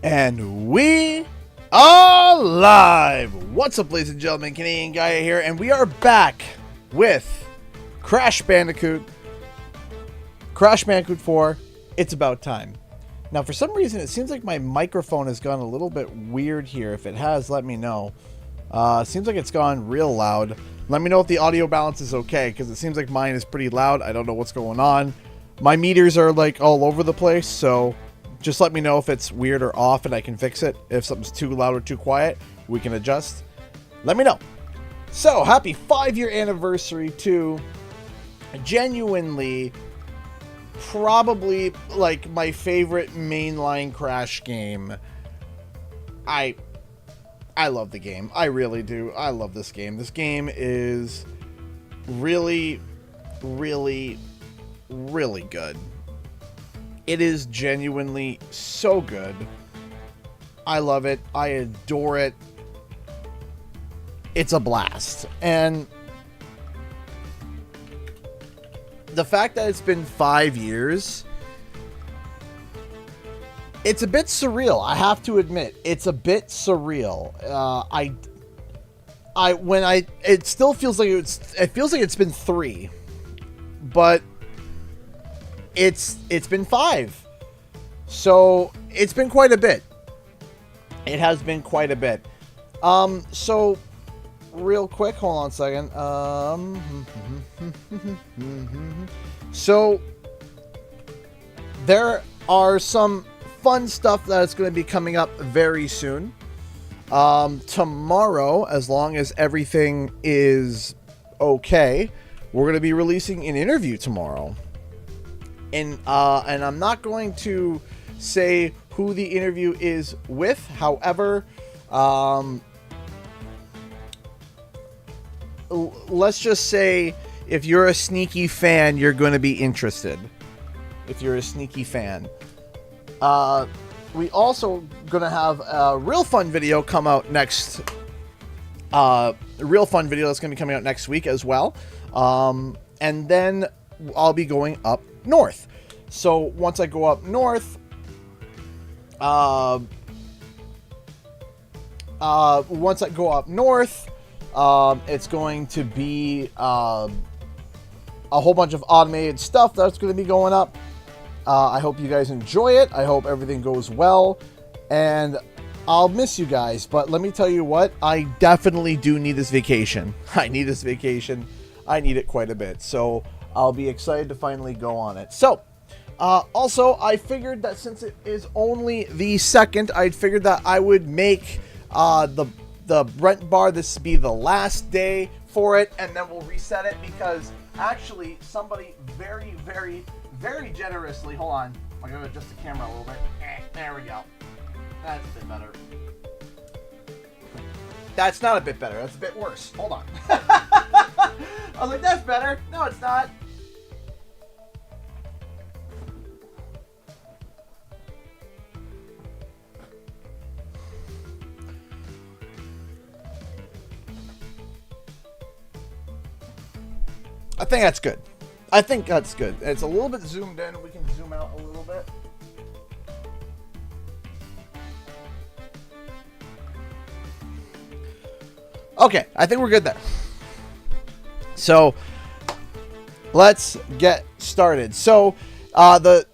And we are live! What's up, ladies and gentlemen? Canadian Guy here, and we are back with Crash Bandicoot 4, It's About Time. Now, for some reason, it seems like my microphone has gone a little bit weird here. If it has, let me know. Seems like it's gone real loud. Let me know if the audio balance is okay, because it seems like mine is pretty loud. I don't know what's going on. My meters are, like, all over the place, so just let me know if it's weird or off and I can fix it. If something's too loud or too quiet, we can adjust. Let me know. So, happy 5-year anniversary to genuinely probably like my favorite mainline Crash game. I love the game. I really do. I love this game. This game is really, really, really good. It is genuinely so good. I love it. I adore it. It's a blast. And the fact that it's been 5 years, it's a bit surreal. I have to admit, it's a bit surreal. It still feels like it's been 3, but it's been 5. So it's been quite a bit. It has been quite a bit. So real quick, hold on a second. So there are some fun stuff that's going to be coming up very soon. Tomorrow, as long as everything is okay, we're going to be releasing an interview tomorrow. And I'm not going to say who the interview is with. However, let's just say if you're a sneaky fan, you're going to be interested. If you're a sneaky fan. We also going to have a real fun video come out next. A real fun video that's going to be coming out next week as well. And then I'll be going up north. So once I go up north, it's going to be a whole bunch of automated stuff that's going to be going up. I hope you guys enjoy it. I hope everything goes well, and I'll miss you guys. But let me tell you what, I definitely do need this vacation. I need this vacation. I need it quite a bit. So I'll be excited to finally go on it. So, also, I figured that since it is only the 2nd, I figured that I would make the rent bar this be the last day for it, and then we'll reset it, because actually somebody very, very, very generously, hold on, I'm going to adjust the camera a little bit. There we go. That's a bit better. That's not a bit better. That's a bit worse. Hold on. I was like, that's better. No, it's not. I think that's good. I think that's good. It's a little bit zoomed in. We can zoom out a little bit. Okay, I think we're good there. So let's get started. So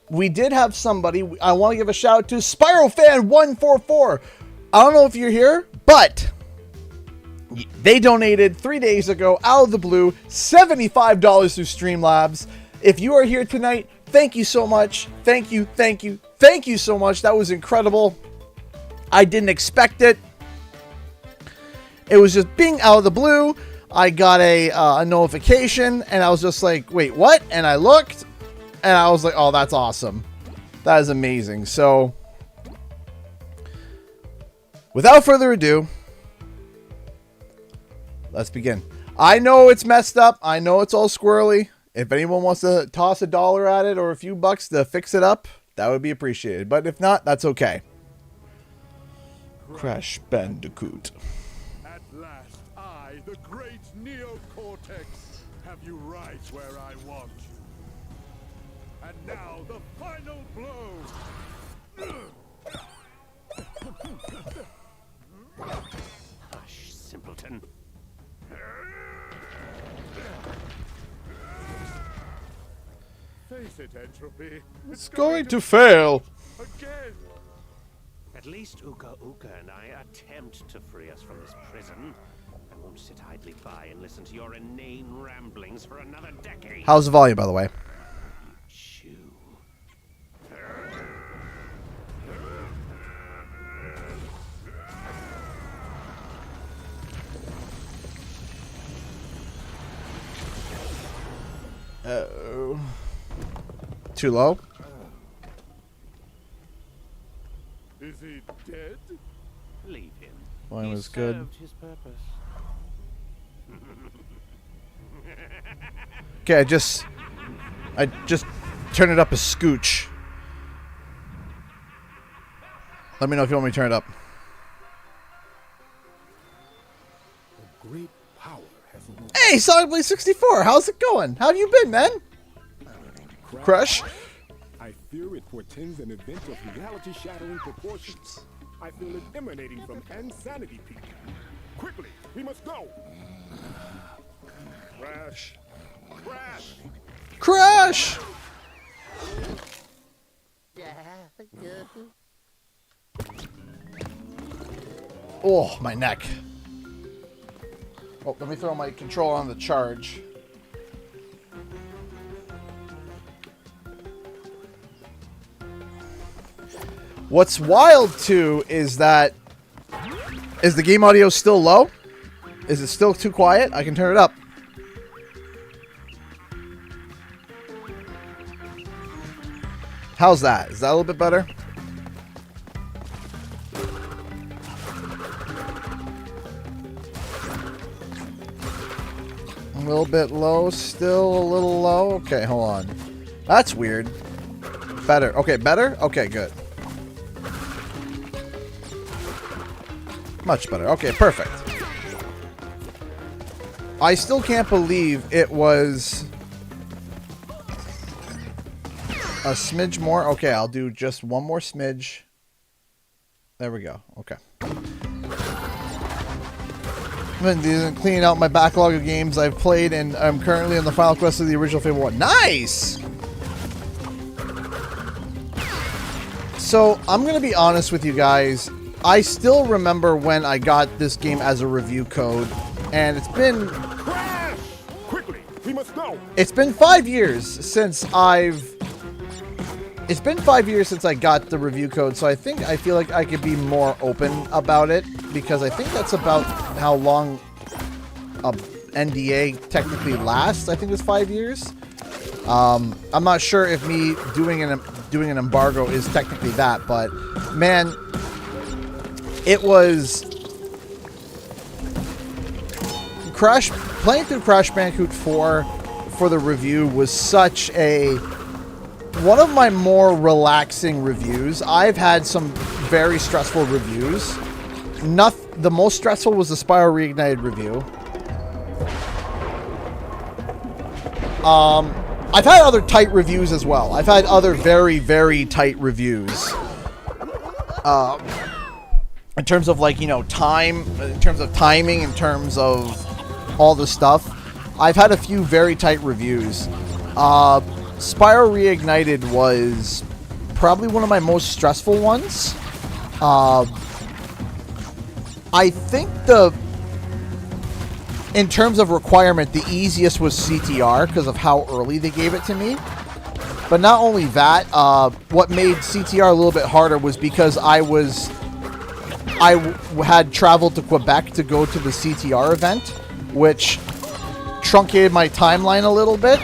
we did have somebody. I want to give a shout out to Spyro Fan 144. I don't know if you're here, but they donated 3 days ago, out of the blue, $75 through Streamlabs. If you are here tonight, thank you so much. Thank you, thank you, thank you so much. That was incredible. I didn't expect it. It was just being out of the blue. I got a notification, and I was just like, wait, what? And I looked, and I was like, oh, that's awesome. That is amazing. So, without further ado, let's begin. I know it's messed up. I know it's all squirrely. If anyone wants to toss $1 at it or a few bucks to fix it up, that would be appreciated. But if not, that's okay. Crash Bandicoot. At last, I, the great Neocortex, have you right where I want you. And now, the final blow. button. Face it, Entropy. It's going to fail. Again. At least Uka Uka and I attempt to free us from this prison. I won't sit idly by and listen to your inane ramblings for another decade. How's the volume, by the way? Chew. Uh-oh. Too low? Is he dead? Leave him. Volume He was good. served his purpose. Okay, I just turn it up a scooch. Let me know if you want me to turn it up. A great power has arisen. Hey, Sonic Blade 64, how's it going? How have you been, man? Crush? I fear it portends an event of reality-shattering proportions. I feel it emanating from Insanity Peak. Quickly, we must go! Crash! Crash! Crash! Oh, my neck. Oh, let me throw my controller on the charge. What's wild, too, is that... Is the game audio still low? Is it still too quiet? I can turn it up. How's that? Is that a little bit better? A little bit low, still a little low. Okay, hold on. That's weird. Better. Okay, better? Okay, good. Much better. Okay, perfect. I still can't believe it was a smidge more. Okay, I'll do just one more smidge. There we go. Okay. I've been cleaning out my backlog of games I've played, and I'm currently on the final quest of the original Fable 1. Nice! So, I'm going to be honest with you guys. I still remember when I got this game as a review code, and it's been... Crash! Quickly, we must go! It's been 5 years since I've... It's been 5 years since I got the review code, so I feel like I could be more open about it, because I think that's about how long a NDA technically lasts. I think it's 5 years. I'm not sure if me doing an embargo is technically that, but man, it was playing through Crash Bandicoot 4 for the review was such one of my more relaxing reviews. I've had some very stressful reviews. The most stressful was the Spyro Reignited review. I've had other tight reviews as well. I've had other very, very tight reviews. In terms of, like, you know, time, in terms of timing, in terms of all the stuff. I've had a few very tight reviews. Spyro Reignited was probably one of my most stressful ones. I think in terms of requirement, the easiest was CTR because of how early they gave it to me. But not only that, what made CTR a little bit harder was because I had traveled to Quebec to go to the CTR event, which truncated my timeline a little bit.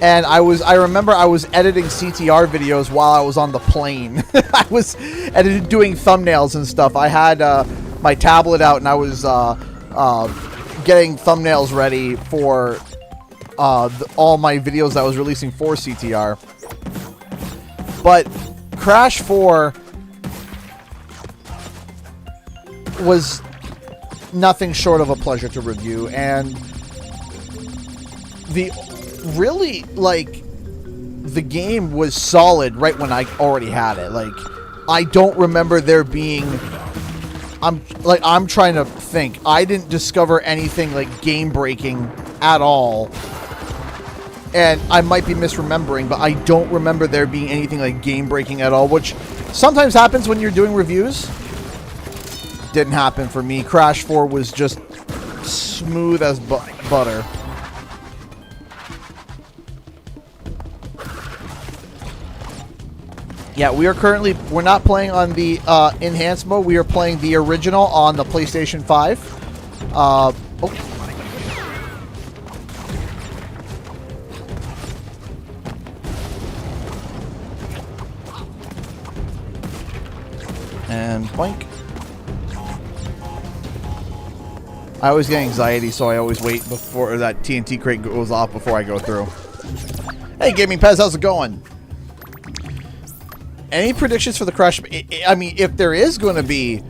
And I remember I was editing CTR videos while I was on the plane. I was doing thumbnails and stuff. I had my tablet out and I was getting thumbnails ready for all my videos I was releasing for CTR. But Crash 4 was nothing short of a pleasure to review, and the game was solid right when I already had it. Like, I don't remember there being... I'm trying to think. I didn't discover anything like game-breaking at all. And I might be misremembering, but I don't remember there being anything like game-breaking at all, which sometimes happens when you're doing reviews. Didn't happen for me. Crash 4 was just smooth as butter. Yeah, we're not playing on the enhanced mode. We are playing the original on the PlayStation 5. Oh. And boink. I always get anxiety, so I always wait before that TNT crate goes off before I go through. Hey, Gaming Pez, how's it going? Any predictions for the Crash? I mean, if there is going to be,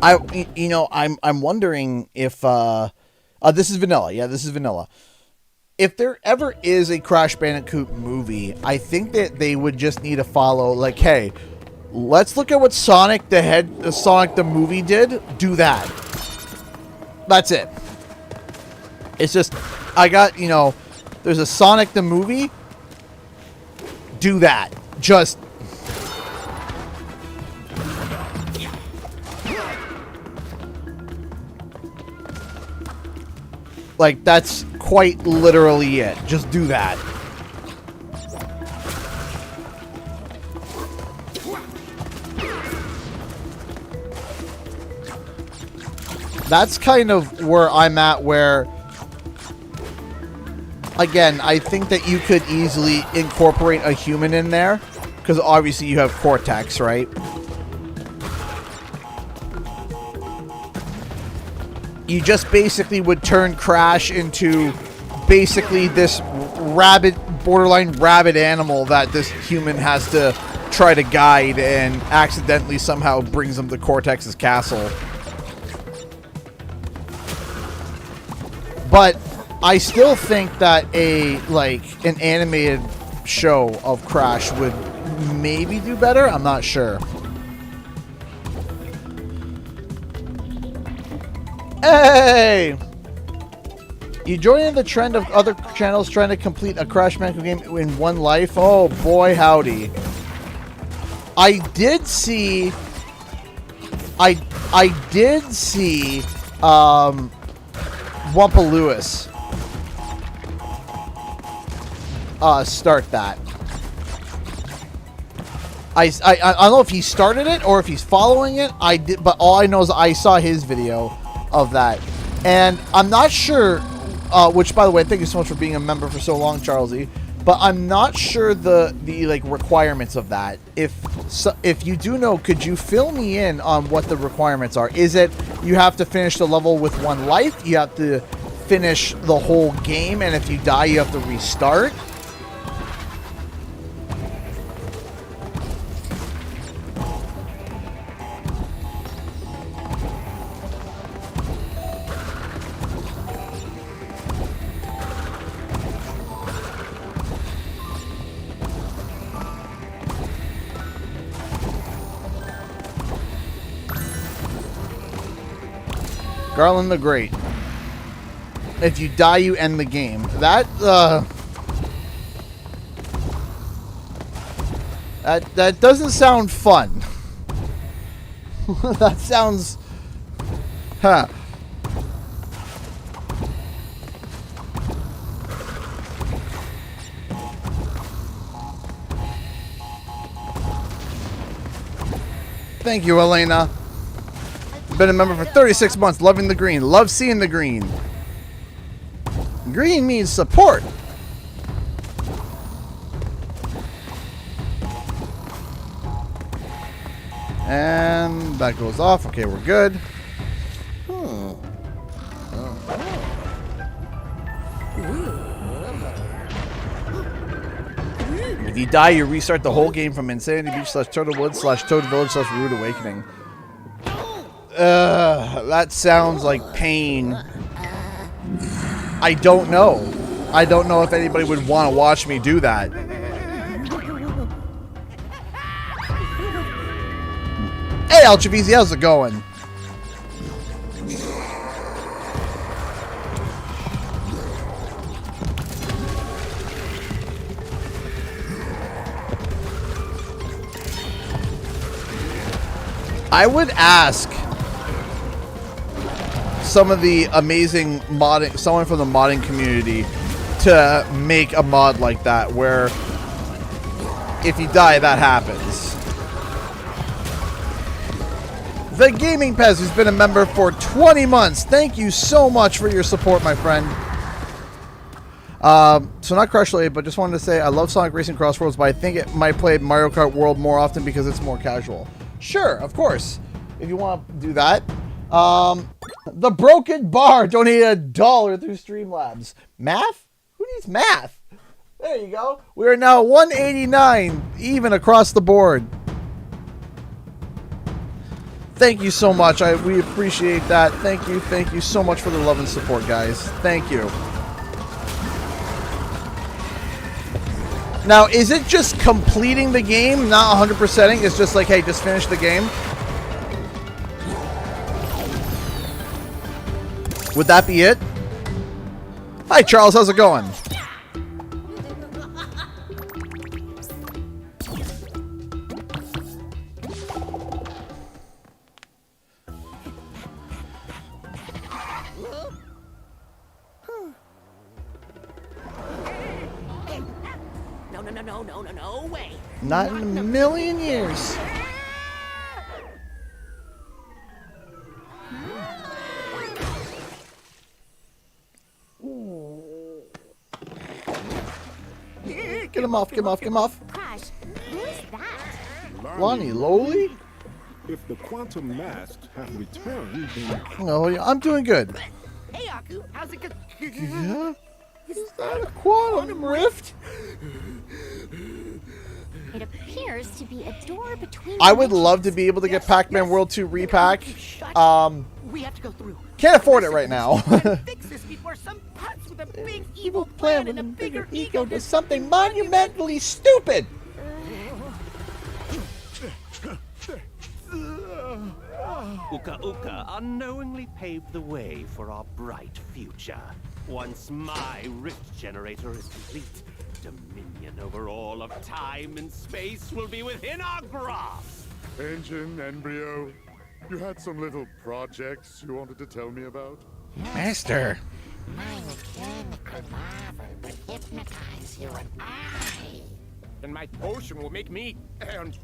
I'm wondering if, this is vanilla. Yeah, this is vanilla. If there ever is a Crash Bandicoot movie, I think that they would just need to follow, like, hey, let's look at what Sonic the movie did. Do that. That's it. It's just, I got, there's a Sonic the movie. Do that. Just. Like, that's quite literally it. Just do that. That's kind of where I'm at, where, again, I think that you could easily incorporate a human in there, because obviously you have Cortex, right? You just basically would turn Crash into basically this borderline rabid animal that this human has to try to guide, and accidentally somehow brings him to Cortex's castle. But I still think that an animated show of Crash would maybe do better. I'm not sure. Hey! You joining the trend of other channels trying to complete a Crash Bandicoot game in one life? Oh boy, howdy. I did see Wumpa Lewis start that. I don't know if he started it or if he's following it. I did, but all I know is I saw his video of that, and I'm not sure. Which, by the way, thank you so much for being a member for so long, Charlesy. But I'm not sure the requirements of that. If you do know, could you fill me in on what the requirements are? Is it you have to finish the level with one life? You have to finish the whole game, and if you die, you have to restart? Garland the Great. If you die, you end the game. That doesn't sound fun. That sounds... Huh. Thank you, Elena. Been a member for 36 months, loving the green. Love seeing the green. Green means support. And that goes off. Okay, we're good. If you die, you restart the whole game from Insanity Beach / Turtlewood / Toad Village / Rude Awakening. That sounds like pain. I don't know. I don't know if anybody would want to watch me do that. Hey, Alchavisi, how's it going? I would ask some of the amazing modding, someone from the modding community, to make a mod like that where if you die, that happens. The Gaming Pez, who's been a member for 20 months. Thank you so much for your support, my friend. So not Crush Late, but just wanted to say I love Sonic Racing Crossroads, but I think it might play Mario Kart World more often because it's more casual. Sure, of course. If you want to do that. The Broken Bar donated $1 through Streamlabs. Math? Who needs math? There you go. We are now 189, even across the board. Thank you so much. We appreciate that. Thank you so much for the love and support, guys. Thank you. Now, is it just completing the game, not 100%ing? It's just like, hey, just finish the game? Would that be it? Hi, Charles. How's it going? No way. Not in a million years. Get him off, get him off, get him off. Crash, who is that? Lonnie Lowly? If the quantum masks have returned, then... Oh, yeah, I'm doing good. Hey, Aku, how's it going? Yeah? Is that a quantum rift? It appears to be a door between. I would love to be able to get Pac-Man World 2 repack. We have to go through. Can't afford it right now. Fix this before some putz with a big Evil plan with a bigger ego does something monumentally stupid. Uka Uka unknowingly paved the way for our bright future. Once my rift generator is complete, dominion over all of time and space will be within our grasp. Engine, Embryo, you had some little projects you wanted to tell me about? Master. My mechanical marvel will hypnotize you and I. And my potion will make me and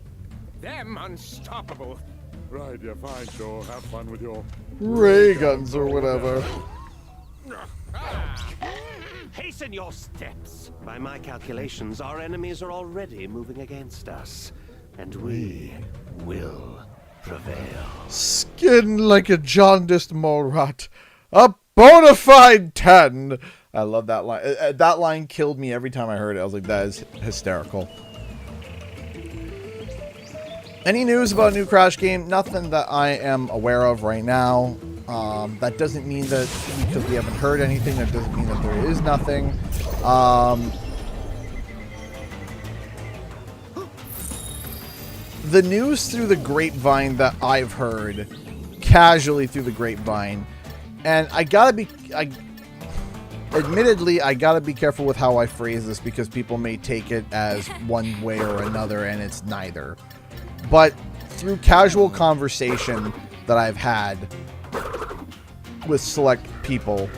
them unstoppable. Right, yeah, fine, sure. Have fun with your... Ray guns or whatever. Hasten your steps. By my calculations, our enemies are already moving against us, and we will prevail. Skin like a jaundiced mole rat. A bona fide 10. I love that line. That line killed me every time I heard it. I was like, that is hysterical. Any news about a new Crash game? Nothing that I am aware of right now. That doesn't mean that because we haven't heard anything, that doesn't mean that there is nothing. The news through the grapevine that I've heard, casually through the grapevine, and admittedly, I gotta be careful with how I phrase this because people may take it as one way or another, and it's neither. But through casual conversation that I've had with select people,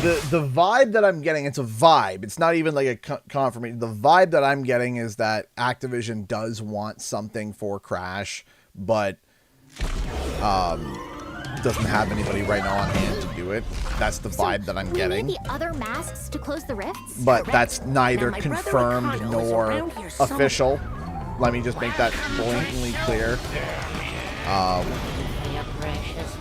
the vibe that I'm getting, it's a vibe. It's not even like a confirmation. The vibe that I'm getting is that Activision does want something for Crash, but doesn't have anybody right now on hand to do it. That's the vibe that I'm getting. The other masks to close the rifts? But that's neither confirmed nor official. Let me just make that blatantly clear. Your precious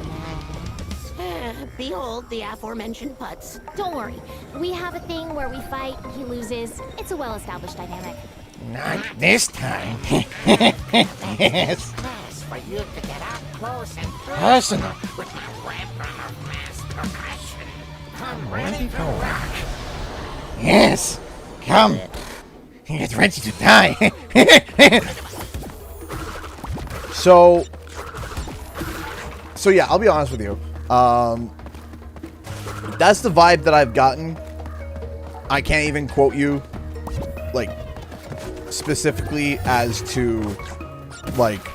man. Behold the aforementioned putz. Don't worry. We have a thing where we fight, he loses. It's a well-established dynamic. Not this time. Yes. For you to get up close and personal with my weapon of mass percussion. Come ready to rock. Yes! Come! Get ready to die! So yeah, I'll be honest with you. That's the vibe that I've gotten. I can't even quote you, like, specifically as to, like,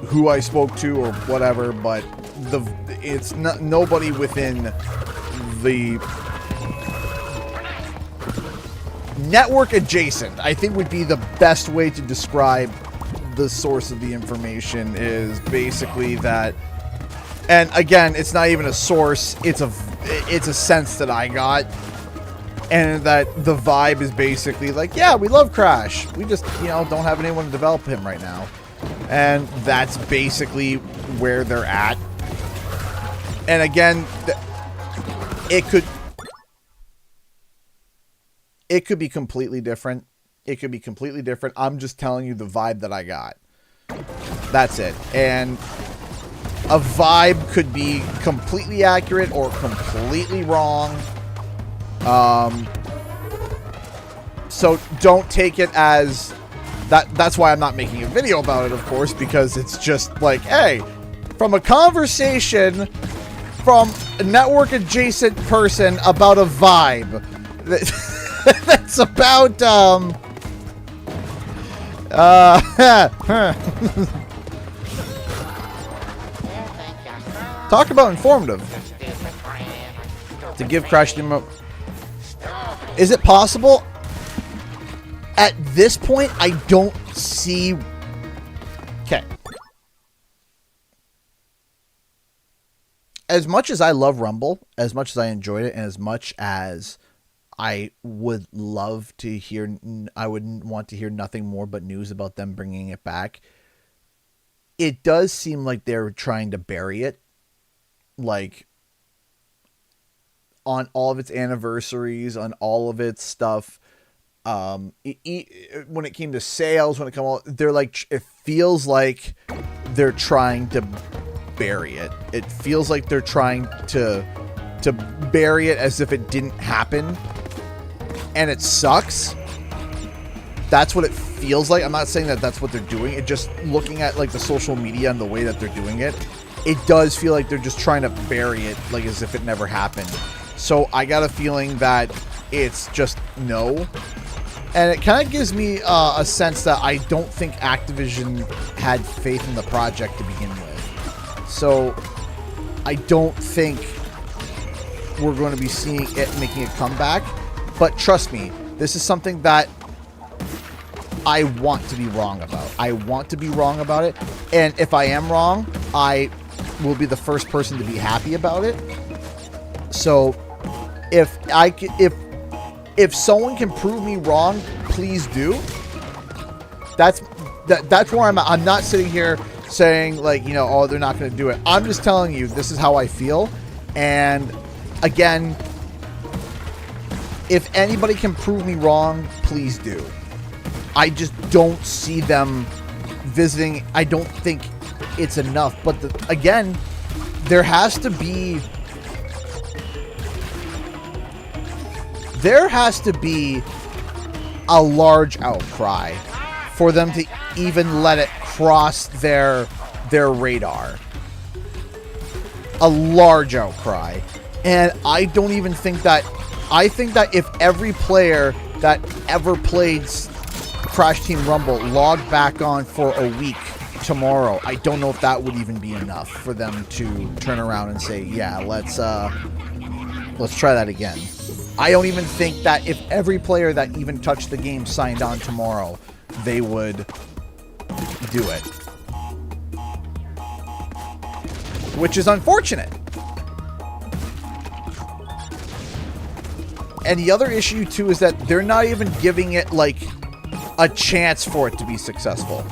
who I spoke to or whatever, but it's not nobody within the network adjacent, I think, would be the best way to describe the source of the information. Is basically that, and again, it's not even a source, it's a sense that I got, and that the vibe is basically like, yeah, we love Crash, we just, you know, don't have anyone to develop him right now. And that's basically where they're at. And again, it could be completely different. It could be completely different. I'm just telling you the vibe that I got. That's it. And a vibe could be completely accurate or completely wrong. So don't take it as that. That's why I'm not making a video about it, of course, because it's just like, hey, from a conversation from a network adjacent person about a vibe that's about talk about informative. To give Crash Team a... Is it possible? At this point, I don't see... Okay. As much as I love Rumble, as much as I enjoyed it, and as much as I would love to hear... I would want to hear nothing more but news about them bringing it back. It does seem like they're trying to bury it. Like, on all of its anniversaries, on all of its stuff. When it came to sales, when it come out, they're like, it feels like they're trying to bury it. It feels like they're trying to bury it as if it didn't happen. And it sucks. That's what it feels like. I'm not saying that that's what they're doing. It just, looking at like the social media and the way that they're doing it, it does feel like they're just trying to bury it, like as if it never happened. So I got a feeling that it's just no. And it kind of gives me a sense that I don't think Activision had faith in the project to begin with. So I don't think we're going to be seeing it making a comeback. But trust me, this is something that I want to be wrong about. I want to be wrong about it. And if I am wrong, I will be the first person to be happy about it. So if someone can prove me wrong, please do. That's where I'm at. I'm not sitting here saying, like, you know, oh, they're not going to do it. I'm just telling you, this is how I feel. And again, if anybody can prove me wrong, please do. I just don't see them visiting. I don't think it's enough. But again, there has to be a large outcry for them to even let it cross their radar. A large outcry. And I don't even think that... I think that if every player that ever played Crash Team Rumble logged back on for a week tomorrow, I don't know if that would even be enough for them to turn around and say, yeah, let's try that again. I don't even think that if every player that even touched the game signed on tomorrow, they would do it. Which is unfortunate. And the other issue, too, is that they're not even giving it, like, a chance for it to be successful.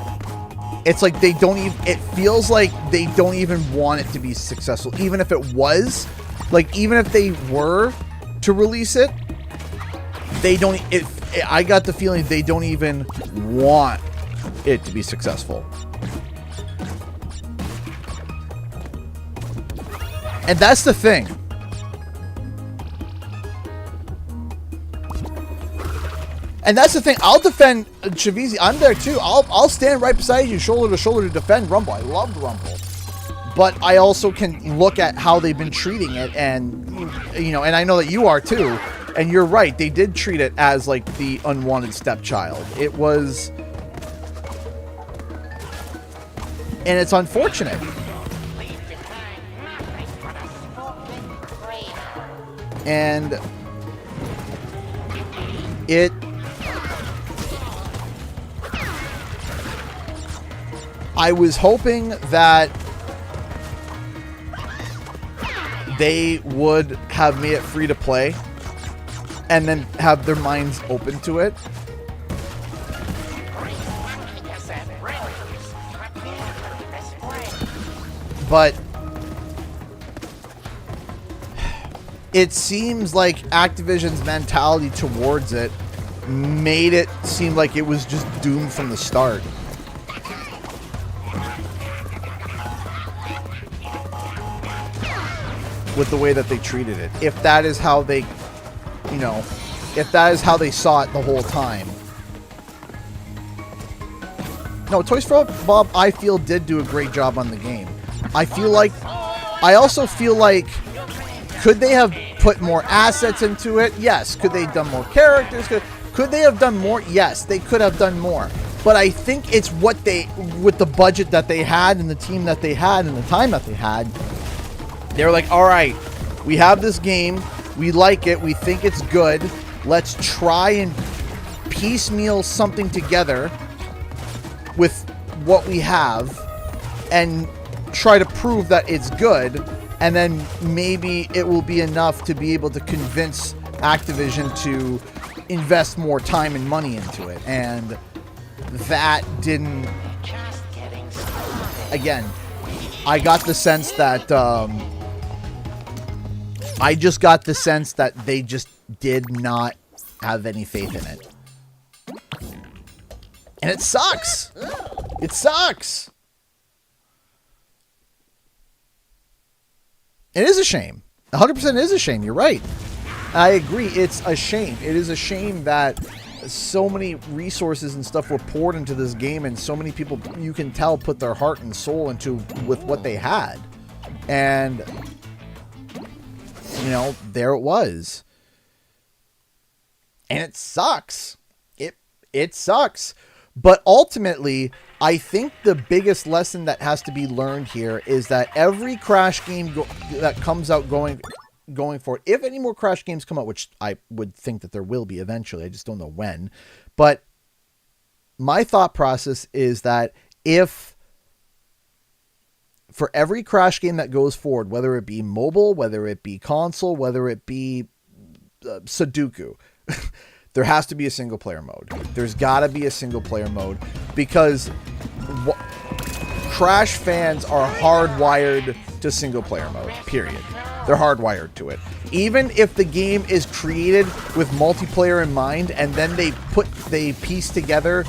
It's like they don't even... It feels like they don't even want it to be successful. Even if it was. Like, even if they were to release it, they don't... I got the feeling they don't even want it to be successful. And that's the thing. And that's the thing. I'll defend Chavizi. I'm there too. I'll stand right beside you, shoulder to shoulder, to defend Rumble. I loved Rumble. But I also can look at how they've been treating it, and you know, and I know that you are too. And you're right. They did treat it as like the unwanted stepchild. It was, and it's unfortunate. And it I was hoping that they would have made it free to play and then have their minds open to it. But it seems like Activision's mentality towards it made it seem like it was just doomed from the start. With the way that they treated it. If that is how they, you know, if that is how they saw it the whole time. No, Toys for Bob, I feel, did do a great job on the game. I also feel like, could they have put more assets into it? Yes. Could they have done more characters? Could they have done more? Yes, they could have done more. But I think it's what they, with the budget that they had and the team that they had and the time that they had, they're like, all right, we have this game. We like it. We think it's good. Let's try and piecemeal something together with what we have and try to prove that it's good. And then maybe it will be enough to be able to convince Activision to invest more time and money into it. And that didn't... Again, I got the sense that... I just got the sense that they just did not have any faith in it. And it sucks. It sucks. It is a shame. 100% is a shame. You're right. I agree. It's a shame. It is a shame that so many resources and stuff were poured into this game, and so many people, you can tell, put their heart and soul into with what they had. And, you know, there it was. And it sucks. It sucks. But ultimately, I think the biggest lesson that has to be learned here is that every Crash game that comes out going forward, if any more Crash games come out, which I would think that there will be eventually, I just don't know when. But my thought process is that if for every Crash game that goes forward, whether it be mobile, whether it be console, whether it be Sudoku, there has to be a single player mode. There's got to be a single player mode because Crash fans are hardwired to single player mode, period. They're hardwired to it. Even if the game is created with multiplayer in mind and then they piece together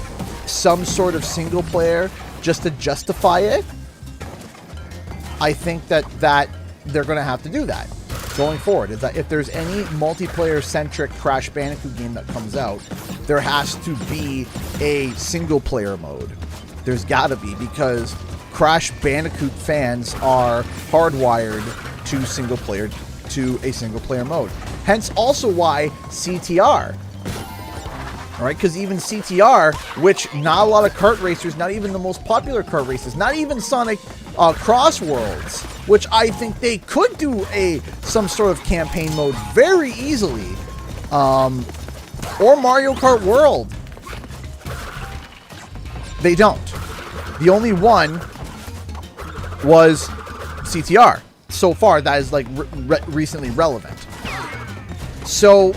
some sort of single player just to justify it, I think that they're going to have to do that going forward. Is that if there's any multiplayer-centric Crash Bandicoot game that comes out, there has to be a single-player mode. There's got to be, because Crash Bandicoot fans are hardwired to a single-player mode. Hence, also why CTR. All right, because even CTR, which not a lot of kart racers, not even the most popular kart racers, not even Sonic Cross Worlds, which I think they could do some sort of campaign mode very easily, or Mario Kart World. They don't. The only one was CTR so far that is like recently relevant. So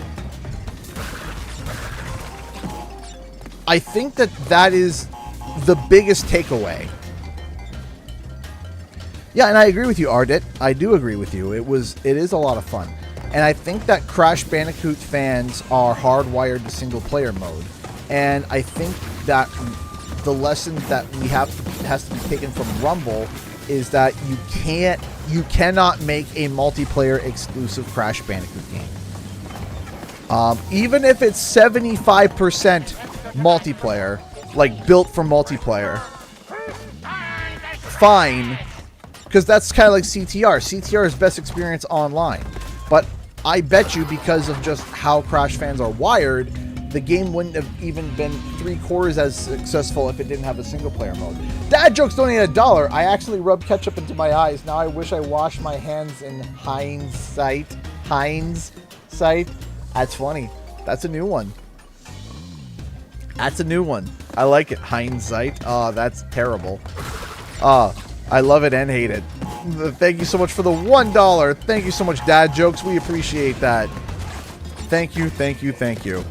I think that is the biggest takeaway. Yeah, and I agree with you, Ardit. I do agree with you. It is a lot of fun. And I think that Crash Bandicoot fans are hardwired to single player mode. And I think that the lesson that has to be taken from Rumble is that you cannot make a multiplayer exclusive Crash Bandicoot game. Even if it's 75% multiplayer, like built for multiplayer, fine, because that's kind of like CTR. CTR is best experience online, but I bet you because of just how Crash fans are wired, the game wouldn't have even been 3/4 as successful if it didn't have a single player mode. Dad jokes donated $1. I actually rubbed ketchup into my eyes. Now I wish I washed my hands in hindsight. Hindsight. That's funny. That's a new one. That's a new one. I like it. Hindsight. Oh, that's terrible. I love it and hate it. Thank you so much for the $1. Thank you so much, Dad Jokes. We appreciate that. Thank you, thank you, thank you.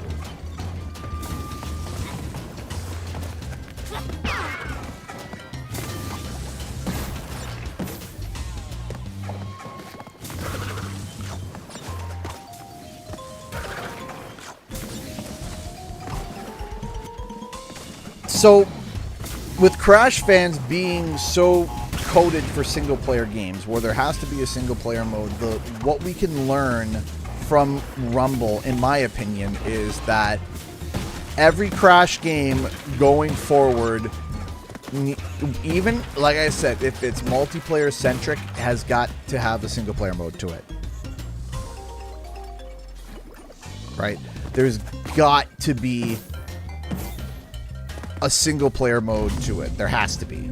So, with Crash fans being so coded for single player games where there has to be a single player mode, what we can learn from Rumble, in my opinion, is that every Crash game going forward, even like I said, if it's multiplayer centric, has got to have a single player mode to it. Right? There's got to be a single player mode to it. There has to be.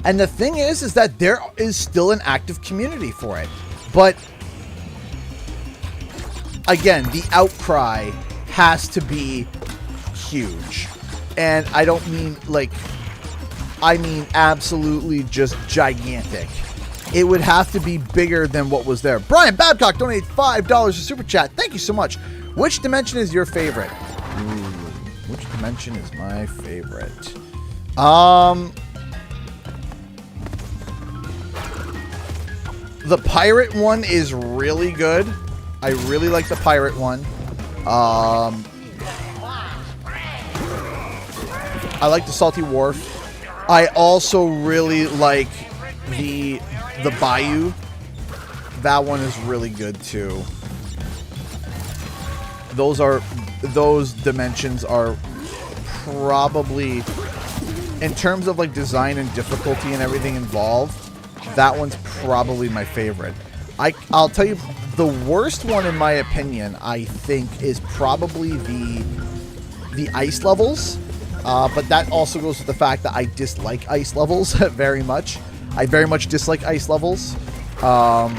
And the thing is that there is still an active community for it. But again, the outcry has to be huge. And I don't mean like, I mean absolutely just gigantic. It would have to be bigger than what was there. Brian Babcock donated $5 to Super Chat. Thank you so much. Which dimension is your favorite? Ooh, which dimension is my favorite? The pirate one is really good. I really like the pirate one. I like the Salty Wharf. I also really like the Bayou. That one is really good too. Those dimensions are probably, in terms of like design and difficulty and everything involved, that one's probably my favorite. I'll tell you, the worst one in my opinion, I think, is probably the ice levels. But that also goes with the fact that I dislike ice levels very much. I very much dislike ice levels. I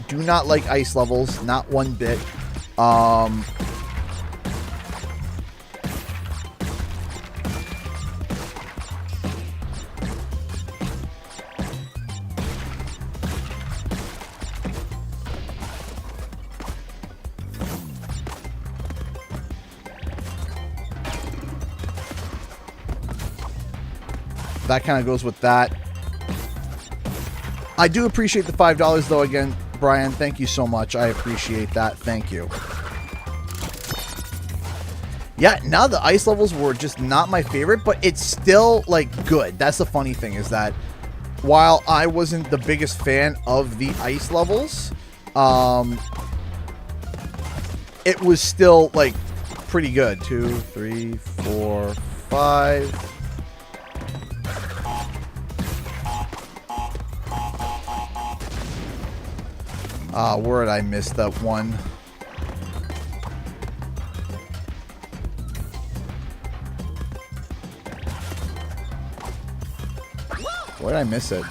do not like ice levels, not one bit. That kind of goes with that. I do appreciate the $5 though. Again, Brian, thank you so much. I appreciate that. Thank you. Yeah, now the ice levels were just not my favorite, but it's still like good. That's the funny thing, is that while I wasn't the biggest fan of the ice levels, it was still like pretty good. 2, 3, 4, 5. Where did I miss that one? Where did I miss it?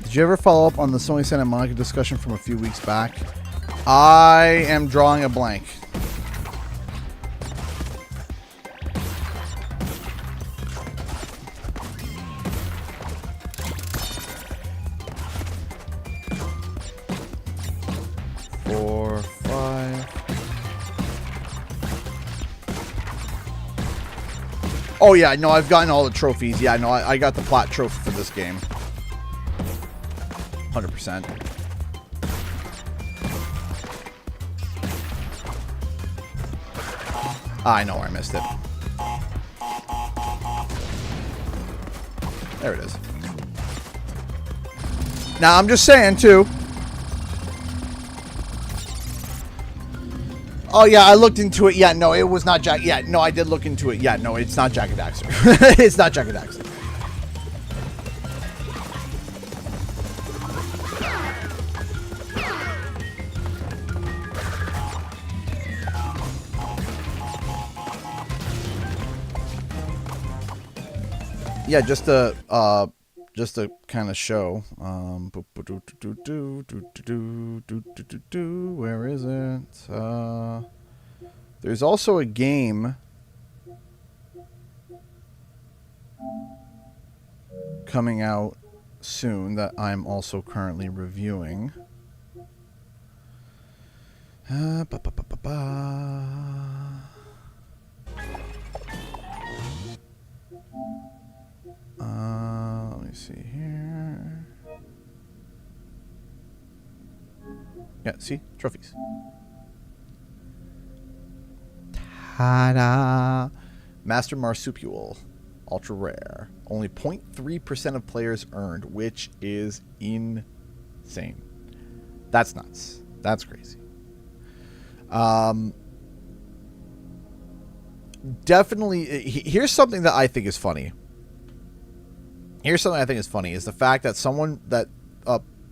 Did you ever follow up on the Sony Santa Monica discussion from a few weeks back? I am drawing a blank. Oh, yeah, no, I've gotten all the trophies. Yeah, no, I got the plat trophy for this game. 100%. I know I missed it. There it is. Now, I'm just saying, too. Oh, yeah, I looked into it. Yeah, no, it was not Jack. Yeah, no, I did look into it. Yeah, no, it's not Jack and Daxter. It's not Jack and Daxter. Yeah, just to kind of show. Where is it? There's also a game coming out soon that I'm also currently reviewing. Let me see here. Yeah, see? Trophies. Ta-da! Master Marsupial. Ultra rare. Only 0.3% of players earned, which is insane. That's nuts. That's crazy. Definitely, here's something that I think is funny. Here's something I think is funny, is the fact that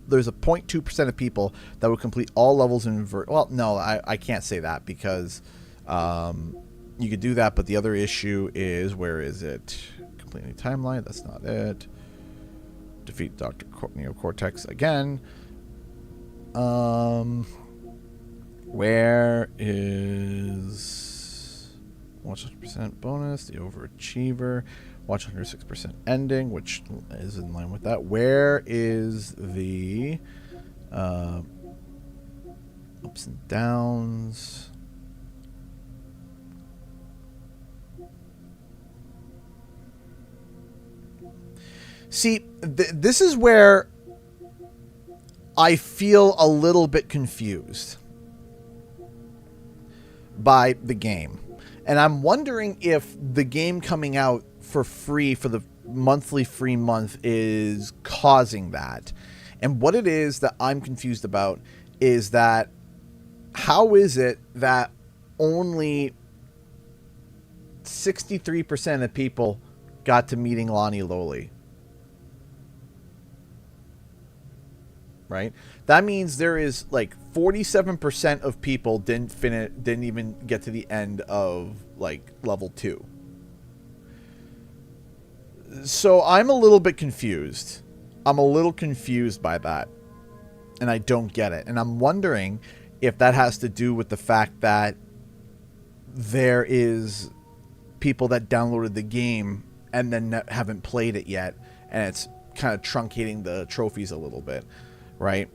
there's a 0.2% of people that would complete all levels in well, no, I can't say that because you could do that, but the other issue is, where is it? Completely timeline, that's not it. Defeat Dr. Neocortex again. Where is 100% bonus, the overachiever? Watch 106% ending, which is in line with that. Where is the ups and downs? See, this is where I feel a little bit confused by the game. And I'm wondering if the game coming out for free for the monthly free month is causing that. And what it is that I'm confused about is that how is it that only 63% of people got to meeting Lonnie Lowly? Right? That means there is like 47% of people didn't even get to the end of like level 2. So I'm a little bit confused. I'm a little confused by that. And I don't get it. And I'm wondering if that has to do with the fact that there is people that downloaded the game and then haven't played it yet. And it's kind of truncating the trophies a little bit. Right?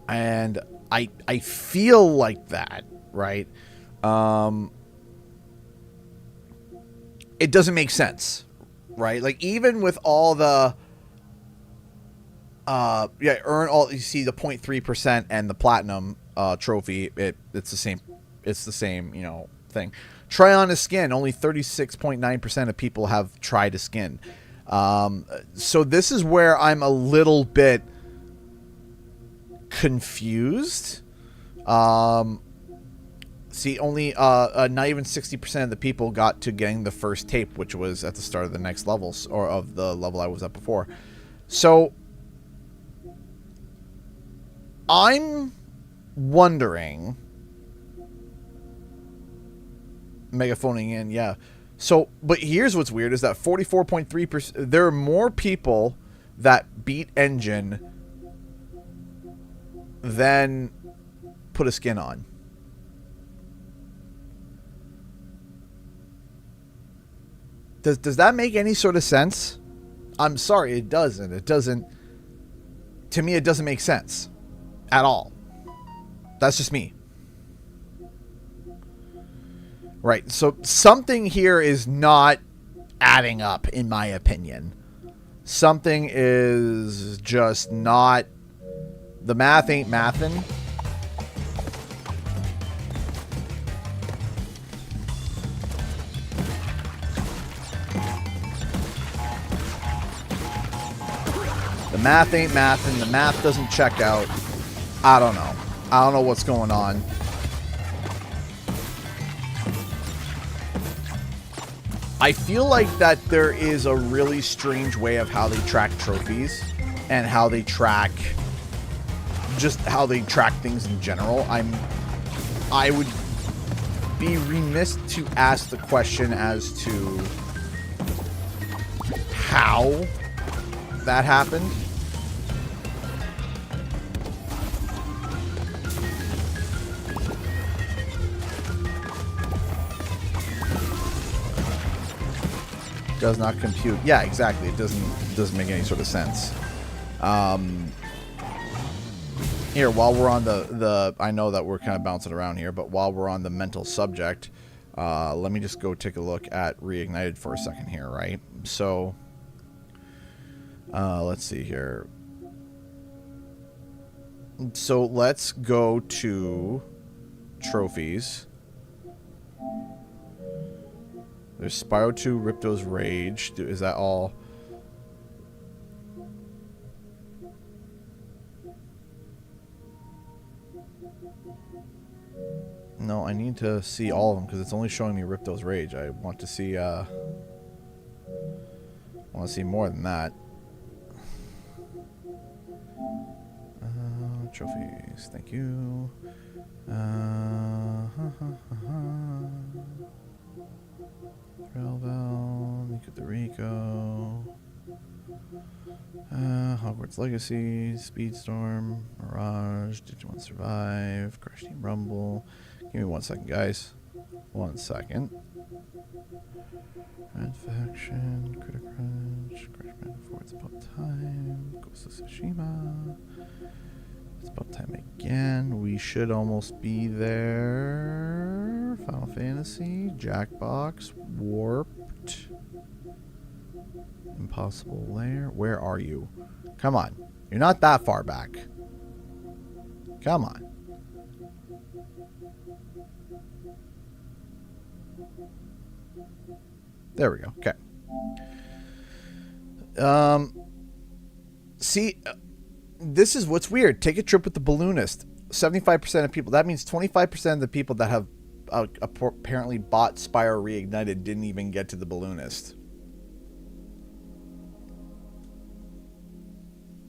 And I feel like that. Right? It doesn't make sense, right? Like, even with all the, earn all, you see the 0.3% and the platinum trophy, it's the same, you know, thing. Try on a skin, only 36.9% of people have tried a skin. So this is where I'm a little bit confused. See, only not even 60% of the people got to getting the first tape, which was at the start of the next levels, or of the level I was at before. So I'm wondering, megaphoning in, yeah. So, but here's what's weird is that 44.3%, there are more people that beat Engine than put a skin on. Does that make any sort of sense? I'm sorry, it doesn't. It doesn't. To me, it doesn't make sense at all. That's just me. Right. So something here is not adding up, in my opinion. Something is just not... The math ain't mathin'. The math ain't mathin'. The math doesn't check out. I don't know. I don't know what's going on. I feel like that there is a really strange way of how they track trophies and how they track... just how they track things in general. I would be remiss to ask the question as to how that happened. Does not compute. Yeah, exactly. It doesn't make any sort of sense. Here, while we're on the I know that we're kind of bouncing around here, but while we're on the mental subject, let me just go take a look at Reignited for a second here, right? So, let's see here. So let's go to trophies. There's Spyro 2, Ripto's Rage. Is that all? No, I need to see all of them because it's only showing me Ripto's Rage. I want to see, more than that. Trophies, thank you. Thrillville, Nico the Rico, Hogwarts Legacy, Speedstorm, Mirage, Digimon Survive, Crash Team Rumble. Give me 1 second, guys. 1 second. Red Faction, Critter Crunch, Crash Bandicoot, It's About Time, Ghost of Tsushima. It's About Time again. We should almost be there. Final Fantasy, Jackbox, Warped, Impossible Lair. Where are you? Come on. You're not that far back. Come on. There we go. Okay. See, this is what's weird. Take a trip with the balloonist. 75% of people. That means 25% of the people that have apparently bought Spyro Reignited didn't even get to the balloonist.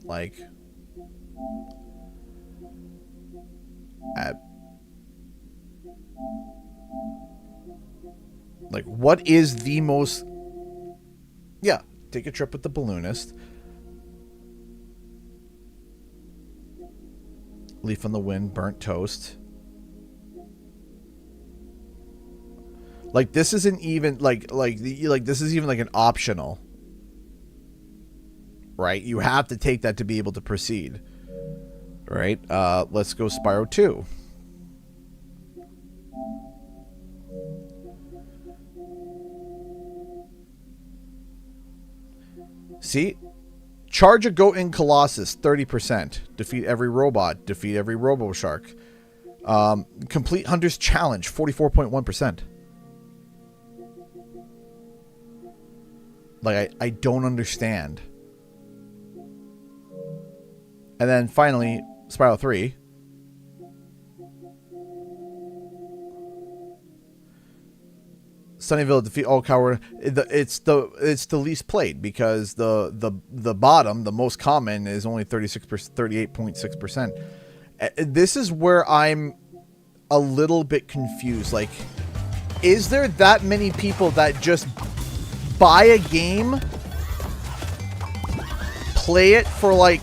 Like, what is the most... Yeah, take a trip with the balloonist. Leaf on the Wind, Burnt Toast. Like, this isn't even like this is even like an optional, right? You have to take that to be able to proceed, right? Let's go Spyro 2. See? Charge a goat in Colossus, 30%. Defeat every robot. Defeat every Robo-Shark. Complete Hunter's Challenge, 44.1%. Like, I don't understand. And then finally, Spyro 3. Sunnyville, defeat all coward. It's the least played because the bottom, the most common, is only 38.6%. This is where I'm a little bit confused. Like, is there that many people that just buy a game, play it for like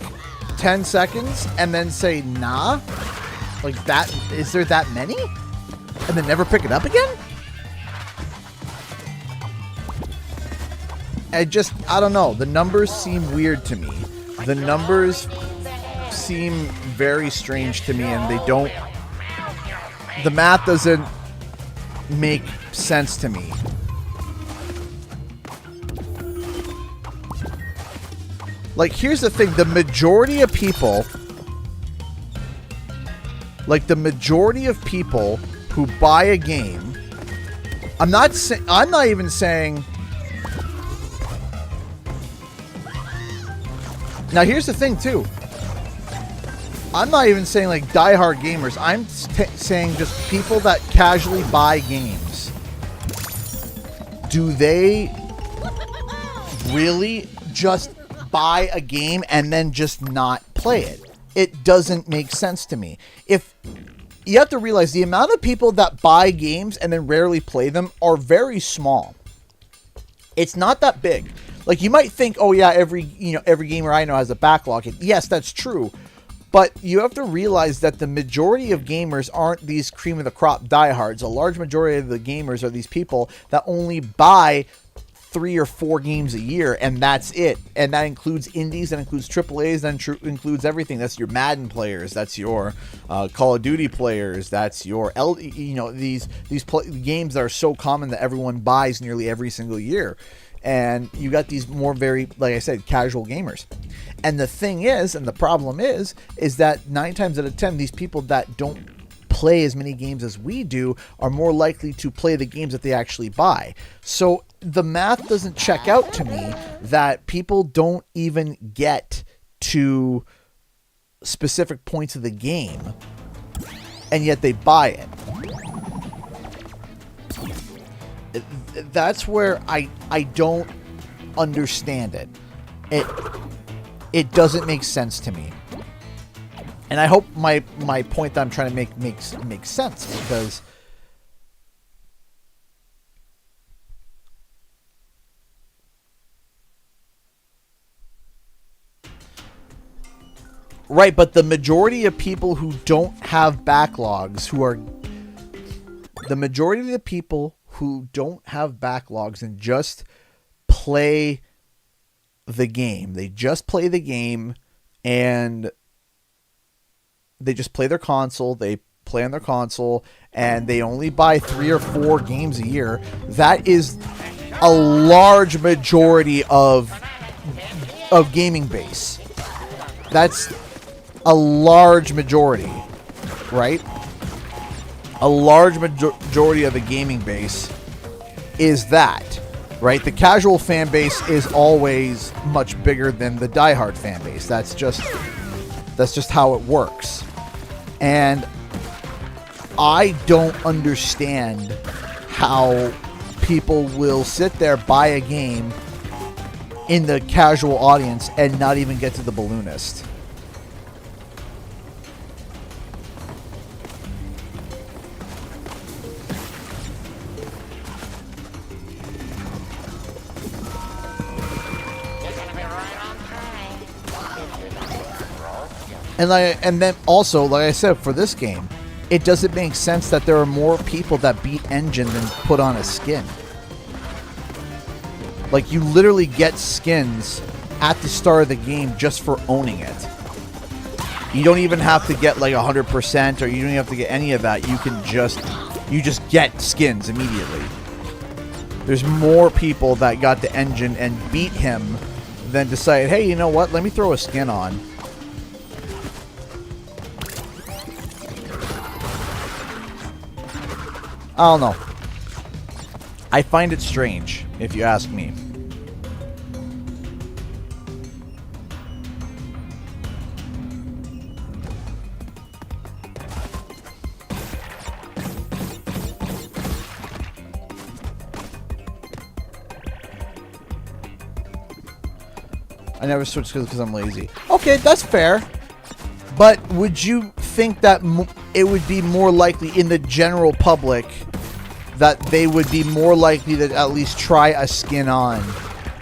10 seconds, and then say nah? Like that? Is there that many? And then never pick it up again? I don't know. The numbers seem weird to me. The numbers seem very strange to me, and they don't... The math doesn't make sense to me. Like, here's the thing. The majority of people... Like, the majority of people who buy a game... I'm not even saying... Now, here's the thing, too. I'm not even saying, like, diehard gamers. I'm saying just people that casually buy games. Do they really just buy a game and then just not play it? It doesn't make sense to me. If you have to realize the amount of people that buy games and then rarely play them are very small. It's not that big. Like, you might think, oh yeah, every gamer I know has a backlog. And yes, that's true. But you have to realize that the majority of gamers aren't these cream of the crop diehards. A large majority of the gamers are these people that only buy 3 or 4 games a year, and that's it. And that includes indies, that includes AAAs, that includes everything. That's your Madden players, that's your Call of Duty players, that's your these games that are so common that everyone buys nearly every single year. And you got these more very, like I said, casual gamers. And the thing is, and the problem is that 9 times out of 10, these people that don't play as many games as we do are more likely to play the games that they actually buy. So the math doesn't check out to me that people don't even get to specific points of the game, and yet they buy it. That's where I don't understand it. It doesn't make sense to me. And I hope my point that I'm trying to make makes sense, because right, but the majority of people who don't have backlogs, the majority of the people who don't have backlogs and just play the game. They just play the game, and they just play their console. They play on their console, and they only buy 3 or 4 games a year. That is a large majority of gaming base. That's a large majority, right? A large majority of the gaming base is that, right? The casual fan base is always much bigger than the diehard fan base. That's just how it works. And I don't understand how people will sit there, buy a game in the casual audience and not even get to the balloonist. And then also, like I said, for this game, it doesn't make sense that there are more people that beat Engine than put on a skin. Like, you literally get skins at the start of the game just for owning it. You don't even have to get like 100%, or you don't even have to get any of that. You just get skins immediately. There's more people that got the Engine and beat him than decided, hey, you know what? Let me throw a skin on. I don't know. I find it strange, if you ask me. I never switched because I'm lazy. Okay, that's fair. But would you think that it would be more likely in the general public that they would be more likely to at least try a skin on,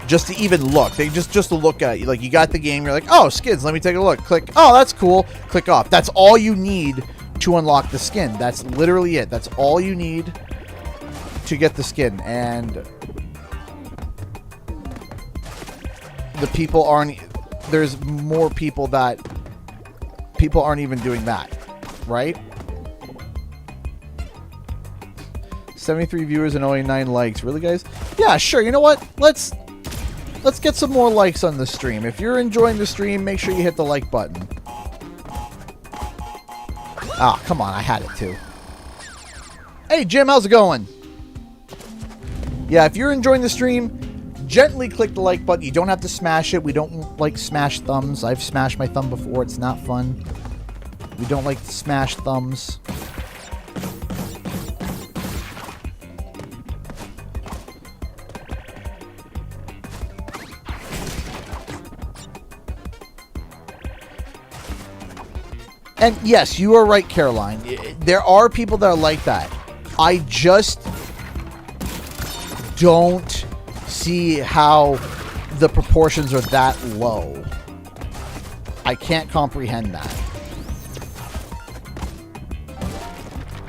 just to even look? They just to look at it. Like, you got the game, you're like, oh, skins, let me take a look. Click, oh, that's cool. Click off. That's all you need to unlock the skin. That's literally it. That's all you need to get the skin. And the people aren't, there's more people that aren't even doing that, right? 73 viewers and only 9 likes. Really, guys? Yeah, sure. You know what? Let's get some more likes on the stream. If you're enjoying the stream, make sure you hit the like button. Ah, come on. I had it too. Hey, Jim. How's it going? Yeah, if you're enjoying the stream, gently click the like button. You don't have to smash it. We don't like smash thumbs. I've smashed my thumb before. It's not fun. We don't like to smash thumbs. And yes, you are right, Caroline. There are people that are like that. I just don't see how the proportions are that low. I can't comprehend that.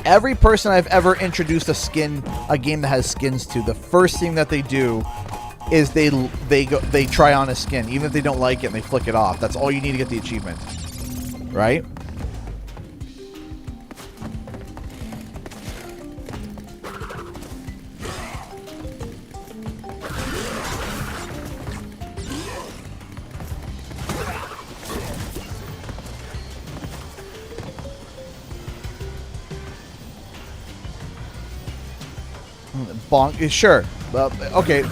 Every person I've ever introduced a game that has skins to, the first thing that they do is they try on a skin, even if they don't like it and they flick it off. That's all you need to get the achievement, right? Bonk, sure. Okay,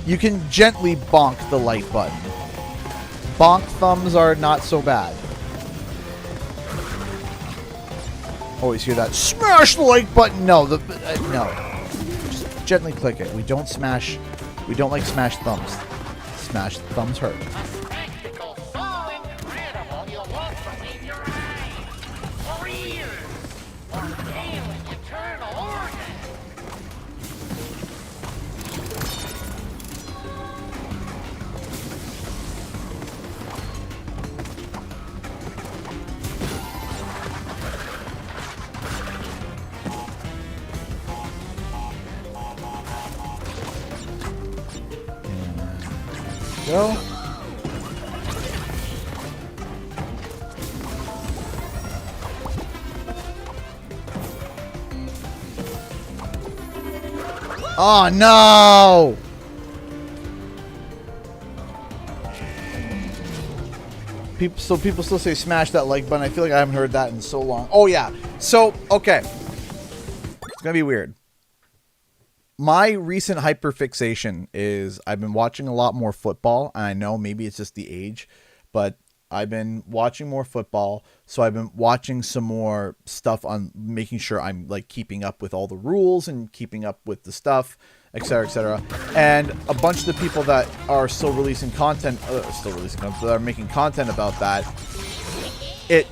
you can gently bonk the like button. Bonk thumbs are not so bad. Always hear that. Smash the like button. No, no. Just gently click it. We don't smash. We don't like smash thumbs. Smash thumbs hurt. A spectacle so incredible you won't believe your eyes. For years, or feeling eternal orgasm. Go. Oh no! People still say smash that like button. I feel like I haven't heard that in so long. Oh yeah. So okay, it's gonna be weird. My recent hyperfixation is I've been watching a lot more football, and I know maybe it's just the age, but I've been watching more football, so I've been watching some more stuff on making sure I'm like keeping up with all the rules and keeping up with the stuff, etc., etc. And a bunch of the people that are still releasing content, that are making content about that, it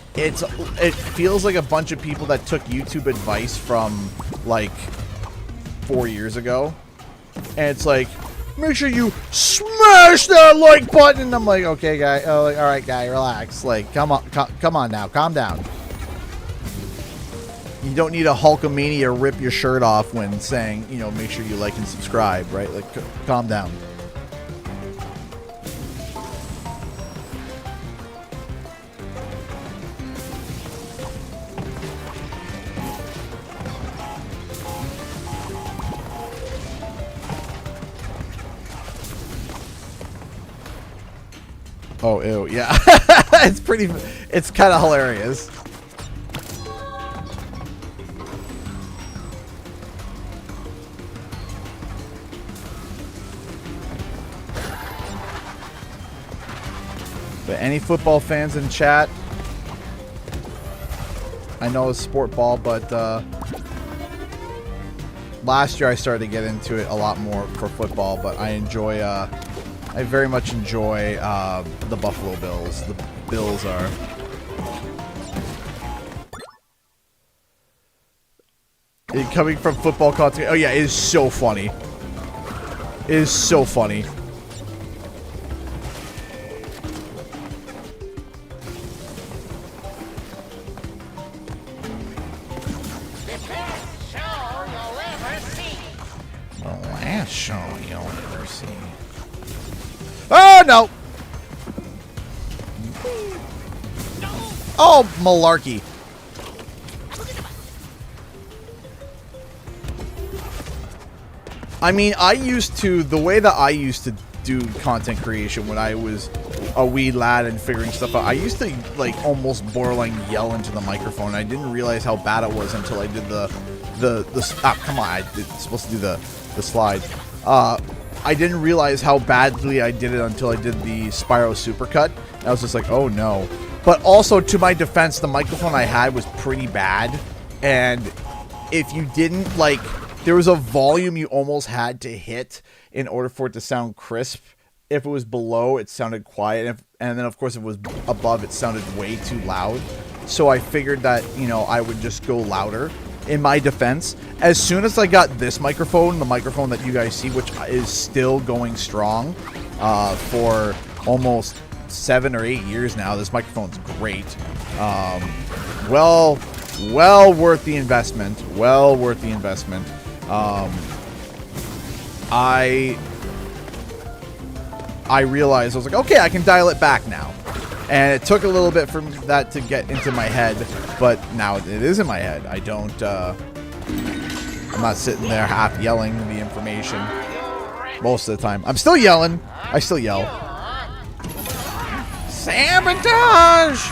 feels like a bunch of people that took YouTube advice from like 4 years ago, and it's like, make sure you smash that like button. And I'm like, okay, guy. Oh, like, all right, guy, relax. Like, come on now, calm down. You don't need a Hulkamania rip your shirt off when saying, you know, make sure you like and subscribe, right? Like, calm down. Oh, ew, yeah. It's kind of hilarious. But any football fans in chat, I know it's sport ball, but last year I started to get into it a lot more for football, but I very much enjoy the Buffalo Bills. The Bills are... coming from football content... Oh yeah, it is so funny. It is so funny. The best show you'll ever see. The last show you'll ever see. Oh, no! Oh, malarkey. I mean, the way that I used to do content creation when I was a wee lad and figuring stuff out, I used to like almost borderline yell into the microphone. I didn't realize how bad it was until I did come on, I did supposed to do the slide. I didn't realize how badly I did it until I did the Spyro supercut. I was just like, oh no. But also, to my defense, the microphone I had was pretty bad, and if you didn't like, there was a volume you almost had to hit in order for it to sound crisp. If it was below, it sounded quiet, and then of course if it was above, it sounded way too loud. So I figured that, you know, I would just go louder. In my defense, as soon as I got this microphone, the microphone that you guys see, which is still going strong for almost 7 or 8 years now, this microphone's great. Well worth the investment. Well worth the investment. I realized, I was like, okay, I can dial it back now. And it took a little bit for that to get into my head, but now it is in my head. I don't, I'm not sitting there half yelling the information most of the time. I'm still yelling. I still yell. Sabotage!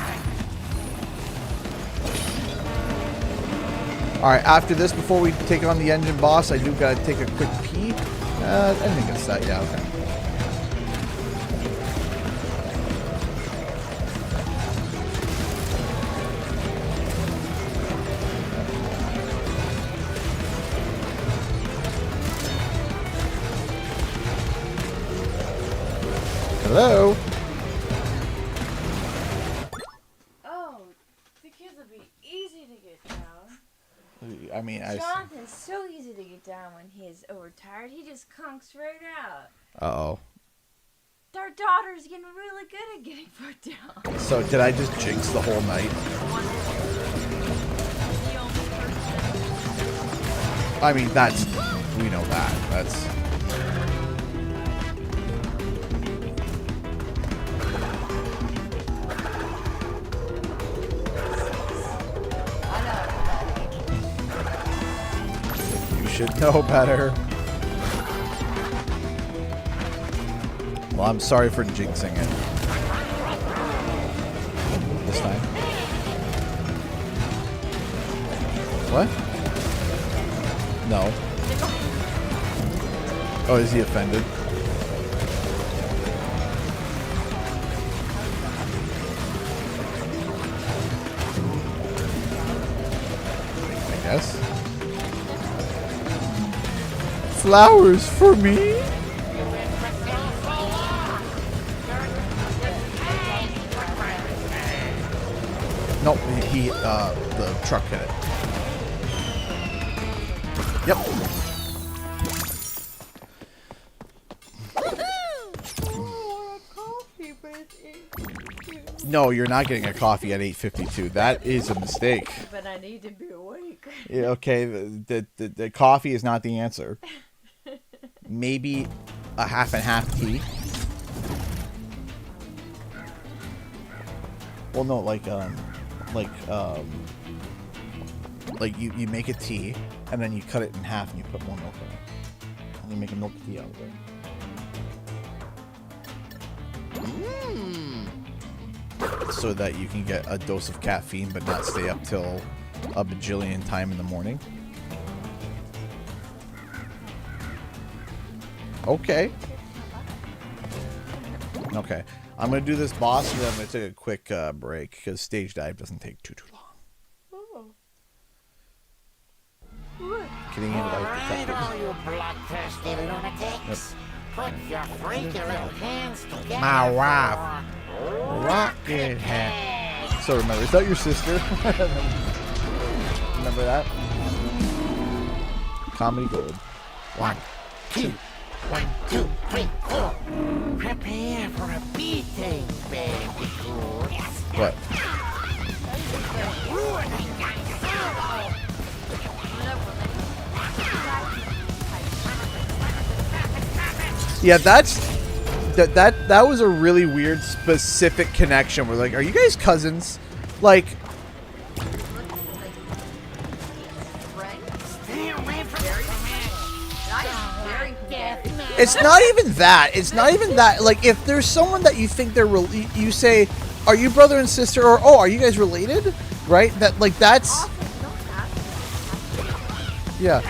Alright, after this, before we take on the engine boss, I do gotta take a quick pee. I think it's that, yeah, okay. Hello? Oh, the kids will be easy to get down. I mean, Jonathan's so easy to get down when he is overtired. He just conks right out. Uh-oh. Our daughter's getting really good at getting put down. So, did I just jinx the whole night? I mean, we know that. That's... should know better. Well, I'm sorry for jinxing it. This time. What? No. Oh, is he offended? I guess. Flowers for me? Nope, the truck hit it. Yep. No, you're not getting a coffee at 8:52. That is a mistake. But I need to be awake. Yeah, okay, the coffee is not the answer. Maybe a half and half tea. Well, no, like you make a tea and then you cut it in half and you put more milk in it. And you make a milk tea out of it. So that you can get a dose of caffeine but not stay up till a bajillion time in the morning. Okay. Okay. I'm going to do this boss and then I'm going to take a quick break because stage dive doesn't take too long. Getting into life detective. All you bloodthirsty lunatics. Put your freaky little hands together. My wife. Rocket hat. So remember, is that your sister? Remember that? Comedy gold. 1, 2, 1, 2, 3, 4. Prepare for a beating, Bandicoot. What? Yeah, that was a really weird specific connection. We're like, are you guys cousins? Like, Stay away from I'm very competitive. It's not even that. It's not even that. Like, if there's someone that you think they're you say, "Are you brother and sister?" or "Oh, are you guys related?" Right? That like that's. Also, you don't have to. Yeah.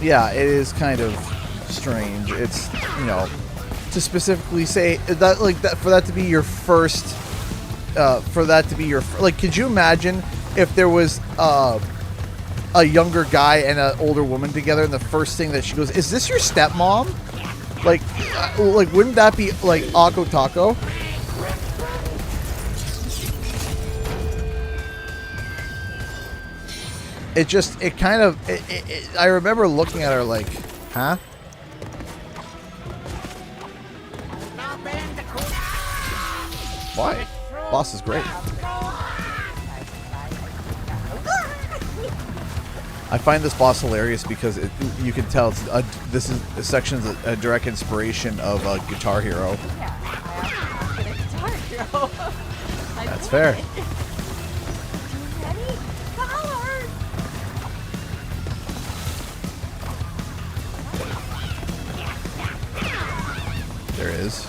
Yeah, it is kind of strange. It's, you know, to specifically say that, like, that for that to be your first, like, could you imagine if there was a younger guy and an older woman together, and the first thing that she goes, "Is this your stepmom?" Like, wouldn't that be like Ako Taco? It kind of, I remember looking at her like, huh? Why? Boss is great. I find this boss hilarious because you can tell this section is a direct inspiration of Guitar Hero. Yeah, I have Guitar Hero. That's fair. There is.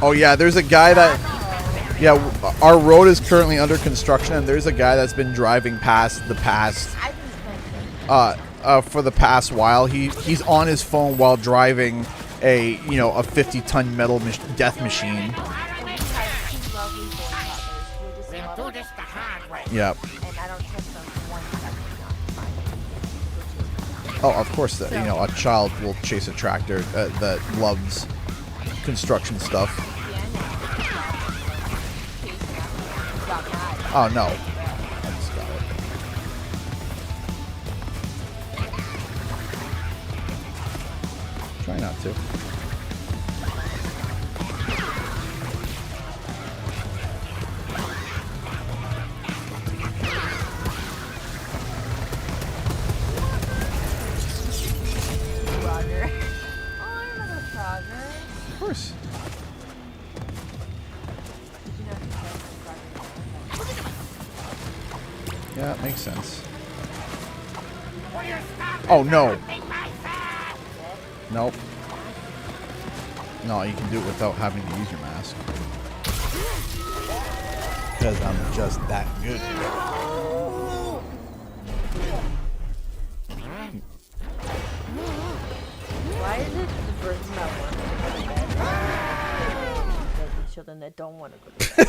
Oh yeah, there's a guy that. Yeah, our road is currently under construction, and there's a guy that's been driving past the past. For the past while, he's on his phone while driving a 50-ton metal death machine. Yep. Oh, of course, a child will chase a tractor that loves construction stuff. Oh, no. I just got it. Try not to. Of course. Yeah, that makes sense. Oh, no. Nope. No, you can do it without having to use your mask. Because I'm just that good. Why is it the birds not working? The children that don't want to go to bed.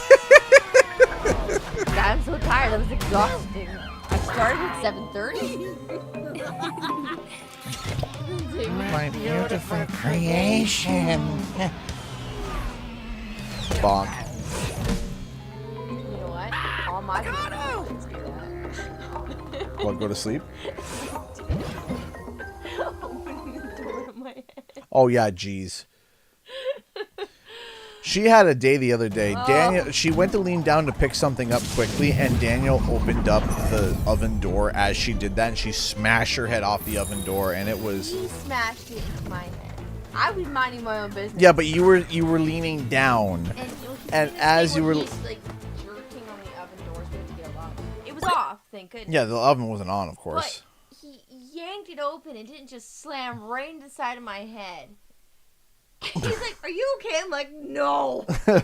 I'm so tired. That was exhausting. I started at 7:30. My beautiful creation. Bonk. You know what? All my friends do that. What, go to sleep? Opening the door to my head. Oh, yeah, jeez. She had a day the other day. Daniel, she went to lean down to pick something up quickly, and Daniel opened up the oven door as she did that, and she smashed her head off the oven door, and it was. She smashed it into my head. I was minding my own business. Yeah, but you were leaning down, and as you were. He's like jerking on the oven door to get it off. It was off, thank goodness. Yeah, the oven wasn't on, of course. But he yanked it open and didn't just slam right into the side of my head. He's like, "Are you okay?" I'm like, "No." So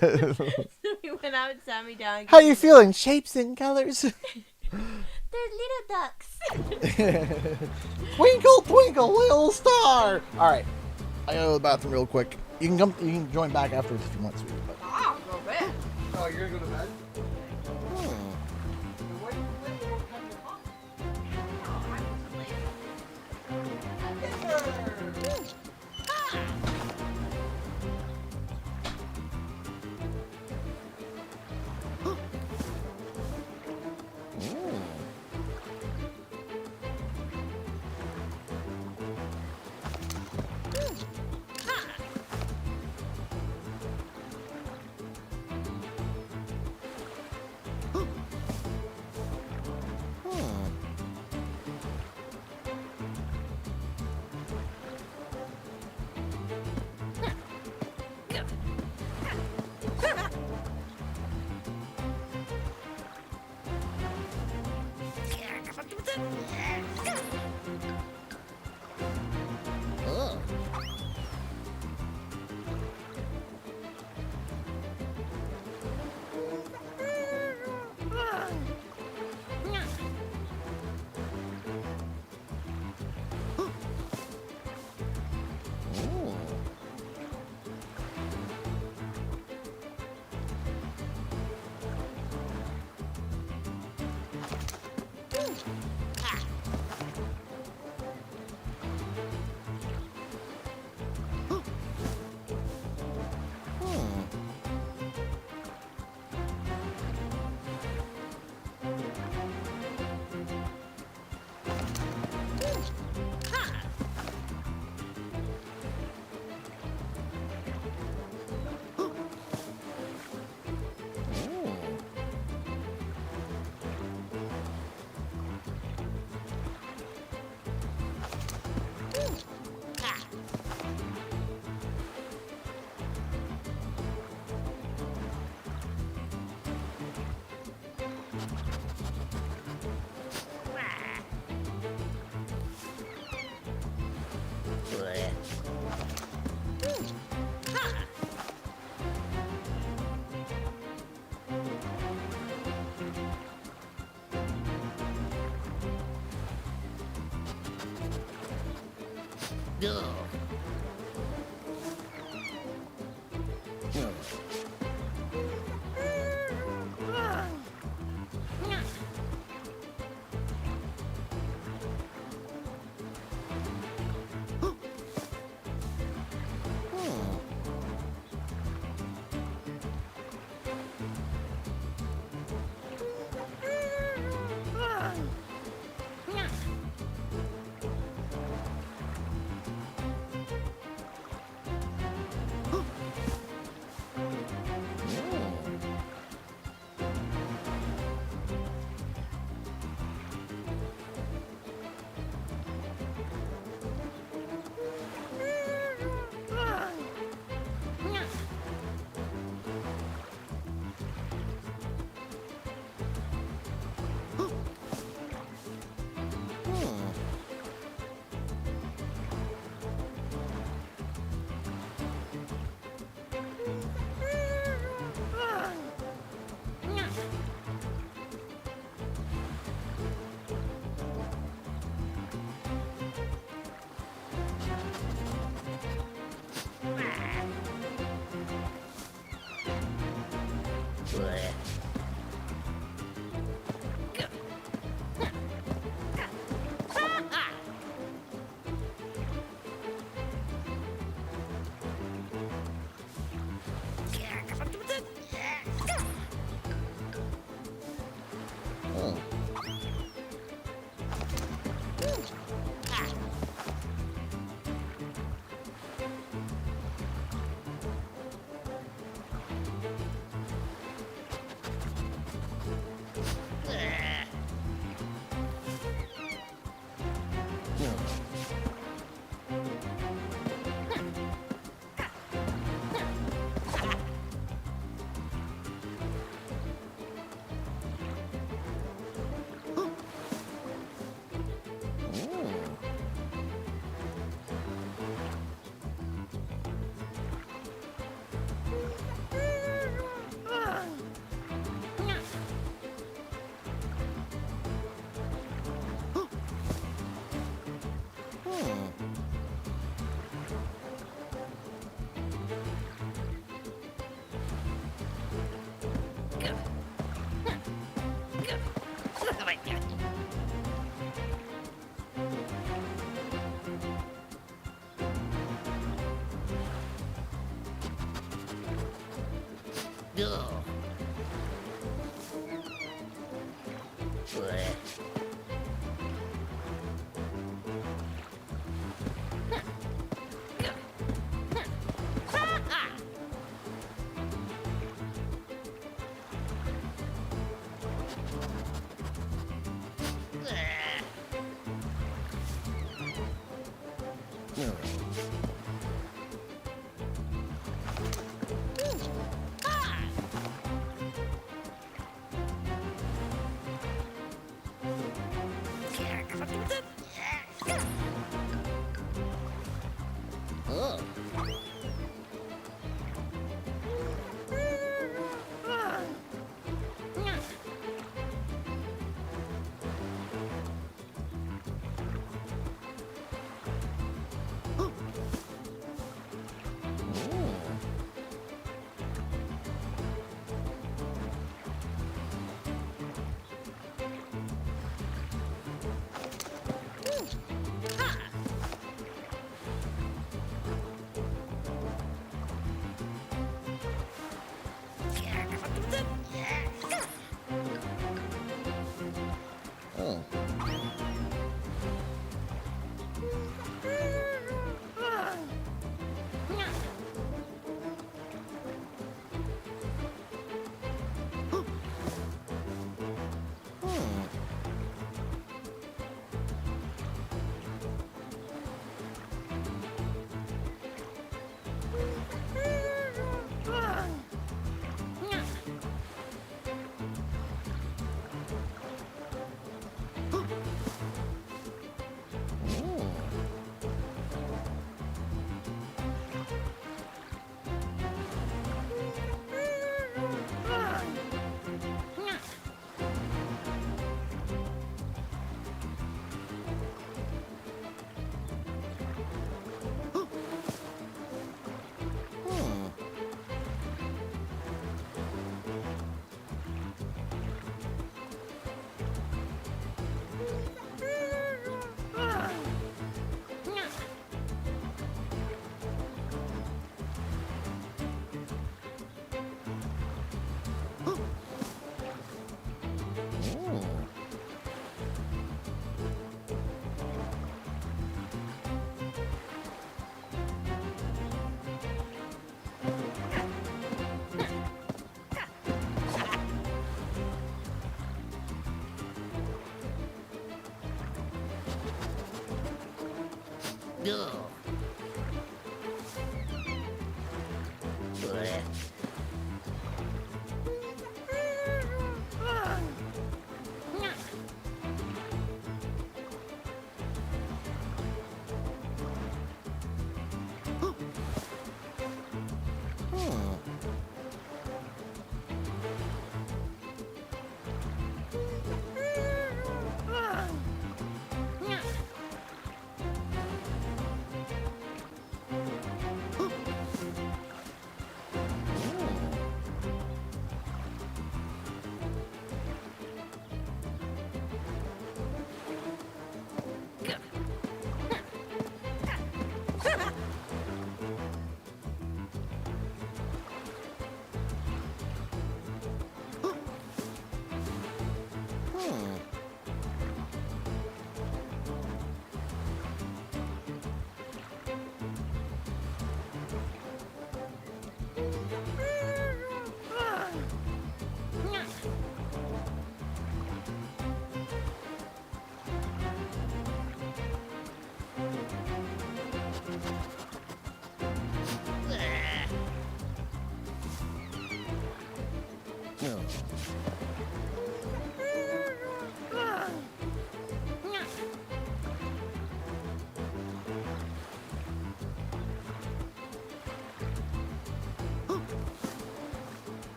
he went out and sat me down. How you feeling? Shapes and colors. They're little ducks. Twinkle, twinkle, little star. All right, I gotta go to the bathroom real quick. You can come. You can join back afterwards if you want to. But... I'll go to bed. Oh, you're gonna go to bed?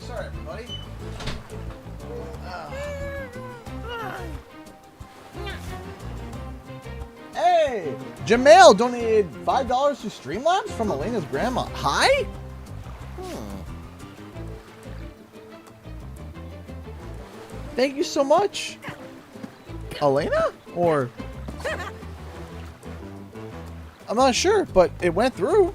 Sorry, everybody. Hey! Jamail donated $5 to Streamlabs from Elena's grandma. Hi? Thank you so much. Elena? Or... I'm not sure, but it went through.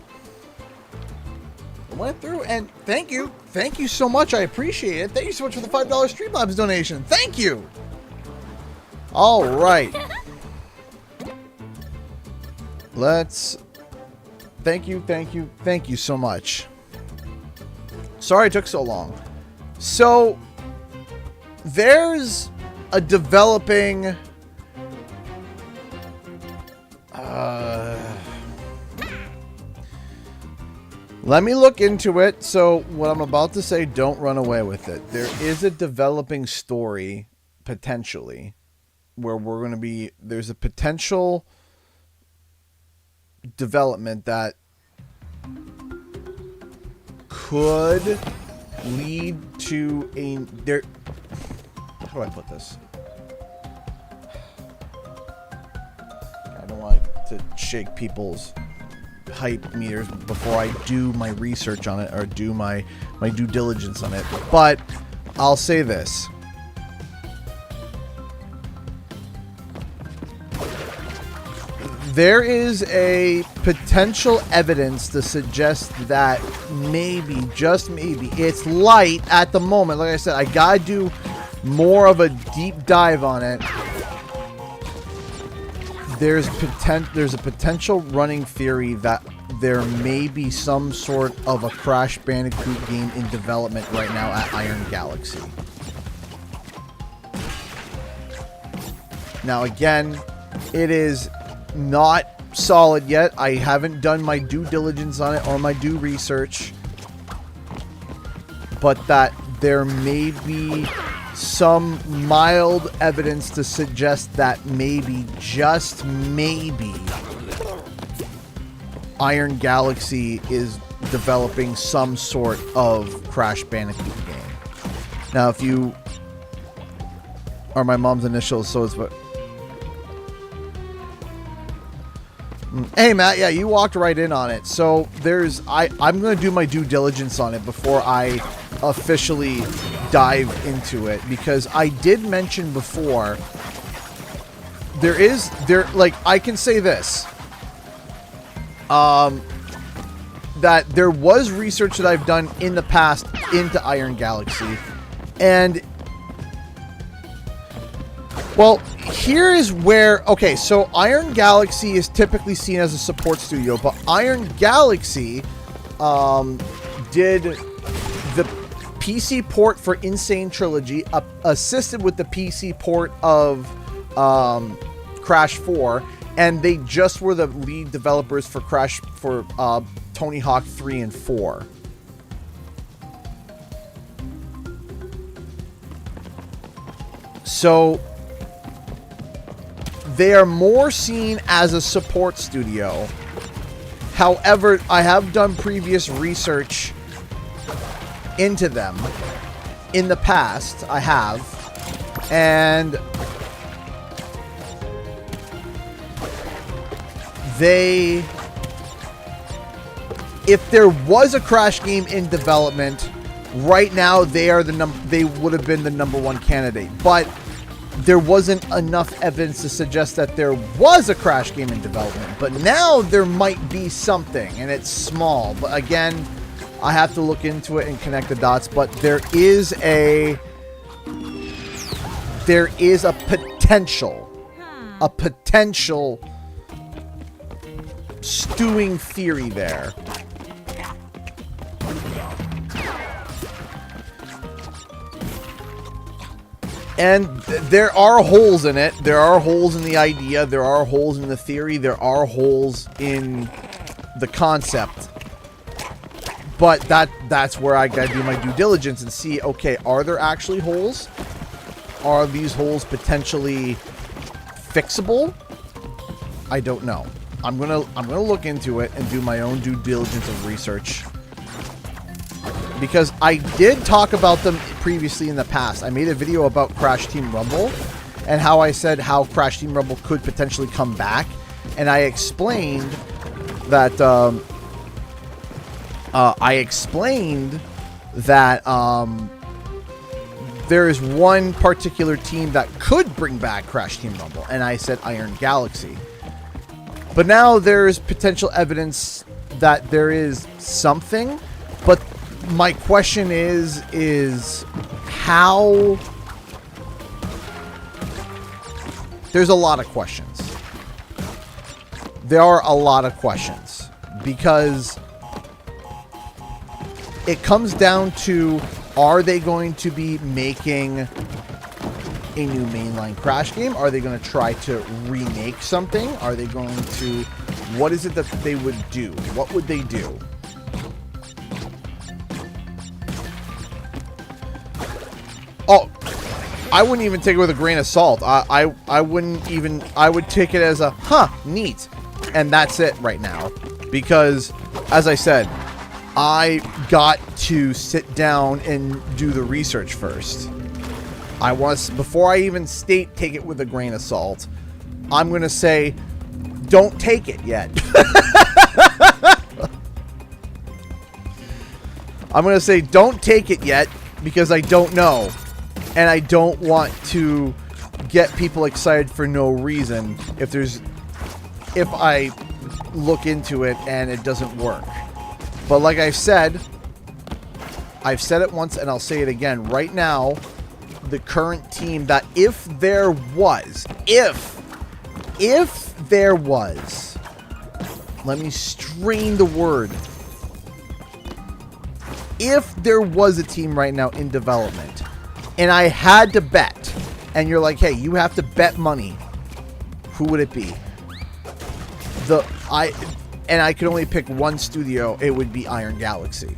It went through, and thank you. Thank you so much. I appreciate it. Thank you so much for the $5 Streamlabs donation. Thank you. All right. Let's... Thank you so much. Sorry it took so long. So, there's a developing... let me look into it. So, what I'm about to say, don't run away with it. There is a developing story, potentially, where we're going to be... There's a potential development that could lead to a... There... How do I put this? I don't want to shake people's hype meters before I do my research on it or do my due diligence on it. But I'll say this. There is a potential evidence to suggest that maybe, just maybe, it's light at the moment. Like I said, I gotta do more of a deep dive on it. There's a potential running theory that there may be some sort of a Crash Bandicoot game in development right now at Iron Galaxy. Now again, it is not solid yet. I haven't done my due diligence on it or my due research, but that there may be some mild evidence to suggest that maybe, just maybe, Iron Galaxy is developing some sort of Crash Bandicoot game. Now, if you are my mom's initials, so it's what... Hey, Matt, yeah, you walked right in on it. So there's... I'm going to do my due diligence on it before I officially dive into it, because I did mention before like I can say this, that there was research that I've done in the past into Iron Galaxy, and well, here is where, okay, so Iron Galaxy is typically seen as a support studio, but Iron Galaxy did the PC port for Insane Trilogy, assisted with the PC port of Crash 4, and they just were the lead developers for Tony Hawk 3 and 4. So they are more seen as a support studio. However, I have done previous research into them in the past. I have, and if there was a Crash game in development right now, they would have been the #1 candidate, but there wasn't enough evidence to suggest that there was a Crash game in development. But now there might be something, and it's small, but again, I have to look into it and connect the dots, but there is a potential stewing theory there. And there are holes in it. There are holes in the idea. There are holes in the theory. There are holes in the concept. But that's where I gotta do my due diligence and see, okay, are there actually holes? Are these holes potentially fixable? I don't know. I'm gonna look into it and do my own due diligence of research, because I did talk about them previously in the past. I made a video about Crash Team Rumble and how I said how Crash Team Rumble could potentially come back, and I explained that there is one particular team that could bring back Crash Team Rumble, and I said Iron Galaxy. But now there's potential evidence that there is something. But my question is how... There's a lot of questions. There are a lot of questions. Because it comes down to, are they going to be making a new mainline Crash game? Are they going to try to remake something? Are they going to... What is it that they would do? What would they do? Oh, I wouldn't even take it with a grain of salt. I wouldn't even... I would take it as a, huh, neat. And that's it right now. Because, as I said, I got to sit down and do the research first. Before I even state take it with a grain of salt, I'm going to say, don't take it yet. I'm going to say, don't take it yet, because I don't know. And I don't want to get people excited for no reason if I look into it and it doesn't work. But like I've said it once and I'll say it again. Right now, the current team that if there was, let me strain the word. If there was a team right now in development and I had to bet, and you're like, hey, you have to bet money, who would it be? And I could only pick one studio, it would be Iron Galaxy.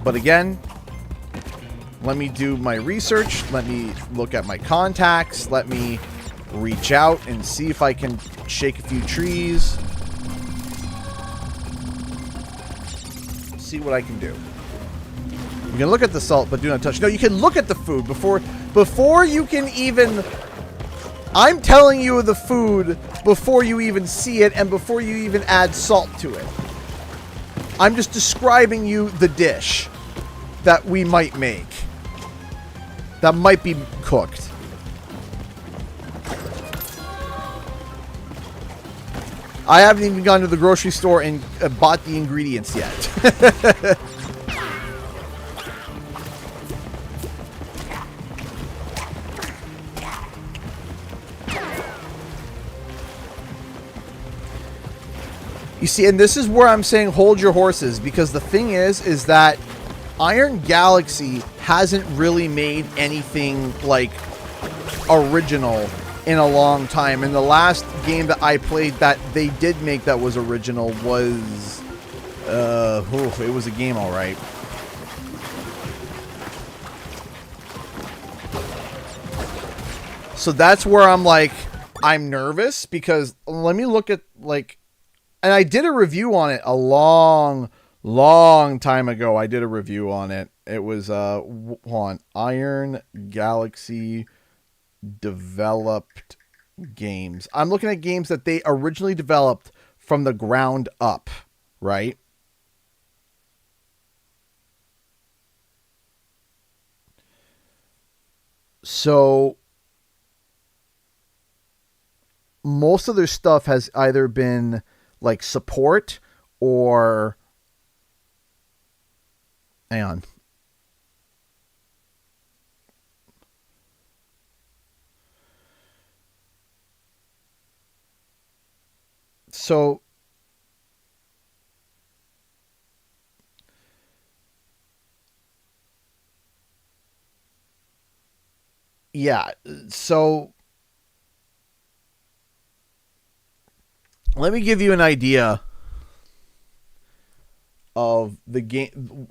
But again, let me do my research, let me look at my contacts, let me reach out and see if I can shake a few trees. See what I can do. You can look at the salt, but do not touch. No, you can look at the food before you can even... I'm telling you the food before you even see it and before you even add salt to it. I'm just describing you the dish that we might make. That might be cooked. I haven't even gone to the grocery store and bought the ingredients yet. You see, and this is where I'm saying hold your horses, because the thing is that Iron Galaxy hasn't really made anything like original in a long time. And the last game that I played that they did make that was original was it was a game, all right. So that's where I'm like, I'm nervous, because let me look at like... And I did a review on it a long time ago. I did a review on it. It was hold on, Iron Galaxy developed games. I'm looking at games that they originally developed from the ground up, right? So most of their stuff has either been like support or... Hang on. So yeah, so let me give you an idea of the game.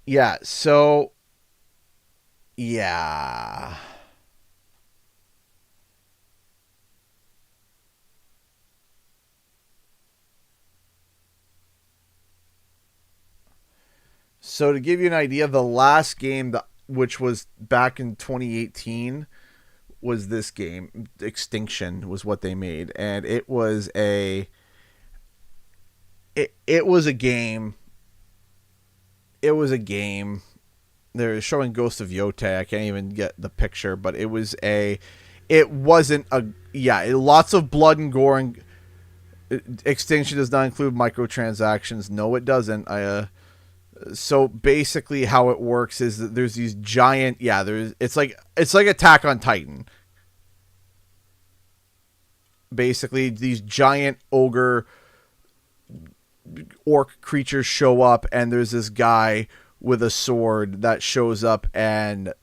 Yeah, so yeah. So to give you an idea, the last game which was back in 2018 was this game. Extinction was what they made, and it was it was a game. It was a game. They're showing Ghost of Yotei. I can't even get the picture, but it was a. It wasn't a. Yeah, lots of blood and gore, and Extinction does not include microtransactions. No, it doesn't. So basically, how it works is that there's these giant. Yeah, it's like Attack on Titan. Basically, these giant ogre orc creatures show up, and there's this guy with a sword that shows up, and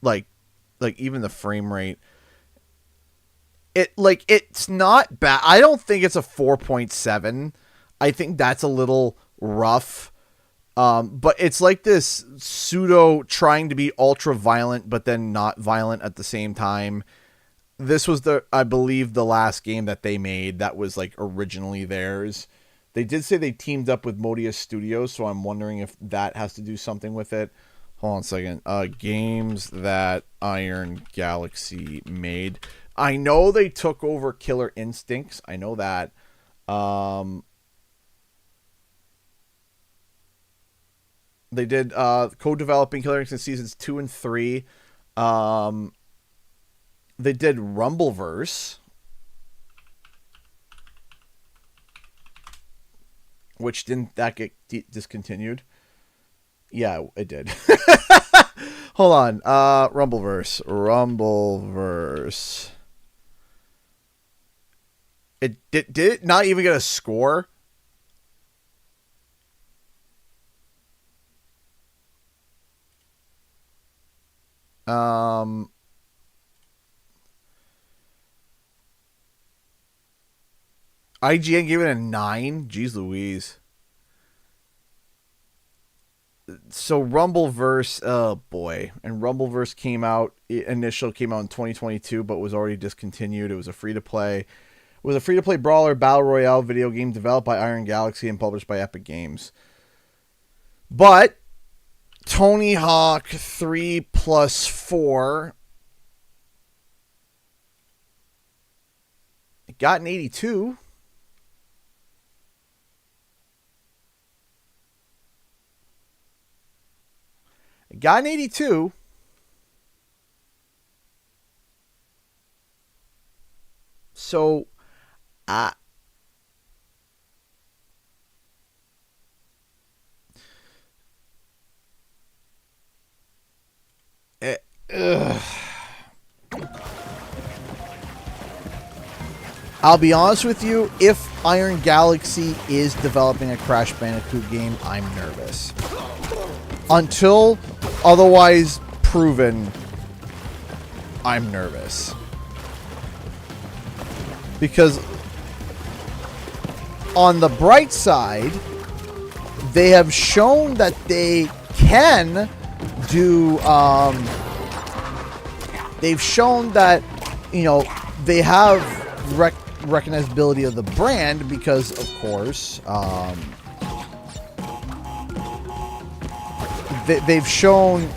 like even the frame rate, it's not bad. I don't think it's a 4.7. I think that's a little rough. But it's like this pseudo trying to be ultra violent, but then not violent at the same time. This was I believe the last game that they made that was like originally theirs. They did say they teamed up with Modius Studios, so I'm wondering if that has to do something with it. Hold on a second. Games that Iron Galaxy made. I know they took over Killer Instincts. I know that. They did co-developing Killer Instincts seasons 2 and 3. They did Rumbleverse, which didn't that get discontinued? Yeah, it did. Hold on. Rumbleverse. Did it not even get a score? IGN gave it a 9. Jeez Louise. So Rumbleverse, oh boy. And Rumbleverse came out in 2022, but was already discontinued. It was a free-to-play. It was a free-to-play brawler battle royale video game developed by Iron Galaxy and published by Epic Games. But Tony Hawk 3+4, it got an 82. It got an 82. So, I'll be honest with you, if Iron Galaxy is developing a Crash Bandicoot game, I'm nervous. Until otherwise proven, I'm nervous. Because on the bright side, they have shown that they can do, they've shown that, you know, they have recognizability of the brand because, of course, they've shown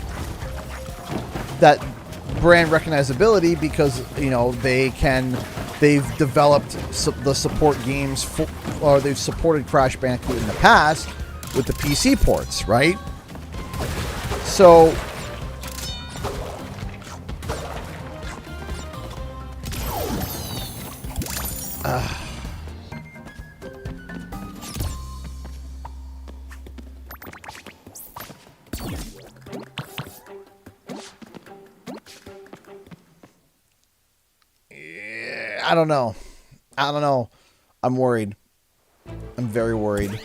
that brand recognizability because, you know, they've developed the support games or they've supported Crash Bandicoot in the past with the PC ports, right? So I don't know. I'm worried. I'm very worried.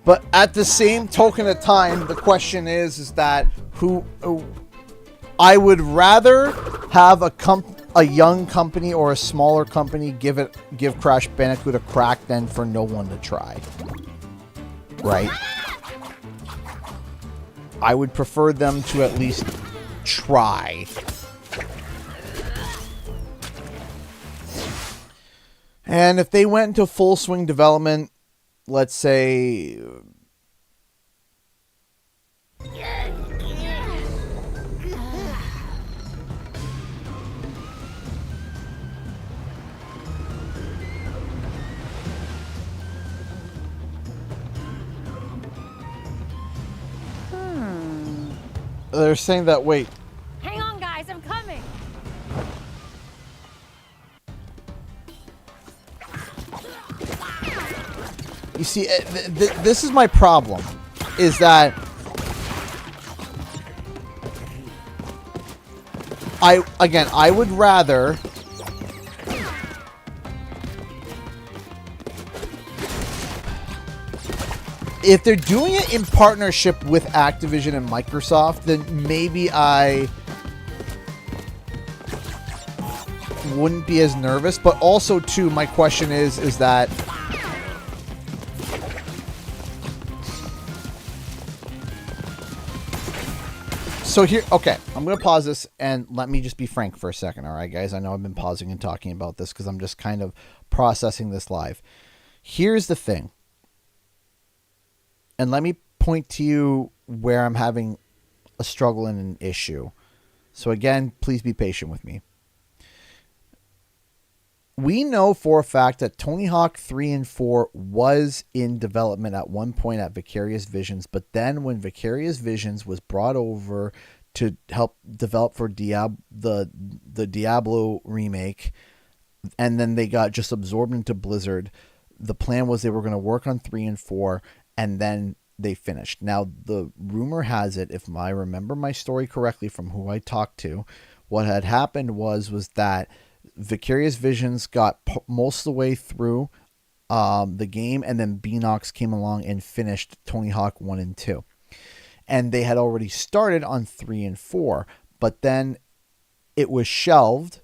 But at the same token of time, the question is that who I would rather have a young company or a smaller company give Crash Bandicoot a crack than for no one to try. Right? I would prefer them to at least try. And if they went into full swing development, let's say They're saying that, wait. Hang on, guys, I'm coming. You see, this is my problem, is that I would rather if they're doing it in partnership with Activision and Microsoft, then maybe I wouldn't be as nervous. But also, too, my question is that so here, okay, I'm going to pause this and let me just be frank for a second, all right, guys? I know I've been pausing and talking about this because I'm just kind of processing this live. Here's the thing. And let me point to you where I'm having a struggle and an issue. So again, please be patient with me. We know for a fact that Tony Hawk 3 and 4 was in development at one point at Vicarious Visions, but then when Vicarious Visions was brought over to help develop for the Diablo remake, and then they got just absorbed into Blizzard, the plan was they were going to work on 3 and 4, and then they finished. Now, the rumor has it, if I remember my story correctly from who I talked to, what had happened was that Vicarious Visions got most of the way through the game, and then Beanox came along and finished Tony Hawk 1 and 2. And they had already started on 3 and 4, but then it was shelved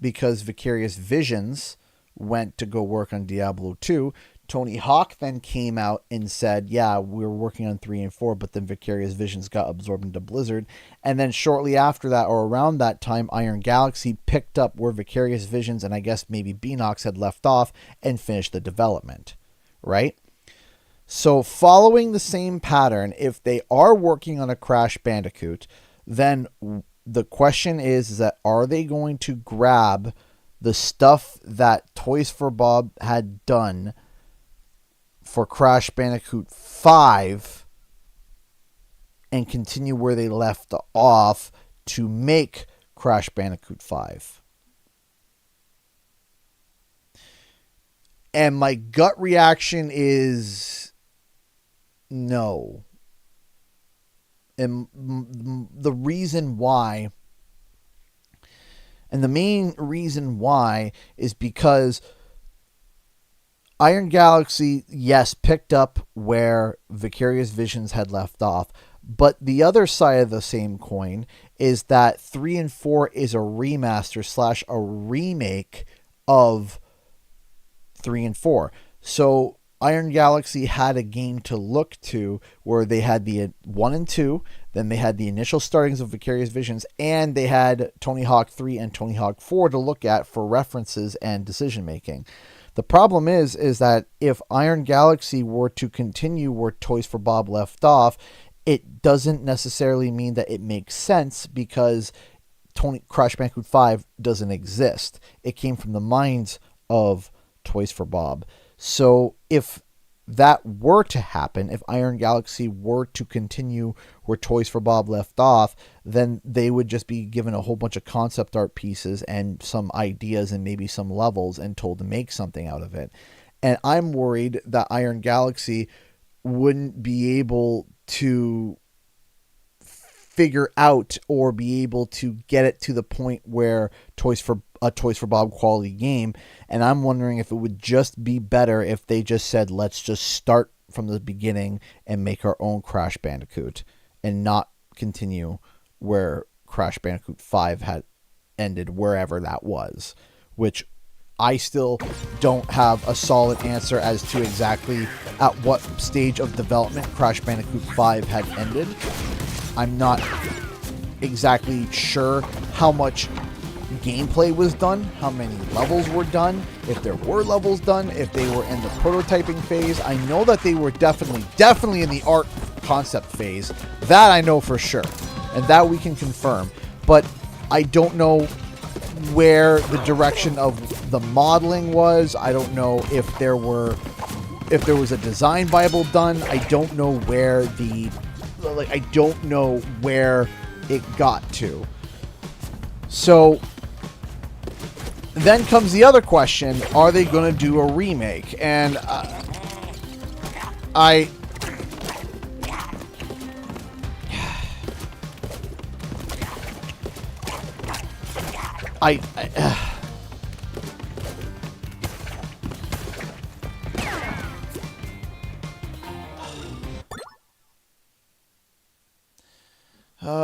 because Vicarious Visions went to go work on Diablo 2. Tony Hawk then came out and said, yeah, we were working on 3 and 4, but then Vicarious Visions got absorbed into Blizzard. And then shortly after that, or around that time, Iron Galaxy picked up where Vicarious Visions and I guess maybe Beanox had left off and finished the development, right? So following the same pattern, if they are working on a Crash Bandicoot, then the question is that are they going to grab the stuff that Toys for Bob had done for Crash Bandicoot 5 and continue where they left off to make Crash Bandicoot 5? And my gut reaction is no. And the reason why, and the main reason why, is because Iron Galaxy, yes, picked up where Vicarious Visions had left off, but the other side of the same coin is that 3 and 4 is a remaster / a remake of 3 and 4. So Iron Galaxy had a game to look to where they had the 1 and 2, then they had the initial startings of Vicarious Visions, and they had Tony Hawk 3 and Tony Hawk 4 to look at for references and decision making. The problem is that if Iron Galaxy were to continue where Toys for Bob left off, it doesn't necessarily mean that it makes sense because Crash Bandicoot 5 doesn't exist. It came from the minds of Toys for Bob. So if that were to happen, if Iron Galaxy were to continue where Toys for Bob left off, then they would just be given a whole bunch of concept art pieces and some ideas and maybe some levels and told to make something out of it. And I'm worried that Iron Galaxy wouldn't be able to figure out or be able to get it to the point where Toys for Bob quality game. And I'm wondering if it would just be better if they just said, let's just start from the beginning and make our own Crash Bandicoot and not continue where Crash Bandicoot 5 had ended, wherever that was, which I still don't have a solid answer as to exactly at what stage of development Crash Bandicoot 5 had ended. I'm not exactly sure how much gameplay was done, how many levels were done, if there were levels done, if they were in the prototyping phase. I know that they were definitely in the art concept phase. That I know for sure, and that we can confirm. But I don't know where the direction of the modeling was. I don't know if there was a design bible done. I don't know where it got to. So then comes the other question, are they going to do a remake? And I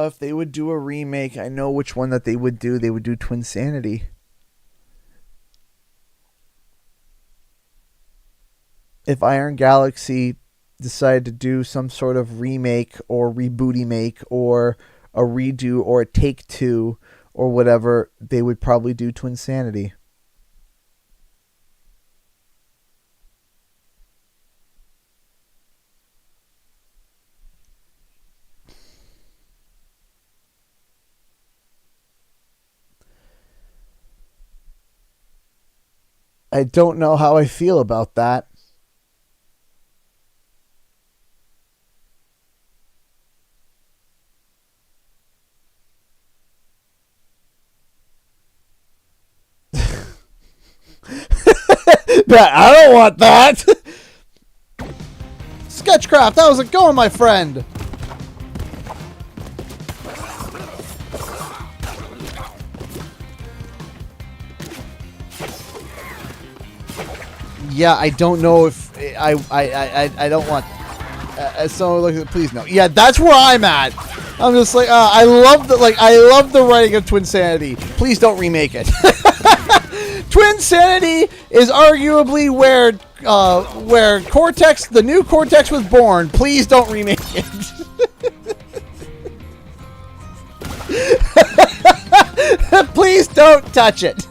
if they would do a remake, I know which one that they would do. They would do Twinsanity. If Iron Galaxy decided to do some sort of remake or rebooty make or a redo or a take two or whatever, they would probably do Twinsanity. I don't know how I feel about that. I don't want that. Sketchcraft, how's it going, my friend? Yeah, I don't know if I don't want. Someone look at, please no. Yeah, that's where I'm at. I'm just like, I love the writing of Twinsanity. Please don't remake it. Twinsanity is arguably where Cortex, the new Cortex, was born. Please don't remake it. Please don't touch it.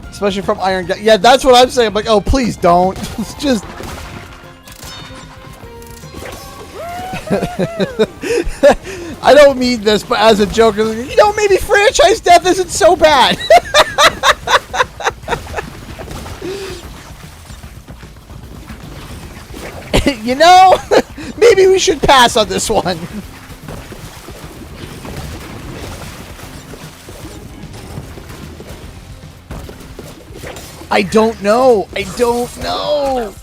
Especially from Iron Galaxy. Yeah, that's what I'm saying. I'm like, oh, please don't. It's just. I don't mean this, but as a joke, you know, maybe franchise death isn't so bad. You know, maybe we should pass on this one. I don't know. I don't know.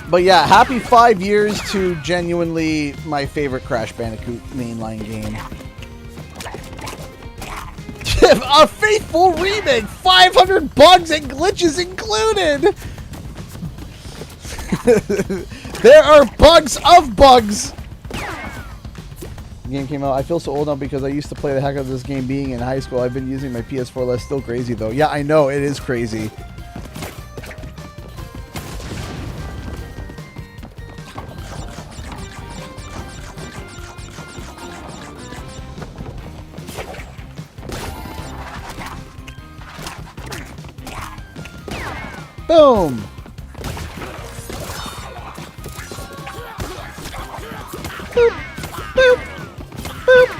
But yeah, happy 5 years to genuinely my favorite Crash Bandicoot mainline game. A faithful remake, 500 bugs and glitches included. There are bugs of bugs. The game came out. I feel so old now because I used to play the heck out of this game being in high school. I've been using my PS4 less. Still crazy though. Yeah, I know. It is crazy. Boom! Boop! Boop! Boop!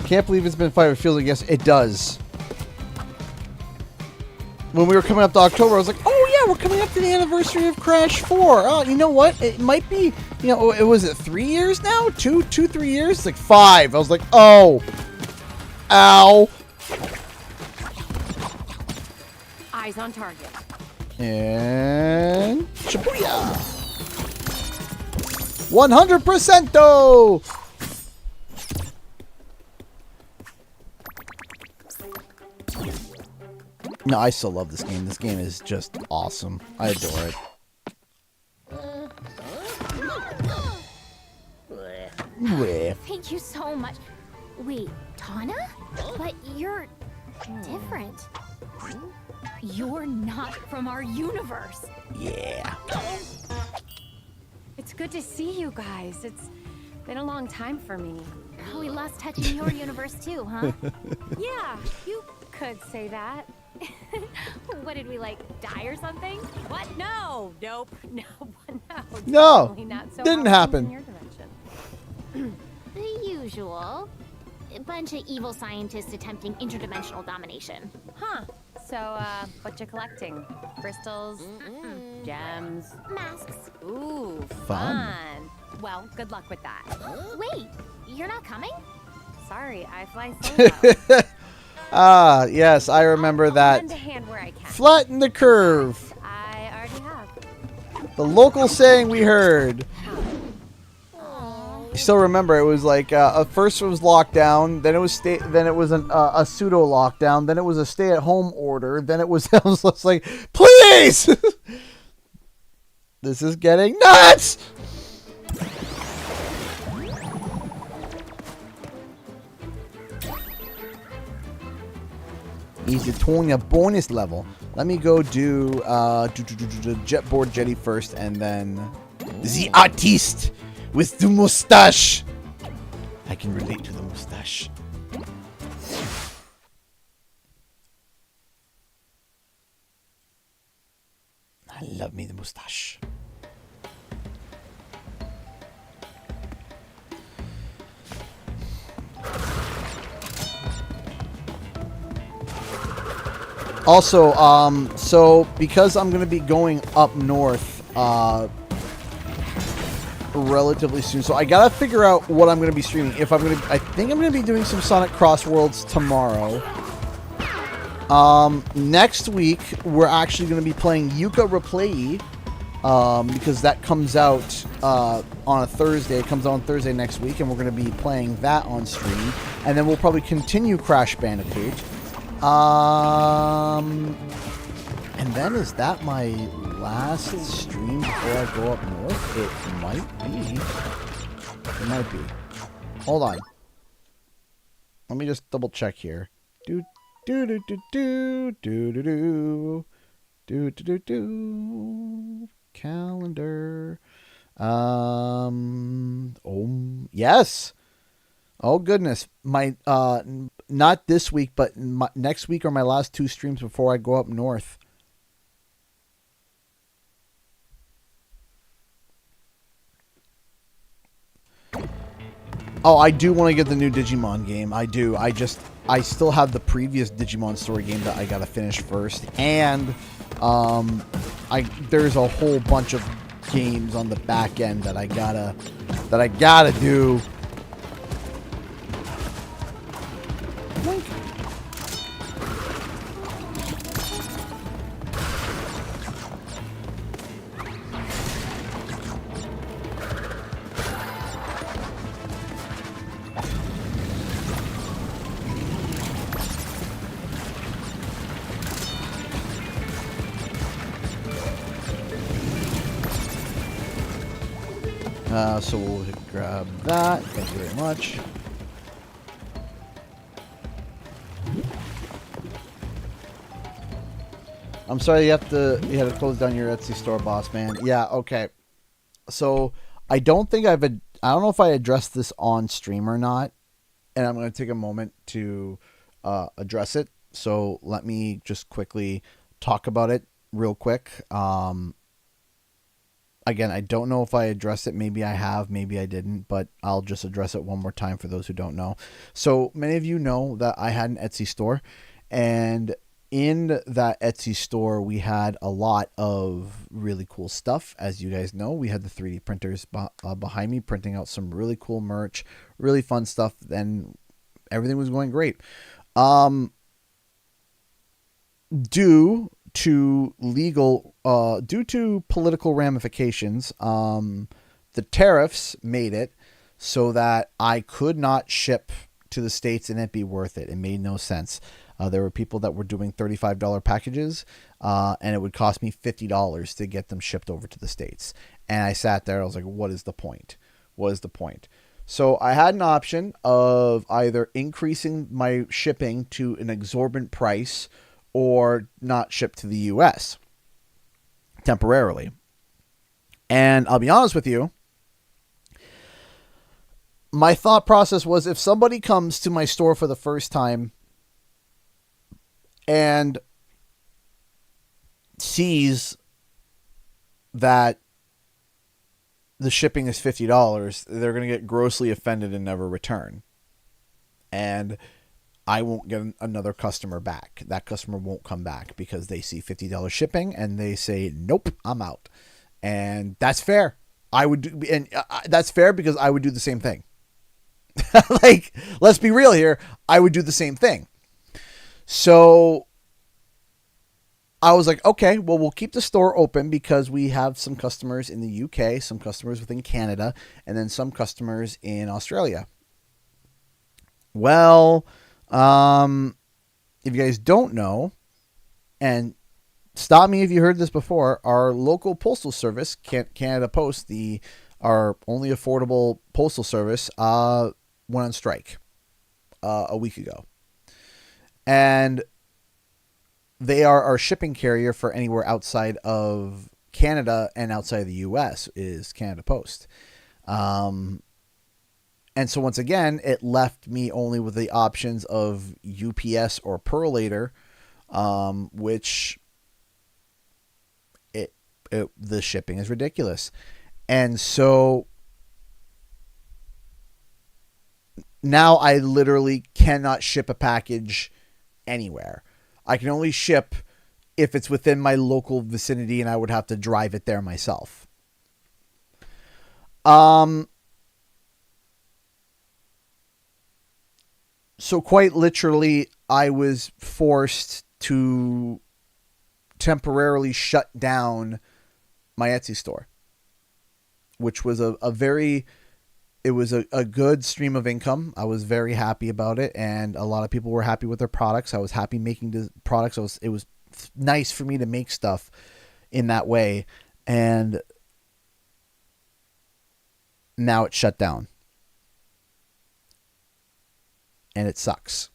Can't believe it's been 5. It feels like yes, it does. When we were coming up to October, I was like, oh yeah, we're coming up to the anniversary of Crash 4. Oh, you know what? It might be, you know, it was it 3 years now? 3 years? It's like 5. I was like, oh. Ow. Eyes on target. And Shibuya. 100% though. No, I still love this game. This game is just awesome. I adore it. Thank you so much. Wait, Tana? But you're different. You're not from our universe. Yeah. It's good to see you guys. It's been a long time for me. We lost touch in your universe too, huh? Yeah, you could say that. What did we like, die or something? What? No. Nope. No. No, Definitely not so didn't how it seems happen. in your dimension. The usual. A bunch of evil scientists attempting interdimensional domination. Huh. So, what you collecting? Crystals? Gems? Masks. Ooh, Fun. Well, good luck with that. Wait, you're not coming? Sorry, I fly solo. Ah, yes, I remember I'll that. lend a hand where I can. Flatten the curve. I already have. The local saying we heard. You still remember it was like first it was lockdown, then it was a pseudo lockdown, then it was a stay-at-home order, then it was I was just like, please, this is getting nuts. He's the Tonya bonus level. Let me go do Jetboard Jetty first, and then the artiste with the mustache. I can relate to the mustache. I love me the mustache. Also, so because I'm gonna be going up north, relatively soon, so I gotta figure out what I'm gonna be streaming. I think I'm gonna be doing some Sonic Cross Worlds tomorrow. Next week we're actually gonna be playing Yuka Replay, because that comes out on a Thursday. It comes out on Thursday next week, and we're gonna be playing that on stream, and then we'll probably continue Crash Bandicoot. And then is that my last stream before I go up north? It might be. It might be. Hold on. Let me just double check here. Do do do do do do do do do do do do calendar. Yes. Oh goodness, my not this week, but next week are my last two streams before I go up north. Oh, I do want to get the new Digimon game. I do. I still have the previous Digimon story game that I gotta finish first, and there's a whole bunch of games on the back end that I gotta do. So we'll grab that. Thank you very much. I'm sorry you had to close down your Etsy store, boss man. Yeah, okay. So I don't know if I addressed this on stream or not, and I'm going to take a moment to address it. So let me just quickly talk about it real quick. Again, I don't know if I addressed it. Maybe I have, maybe I didn't, but I'll just address it one more time for those who don't know. So many of you know that I had an Etsy store, and in that Etsy store, we had a lot of really cool stuff. As you guys know, we had the 3D printers behind me printing out some really cool merch, really fun stuff, and everything was going great. Due to political ramifications, the tariffs made it so that I could not ship to the States and it be worth it. It made no sense. There were people that were doing $35 packages, and it would cost me $50 to get them shipped over to the States. And I sat there, I was like, what is the point? What is the point? So I had an option of either increasing my shipping to an exorbitant price or not ship to the US temporarily. And I'll be honest with you, my thought process was, if somebody comes to my store for the first time and sees that the shipping is $50, they're going to get grossly offended and never return. And I won't get another customer back. That customer won't come back because they see $50 shipping and they say, nope, I'm out. And that's fair. I would do, and that's fair because I would do the same thing. Like, let's be real here. I would do the same thing. So I was like, okay, well, we'll keep the store open because we have some customers in the UK, some customers within Canada, and then some customers in Australia. Well, if you guys don't know, and stop me if you heard this before, our local postal service, Canada Post, our only affordable postal service, went on strike a week ago. And they are our shipping carrier for anywhere outside of Canada and outside of the US is Canada Post. And so once again, it left me only with the options of UPS or Perlator, which the shipping is ridiculous. And so now I literally cannot ship a package anywhere. I can only ship if it's within my local vicinity, and I would have to drive it there myself. So quite literally, I was forced to temporarily shut down my Etsy store, which was a good stream of income. I was very happy about it, and a lot of people were happy with their products. I was happy making the products. It was nice for me to make stuff in that way, and now it's shut down. And it sucks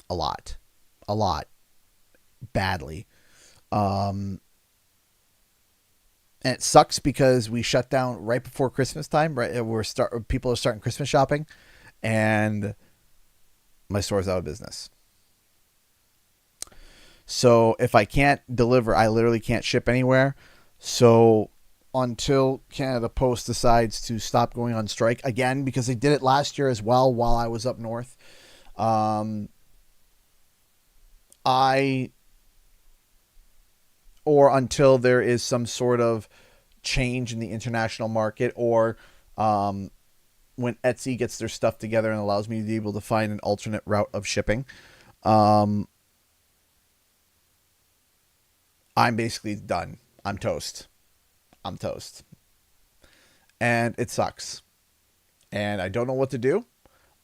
a lot, badly. And it sucks because we shut down right before Christmas time, right? People are starting Christmas shopping, and my store's out of business. So if I can't deliver, I literally can't ship anywhere. So until Canada Post decides to stop going on strike again, because they did it last year as well while I was up north, or until there is some sort of change in the international market, or when Etsy gets their stuff together and allows me to be able to find an alternate route of shipping, I'm basically done. I'm toast. And it sucks. And I don't know what to do.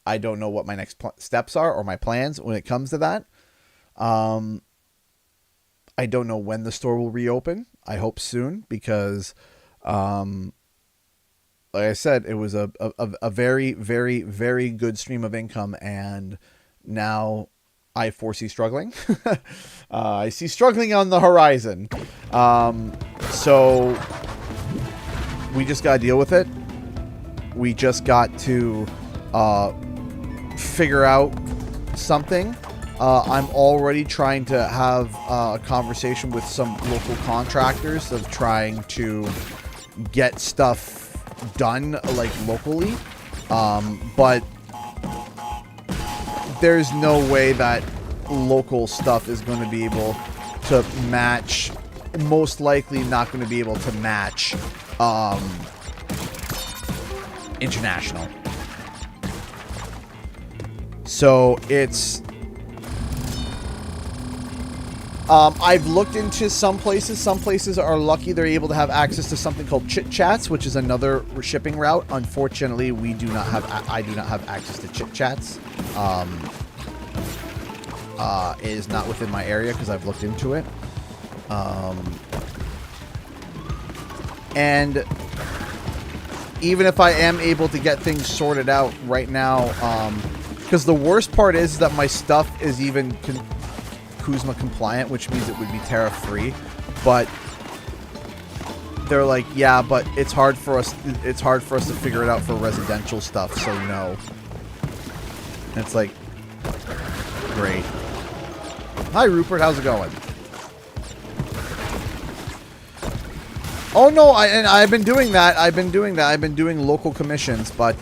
I don't know what my next steps are or my plans when it comes to that. I don't know when the store will reopen. I hope soon, because, like I said, it was a very, very, very good stream of income, and now I foresee struggling. I see struggling on the horizon. So we just got to deal with it. We just got to figure out something. I'm already trying to have a conversation with some local contractors of trying to get stuff done, like, locally. But there's no way that local stuff is going to be able to match, most likely not going to be able to match international. So it's I've looked into some places. Some places are lucky they're able to have access to something called Chit Chats, which is another shipping route. Unfortunately, I do not have access to Chit Chats. It is not within my area because I've looked into it. And even if I am able to get things sorted out right now, because the worst part is that my stuff is even Kuzma compliant, which means it would be tariff free, but they're like, yeah, but it's hard for us. It's hard for us to figure it out for residential stuff. So no. And it's like, great. Hi, Rupert. How's it going? Oh no, I've been doing that. I've been doing local commissions, but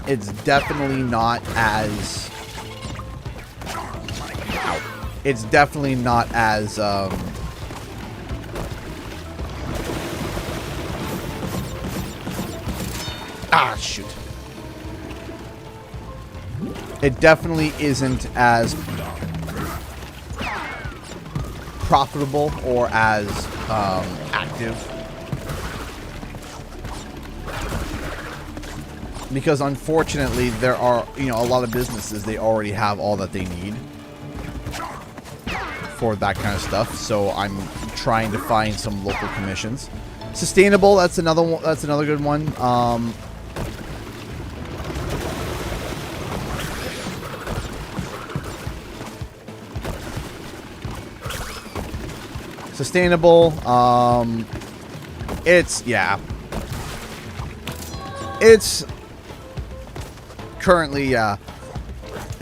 it's definitely not as. It's definitely not as. Ah, shoot. It definitely isn't as profitable or as active. Because unfortunately, there are, a lot of businesses, they already have all that they need for that kind of stuff. So I'm trying to find some local commissions. Sustainable, that's another one. That's another good one. Sustainable. It's currently, it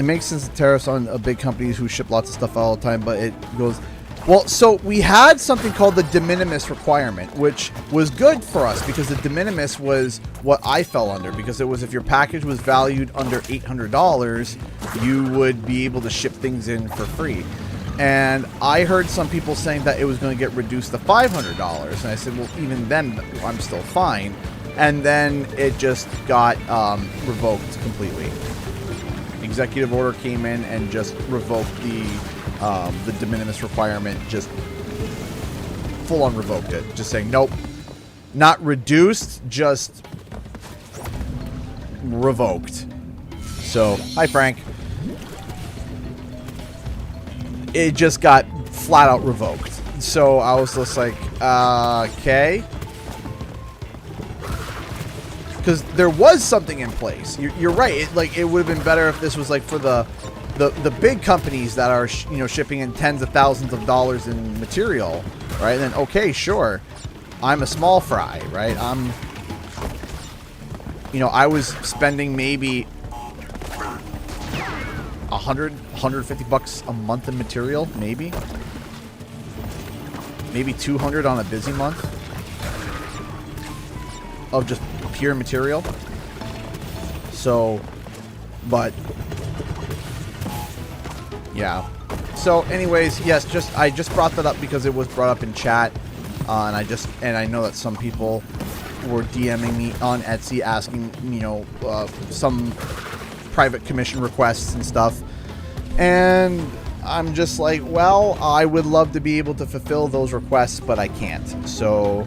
makes sense to tariffs on big companies who ship lots of stuff all the time, but it goes, well, so we had something called the de minimis requirement, which was good for us because the de minimis was what I fell under, because it was if your package was valued under $800, you would be able to ship things in for free. And I heard some people saying that it was going to get reduced to $500. And I said, well, even then, I'm still fine. And then it just got revoked completely. Executive order came in and just revoked the de minimis requirement. Just full on revoked it. Just saying, nope. Not reduced, just revoked. So, hi, Frank. It just got flat out revoked. So I was just like, okay. Because there was something in place. You're right. It would have been better if this was like for the big companies that are shipping in tens of thousands of dollars in material, right? And then okay, sure. I'm a small fry, right? I was spending maybe $150 a month in material, maybe 200 on a busy month of just pure material. So, but yeah. So, anyways, yes, I just brought that up because it was brought up in chat, and I know that some people were DMing me on Etsy asking, some private commission requests and stuff, and I'm just like, well, I would love to be able to fulfill those requests, but I can't. So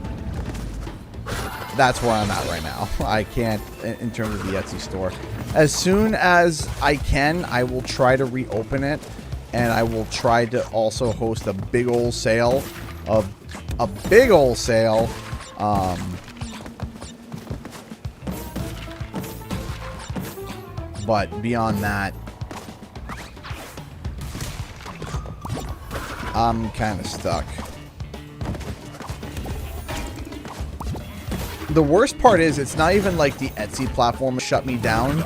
that's where I'm at right now. I can't in terms of the Etsy store. As soon as I can, I will try to reopen it, and I will try to also host a big old sale but beyond that, I'm kind of stuck. The worst part is it's not even like the Etsy platform shut me down.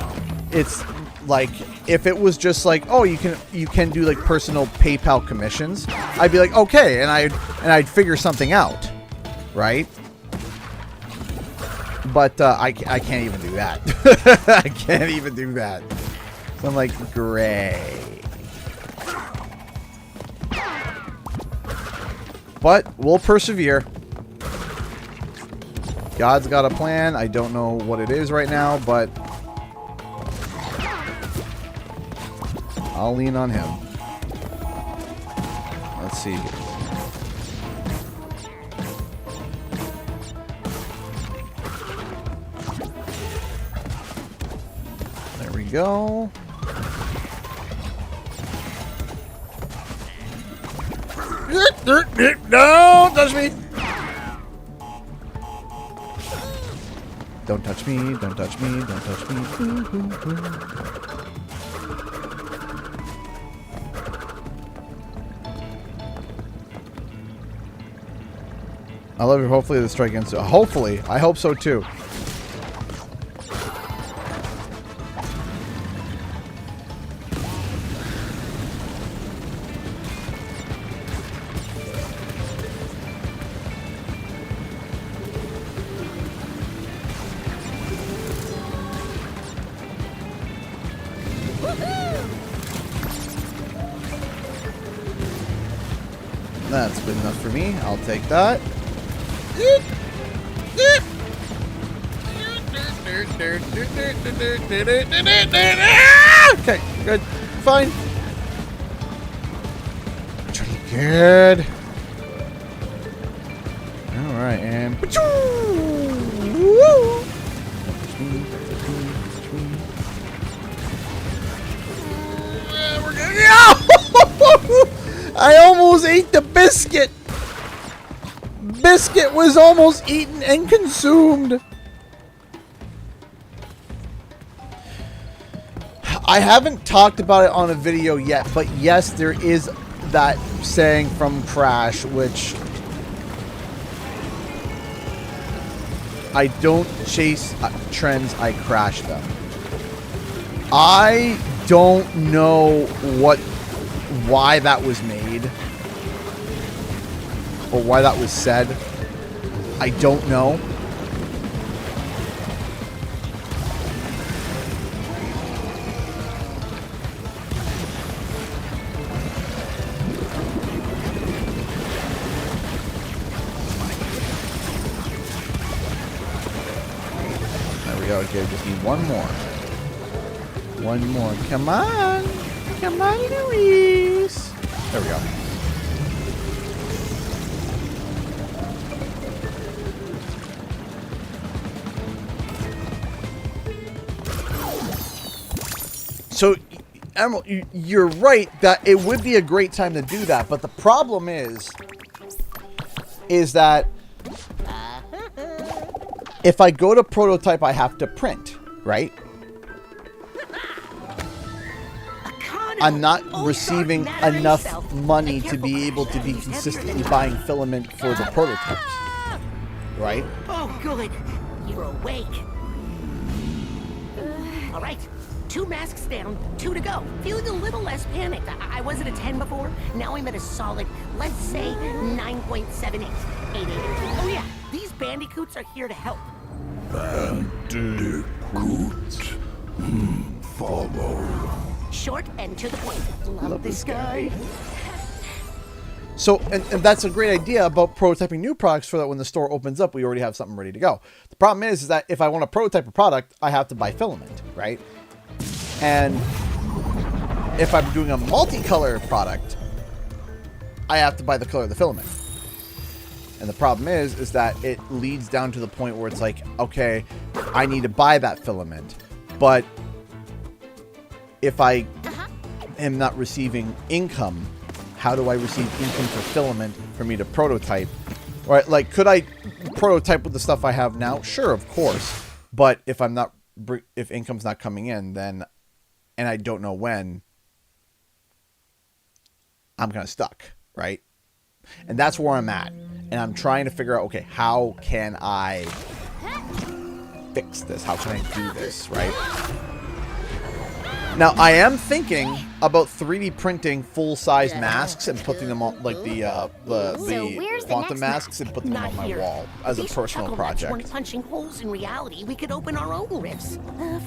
It's like if it was just like, oh, you can do like personal PayPal commissions, I'd be like, okay, and I'd figure something out, right? But I can't even do that. I can't even do that. So I'm like, great. But we'll persevere. God's got a plan. I don't know what it is right now, but I'll lean on him. Let's see. There we go. Don't touch me! Don't touch me, don't touch me, don't touch me. I love it. Hopefully the strike against it. Hopefully. I hope so too. That's good enough for me. I'll take that. Okay, good. Fine. Pretty good. Alright, and... We're gonna go! I almost ate the biscuit! Biscuit was almost eaten and consumed! I haven't talked about it on a video yet, but yes, there is that saying from Crash, which... I don't chase trends, I crash them. I don't know why that was made or why that was said. I don't know. There we go. Okay, just need one more. One more. Come on. Come on, Louise. There we go. So, Emerald, you're right that it would be a great time to do that, but the problem is that if I go to prototype, I have to print, right? I'm not receiving enough money to be able to be consistently buying filament for the prototypes, right? Oh, good. You're awake. All right. 2 masks down, 2 to go. Feeling a little less panicked. I was at a 10 before. Now I'm at a solid, let's say, 9.78. 88. Oh yeah, these bandicoots are here to help. Bandicoot. Follow. Short and to the point. Love this guy. So, and that's a great idea about prototyping new products so that when the store opens up, we already have something ready to go. The problem is that if I want to prototype a product, I have to buy filament, right? And if I'm doing a multicolor product, I have to buy the color of the filament. And the problem is that it leads down to the point where it's like, okay, I need to buy that filament. But if I am not receiving income, how do I receive income for filament for me to prototype? Right? Like, could I prototype with the stuff I have now? Sure, of course. But if if income's not coming in, then, and I don't know when, I'm kind of stuck, right? And that's where I'm at. And I'm trying to figure out, okay, how can I fix this? How can I do this, right? Now, I am thinking about 3D printing full-size masks and putting them on, like the quantum masks, and putting them on my wall as a personal project. Weren't punching holes in reality. We could open our own rifts.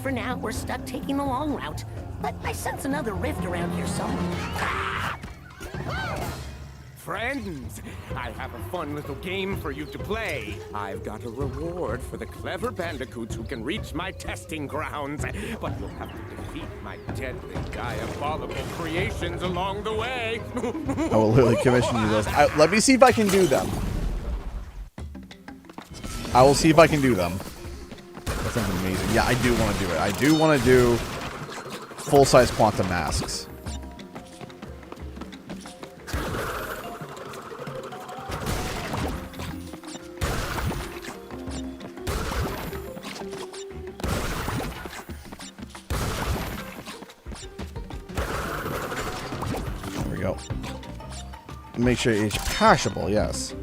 For now, we're stuck taking the long route. But I sense another rift around here somewhere. Friends, I have a fun little game for you to play. I've got a reward for the clever bandicoots who can reach my testing grounds. But you'll have to defeat my deadly, diabolical creations along the way. I will literally commission you those. Let me see if I can do them. I will see if I can do them. That sounds amazing. Yeah, I do want to do it. I do want to do full-size quantum masks. Make sure it's passable, yes.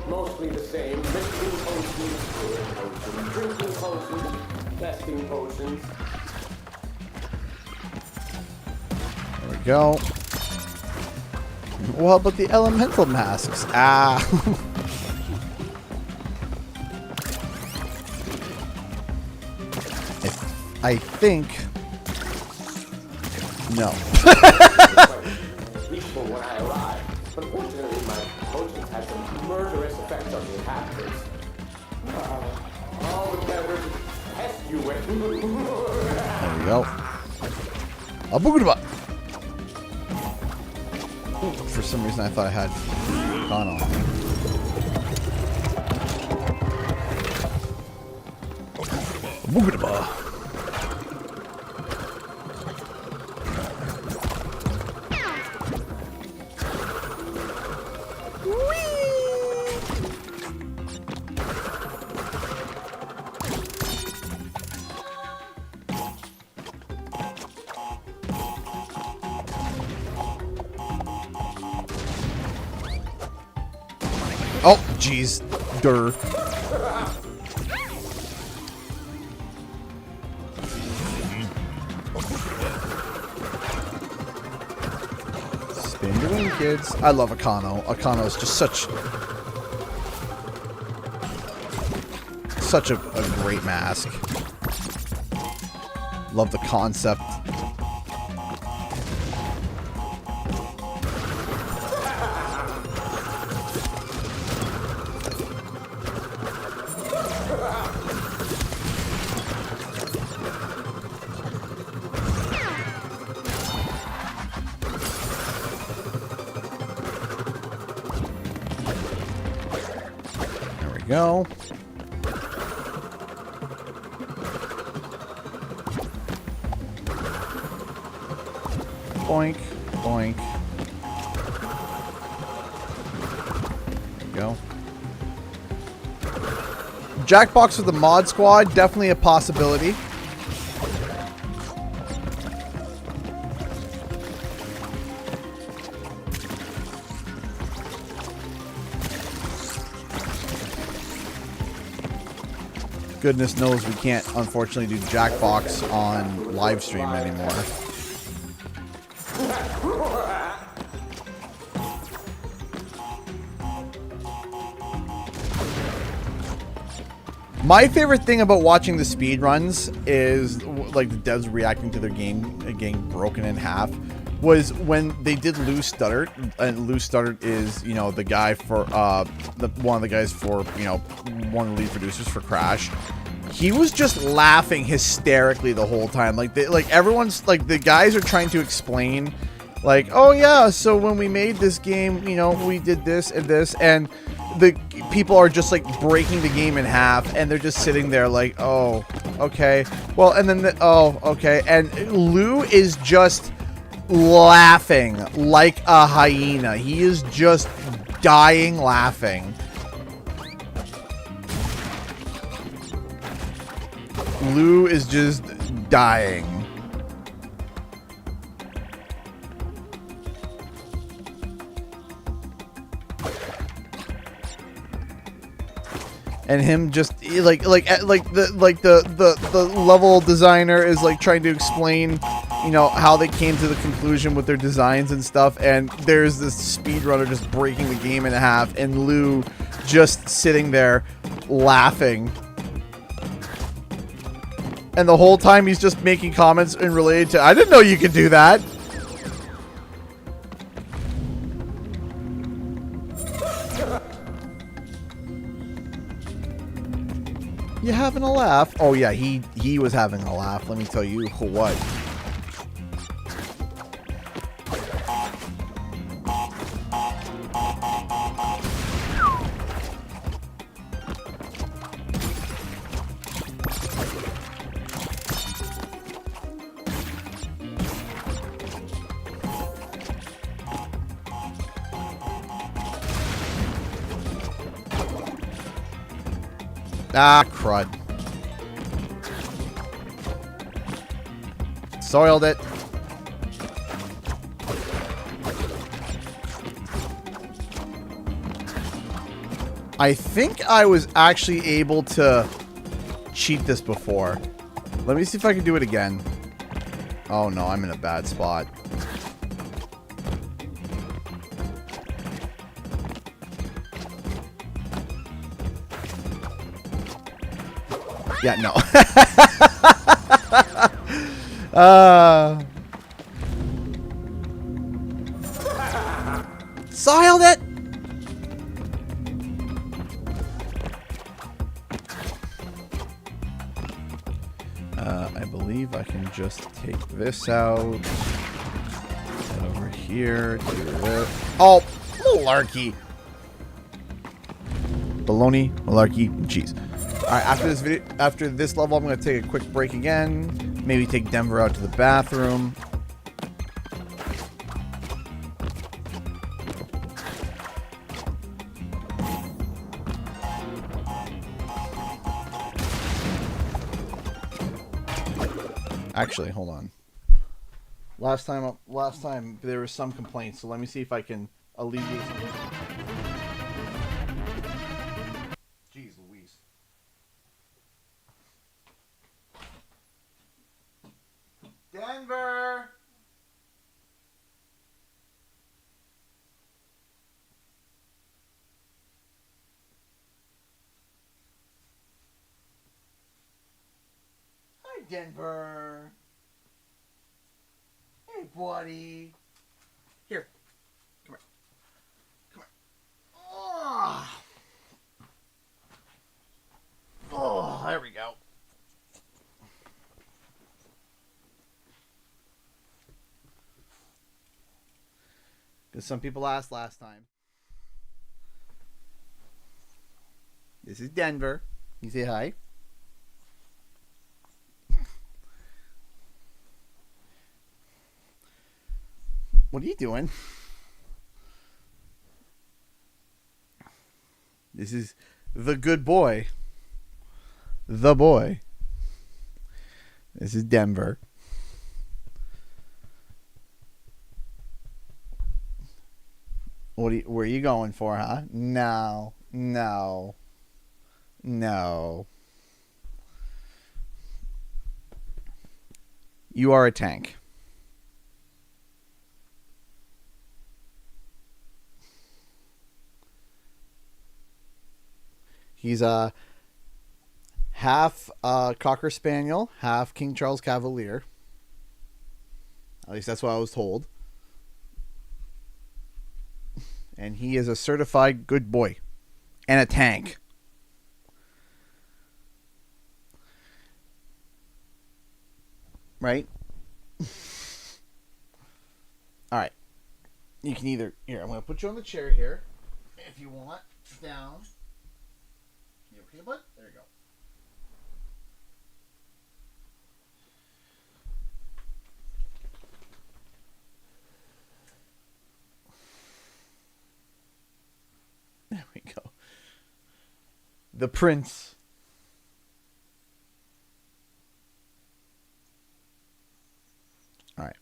Mostly the same. Mixing potions, brewing potions, drinking potions, testing potions. There we go. Well, but the elemental masks. Ah. I think. No. Peaceful when I arrived. Unfortunately, my potions had some murderous effect on the inhabitants. All the better to test you with. There we go. A boogaba. For some reason, I thought I had gone on. A boogaba. Oh, jeez. Durr. Spin the wing, kids. I love Akano. Akano is just such a great mask. Love the concept. Go. Boink, boink. Go. Jackbox with the mod squad, definitely a possibility. Goodness knows we can't, unfortunately, do Jackbox on live stream anymore. My favorite thing about watching the speedruns is, like, the devs reacting to their game getting broken in half, was when they did Lou Studdard, and Lou Studdard is, you know, the guy for, one of the guys for, you know, one of the lead producers for Crash. He was just laughing hysterically the whole time. Like, everyone's, like, the guys are trying to explain, like, oh yeah, so when we made this game, you know, we did this and this, and the people are just, like, breaking the game in half, and they're just sitting there like, oh, okay. Well, and then, oh, okay. And Lou is just laughing like a hyena. He is just dying laughing. Lou is just dying. And him just the level designer is like trying to explain, you know, how they came to the conclusion with their designs and stuff, and there's this speedrunner just breaking the game in half, and Lou just sitting there laughing. And the whole time he's just making comments in related to, I didn't know you could do that. You having a laugh? Oh yeah, he was having a laugh. Let me tell you what. Ah, crud. Soiled it. I think I was actually able to cheat this before. Let me see if I can do it again. Oh no, I'm in a bad spot. Yeah, no. Siled it! I believe I can just take this out. Head over here. Do this. Oh, malarkey. Bologna, malarkey, and cheese. Alright, after this level, I'm going to take a quick break again. Maybe take Denver out to the bathroom. Actually, hold on. Last time there was some complaints, so let me see if I can alleviate some. Jeez Louise. Denver! Hi, Denver. Hey, buddy. Here. Come here. Come here. Oh, oh, there we go. Because some people asked last time. This is Denver. You say hi. What are you doing? This is the good boy. The boy. This is Denver. Where are you going for, huh? No. No. No. You are a tank. He's a half Cocker Spaniel, half King Charles Cavalier. At least that's what I was told. And he is a certified good boy. And a tank. Right? Alright. You can either... Here, I'm going to put you on the chair here. If you want. Down. You okay, bud? There you go. There we go. The Prince. All right.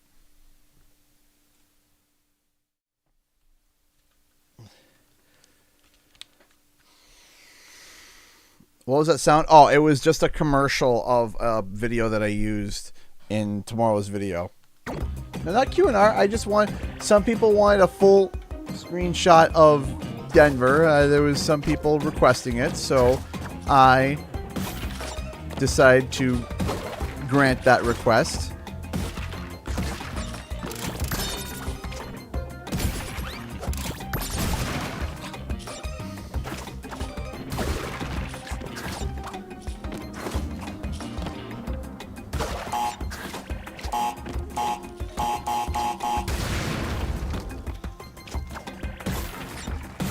What was that sound? Oh, it was just a commercial of a video that I used in tomorrow's video. Now, not Q&R. I just want... Some people wanted a full screenshot of Denver. There was some people requesting it, so I decided to grant that request.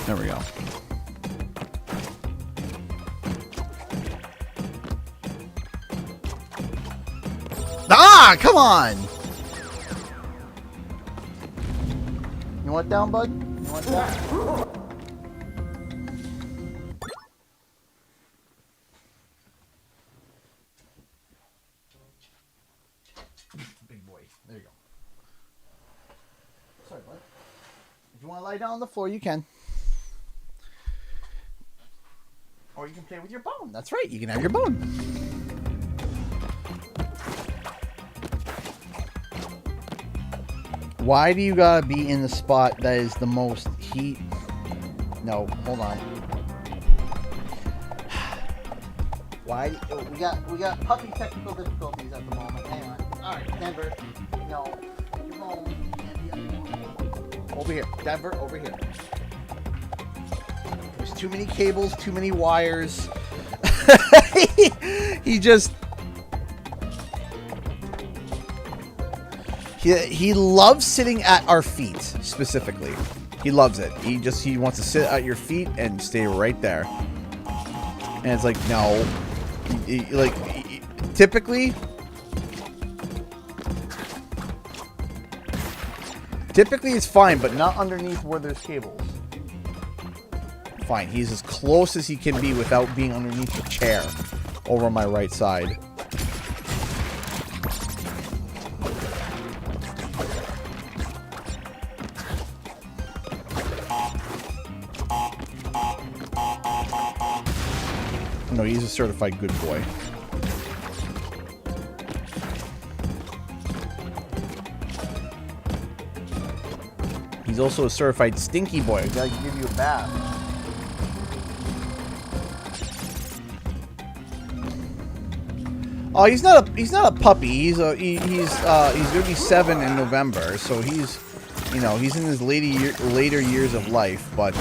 There we go. Ah, come on! You want down, bud? You want down? Big boy. There you go. Sorry, bud. If you want to lie down on the floor, you can. Or you can play with your bone. That's right, you can have your bone. Why do you gotta be in the spot that is the most heat? No, hold on. Why? Oh, we got puppy technical difficulties at the moment. Hang on. All right, Denver. No, your bone can't be over here. Denver, over here. There's too many cables, too many wires. he just. He loves sitting at our feet, specifically. He loves it. He wants to sit at your feet and stay right there. And it's like, no. Typically it's fine, but not underneath where there's cables. Fine, he's as close as he can be without being underneath the chair over on my right side. No, he's a certified good boy. He's also a certified stinky boy. I gotta give you a bath. Oh, he's not a puppy. He's gonna be 7 in November, so he's in his later years of life, but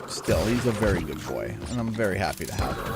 still, he's a very good boy, and I'm very happy to have him.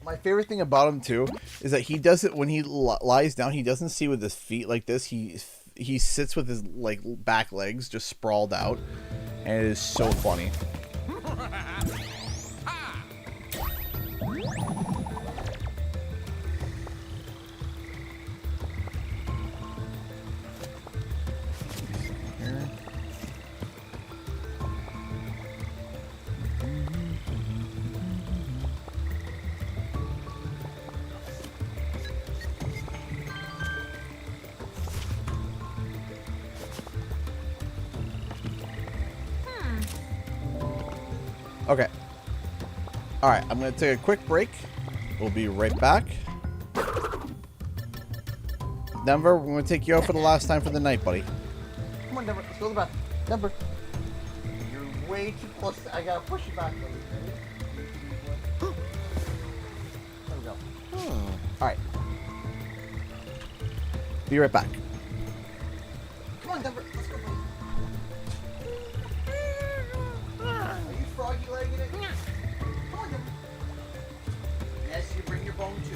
My favorite thing about him too is that he does it when he lies down. He doesn't sit with his feet like this. He sits with his back legs just sprawled out, and it is so funny. Okay. Alright, I'm going to take a quick break. We'll be right back. Denver, we're going to take you out for the last time for the night, buddy. Come on, Denver. Let's go to the bathroom. Denver. You're way too close. I got to push you back, buddy. There we go. Alright. Be right back. Come on, Denver. Let's go, buddy. Are you froggy legging it? Come on, Denver. Yes, you bring your bone too.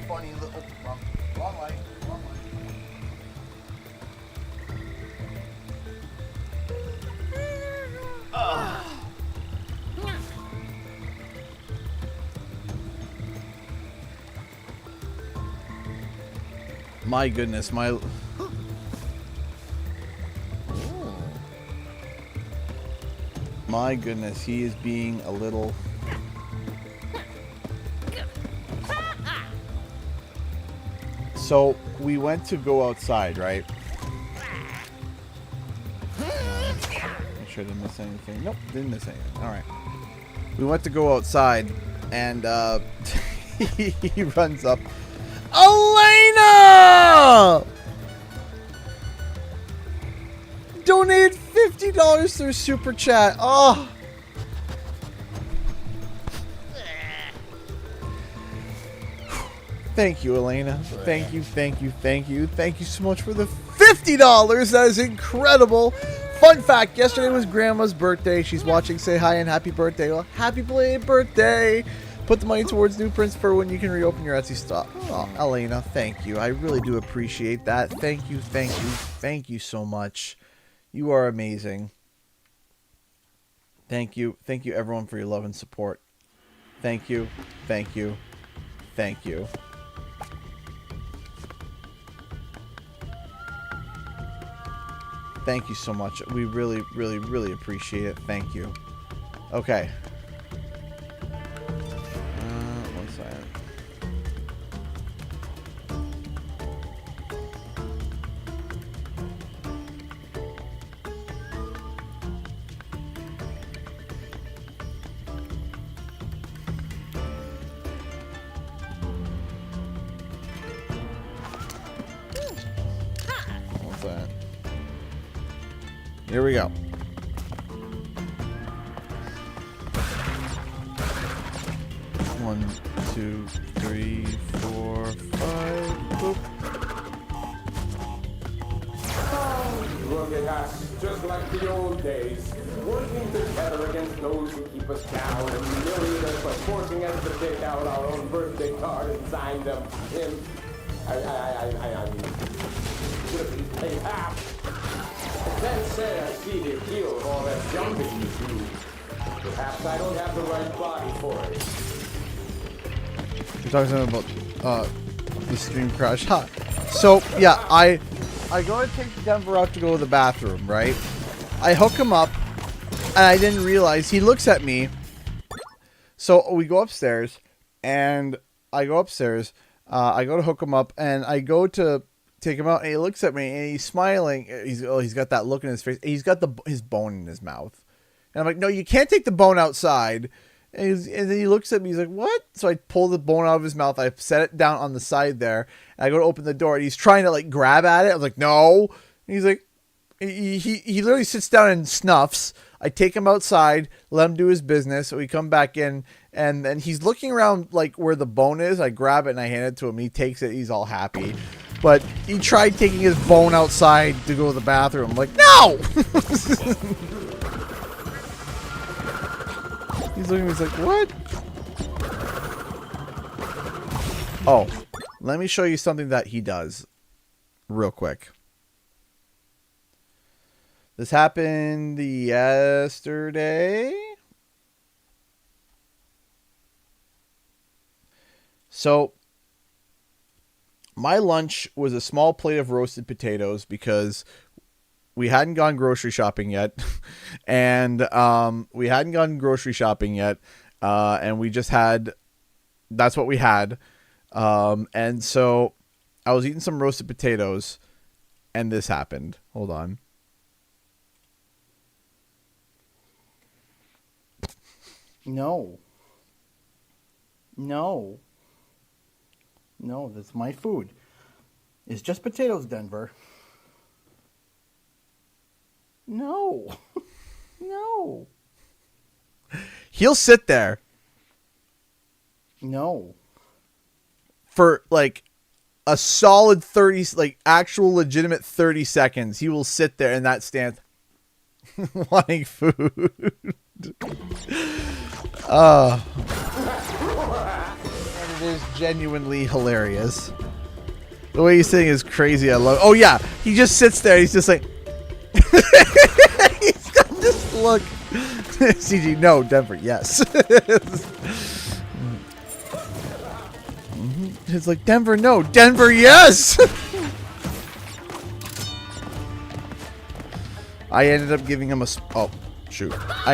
Funny little wrong way. My goodness, my goodness, he is being a little. So we went to go outside, right? Make sure I didn't miss anything. Nope, didn't miss anything. All right. We went to go outside, and he runs up. Elena! Donated $50 through Super Chat. Oh. Thank you, Elena. Thank you, thank you, thank you. Thank you so much for the $50. That is incredible. Fun fact, yesterday was Grandma's birthday. She's watching. Say hi and happy birthday. Well, happy belated birthday. Put the money towards new prints for when you can reopen your Etsy store. Oh, Elena, thank you. I really do appreciate that. Thank you, thank you, thank you so much. You are amazing. Thank you. Thank you, everyone, for your love and support. Thank you. Thank you. Thank you. Thank you so much. We really, really, really appreciate it. Thank you. Okay. One second. What's that? Here we go. One, two, three, 4, 5. Boop. Look at us, just like the old days, working together against those who keep us down and humiliate us by forcing us to take out our own birthday card and sign them. I'm gonna be paid half. can't say I see the appeal of all that jumping you do. Perhaps I don't have the right body for it. You're talking about the stream crash. Huh. So yeah, I go to take Denver out to go to the bathroom, right? I hook him up, and I didn't realize he looks at me. So we go upstairs, and I go upstairs. I go to hook him up, and I go to take him out, and he looks at me, and he's smiling. He's got that look in his face. He's got his bone in his mouth, and I'm like, no, you can't take the bone outside. And then he looks at me. He's like, what? So I pull the bone out of his mouth. I set it down on the side there. And I go to open the door. And he's trying to like grab at it. I was like, no. And he's like, he literally sits down and snuffs. I take him outside, let him do his business. So we come back in, and then he's looking around like where the bone is. I grab it and I hand it to him. He takes it. He's all happy. But he tried taking his bone outside to go to the bathroom. I'm like, no. He's looking at me, he's like, what? Oh, let me show you something that he does real quick. This happened yesterday. So, my lunch was a small plate of roasted potatoes because we hadn't gone grocery shopping yet. And and we just had, that's what we had. And so I was eating some roasted potatoes and this happened. Hold on. No, that's my food. It's just potatoes, Denver. No. No. He'll sit there. No. For like a solid 30, like actual legitimate 30 seconds. He will sit there in that stance wanting food. And it is genuinely hilarious. The way he's sitting is crazy. I love it. Oh yeah. He just sits there. He's just like, he's got this look. CG, no. Denver, yes. It's like, Denver, no. Denver, yes. I ended up giving him I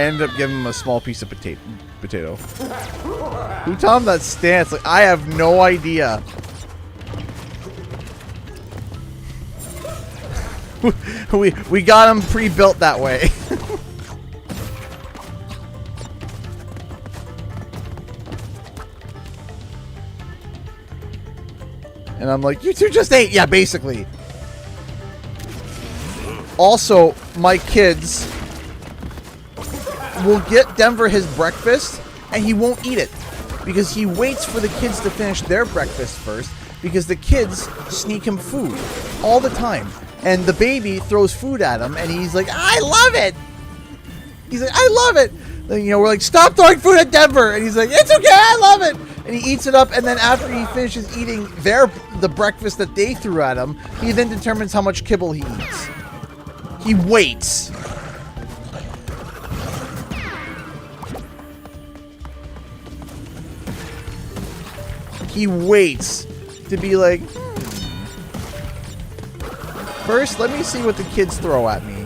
ended up giving him a small piece of potato. Who taught him that stance? Like, I have no idea. we got him pre-built that way. And I'm like, you two just ate. Yeah, basically. Also, my kids will get Denver his breakfast and he won't eat it because he waits for the kids to finish their breakfast first because the kids sneak him food all the time. And the baby throws food at him, and he's like, I love it! He's like, I love it! And, you know, we're like, stop throwing food at Denver! And he's like, it's okay, I love it! And he eats it up, and then after he finishes eating the breakfast that they threw at him, he then determines how much kibble he eats. He waits. He waits to be like, first, let me see what the kids throw at me,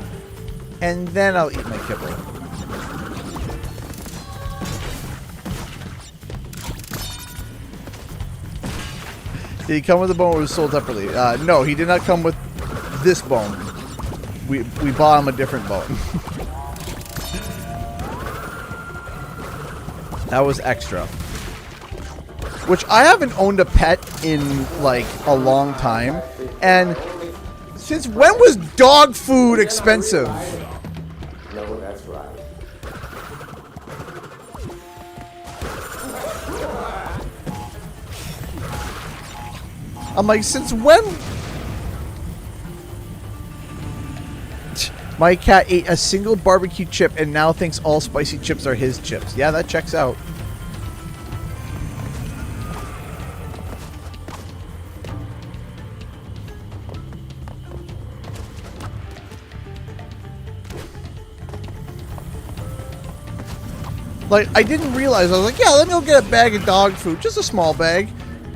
and then I'll eat my kibble. Did he come with a bone or was sold separately? No, he did not come with this bone. We bought him a different bone. That was extra. Which I haven't owned a pet in like a long time, and since when was dog food expensive? No, that's right. I'm like, since when? My cat ate a single barbecue chip and now thinks all spicy chips are his chips. Yeah, that checks out. Like, I didn't realize. I was like, yeah, let me go get a bag of dog food. Just a small bag.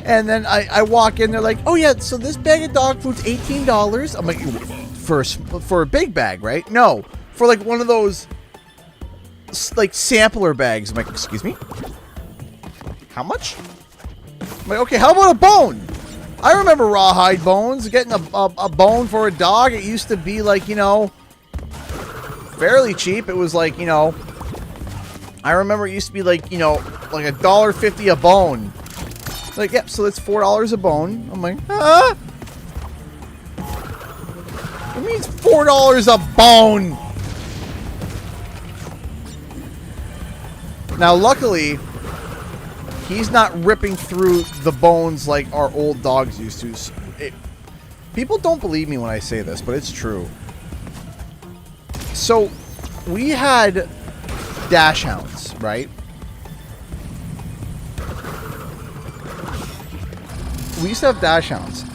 And then I walk in. They're like, oh, yeah, so this bag of dog food's $18. I'm like, for a big bag, right? No. For, like, one of those, like, sampler bags. I'm like, excuse me? How much? I'm like, okay, how about a bone? I remember rawhide bones. Getting a bone for a dog, it used to be, like, you know, fairly cheap. It was, like, you know, I remember it used to be, like, you know, like $1.50 a bone. Like, yep, so that's $4 a bone. I'm like, huh? It means $4 a bone. Now, luckily, he's not ripping through the bones like our old dogs used to. People don't believe me when I say this, but it's true. So, we had dash hounds, right? We used to have dash hounds.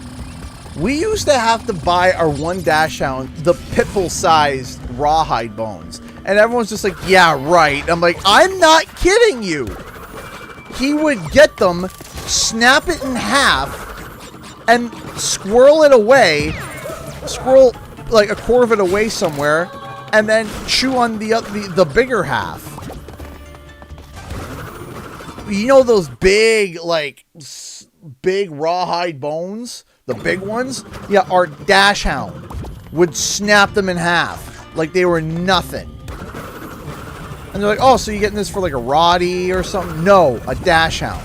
We used to have to buy our one dash hound the pitbull-sized rawhide bones. And everyone's just like, yeah, right. I'm like, I'm not kidding you. He would get them, snap it in half, and squirrel it away, squirrel like a quarter of it away somewhere, and then chew on the bigger half. You know those big, like, big rawhide bones? The big ones? Yeah, our dash hound would snap them in half like they were nothing. And they're like, oh, so you're getting this for like a Roddy or something? No, a dash hound.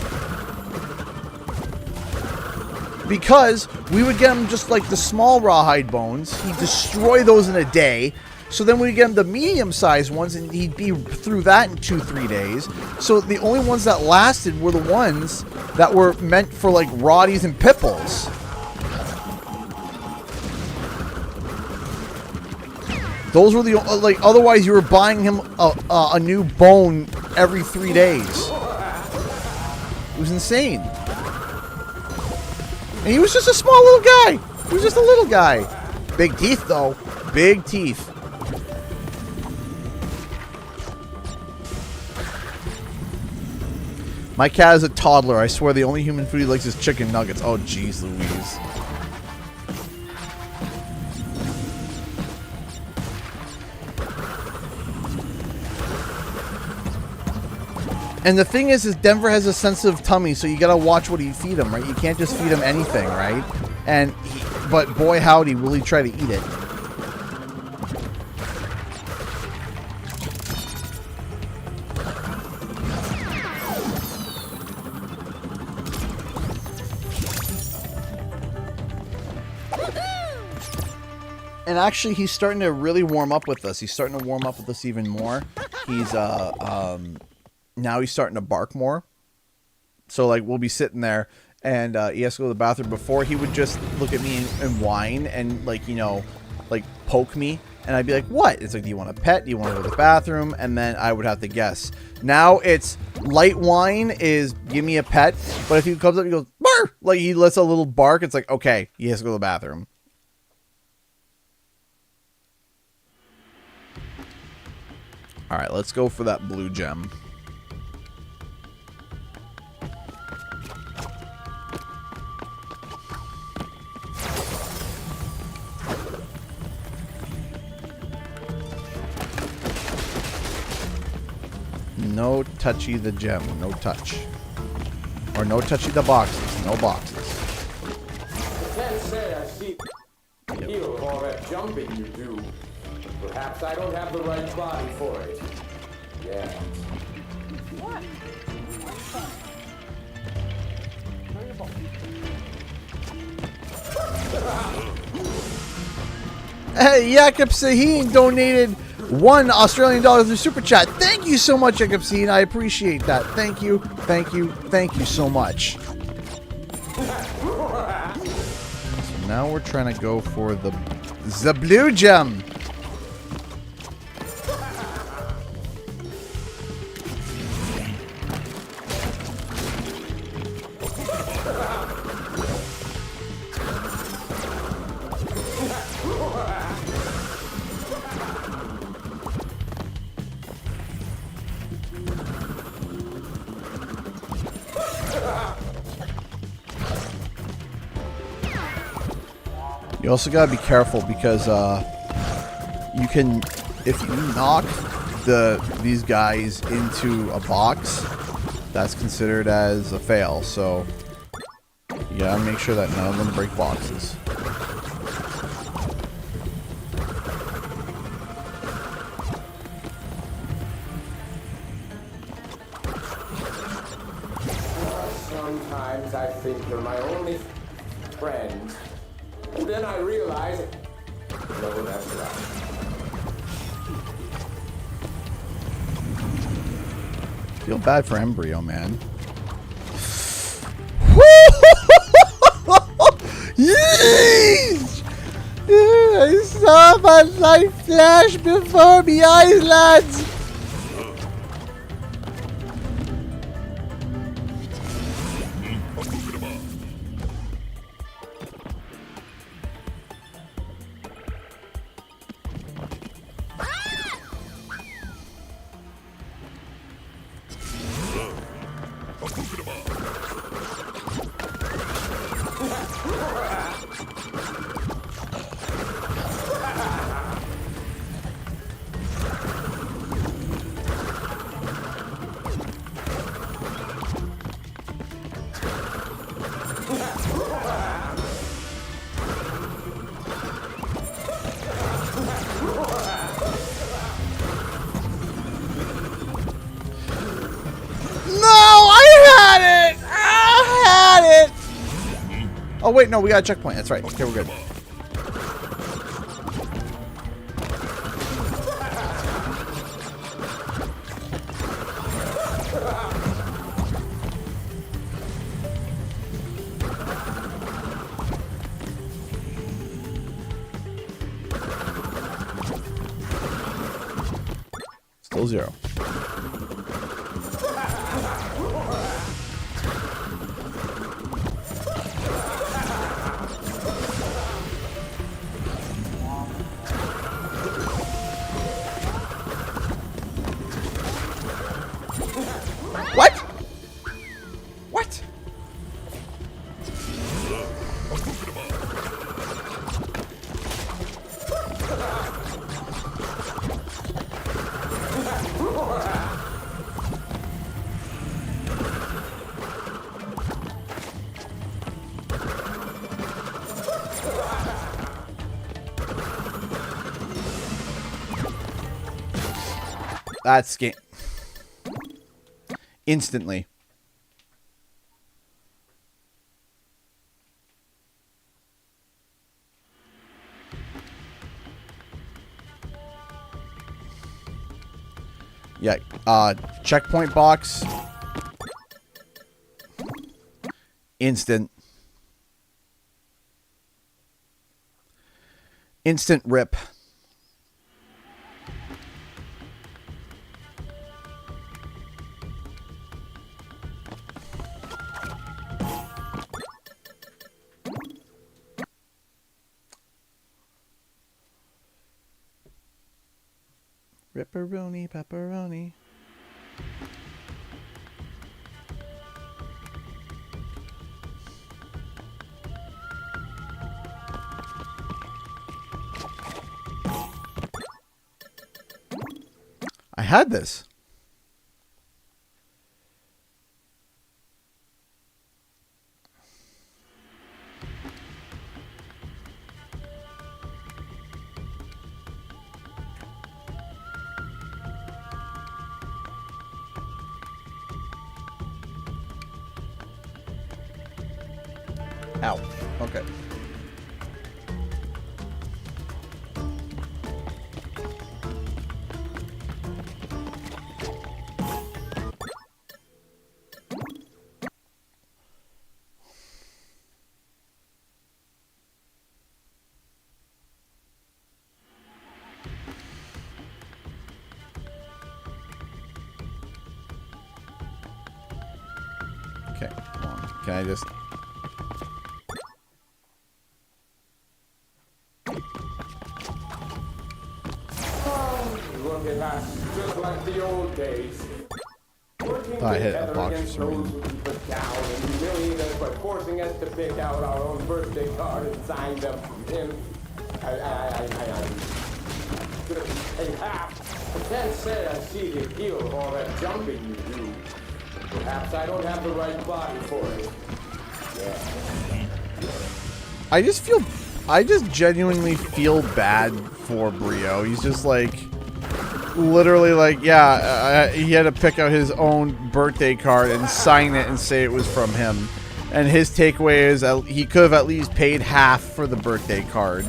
Because we would get him just like the small rawhide bones. He'd destroy those in a day. So then we'd get him the medium-sized ones, and he'd be through that in 2-3 days. So the only ones that lasted were the ones that were meant for like Roddies and Pitbulls. Those were the, like, otherwise you were buying him a new bone every 3 days. It was insane. And he was just a small little guy. He was just a little guy. Big teeth, though. Big teeth. My cat is a toddler. I swear the only human food he likes is chicken nuggets. Oh, jeez Louise. And the thing is Denver has a sensitive tummy, so you gotta watch what you feed him, right? You can't just feed him anything, right? But boy howdy, will he try to eat it. And actually, he's starting to really warm up with us. He's starting to warm up with us even more. He's, now he's starting to bark more. So, like, we'll be sitting there, and he has to go to the bathroom. Before, he would just look at me and whine and, like, you know, like, poke me. And I'd be like, what? It's like, do you want a pet? Do you want to go to the bathroom? And then I would have to guess. Now, it's light whine is give me a pet. But if he comes up, he goes, bark! Like, he lets a little bark. It's like, okay, he has to go to the bathroom. All right, let's go for that blue gem. No touchy the gem. No touch. Or no touchy the boxes. No boxes. I can't say I see the appeal of all that jumping you do. Perhaps I don't have the right body for it. Yeah. What? Hey, Jakob Sahin donated $1 Australian through Super Chat. Thank you so much, Jakob Sahin. I appreciate that. Thank you, thank you, thank you so much. So now we're trying to go for the blue gem. You also gotta be careful because you can, if you knock these guys into a box, that's considered as a fail. So you gotta make sure that none of them break boxes. Sometimes I think you're my only friend. And then I realize, no, that's right. Feel bad for Embryo, man. Yeesh! I saw my life flash before my eyes, lads! Oh wait, no, we got a checkpoint. That's right. Okay, we're good. Still 0. What? What? That's game. Instantly. Yeah, checkpoint box. Instant. Instant rip. Ripperoni, pepperoni. I had this. Ow. Okay. Okay, come on. Can I just... Look at us, just like the old days. We're Working I hit a together box against for some those reason. who keep us down and humiliate us by forcing us to pick out our own birthday card and sign them from him. I can't say I see the appeal of all that jumping you do. Perhaps I don't have the right body for it. Yeah. I just genuinely feel bad for Brio. He's just like, literally like, yeah, he had to pick out his own birthday card and sign it and say it was from him. And his takeaway is he could have at least paid half for the birthday card.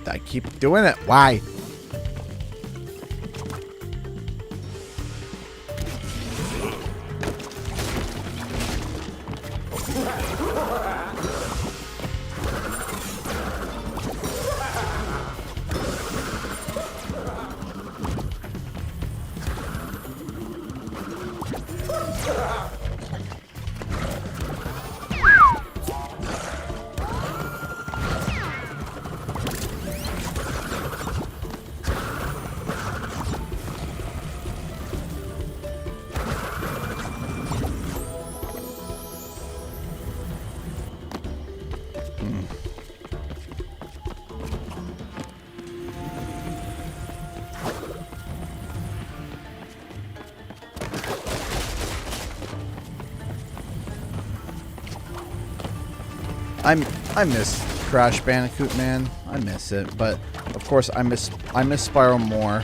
I keep doing it. Why? I miss Crash Bandicoot, man. I miss it, but of course I miss Spyro more.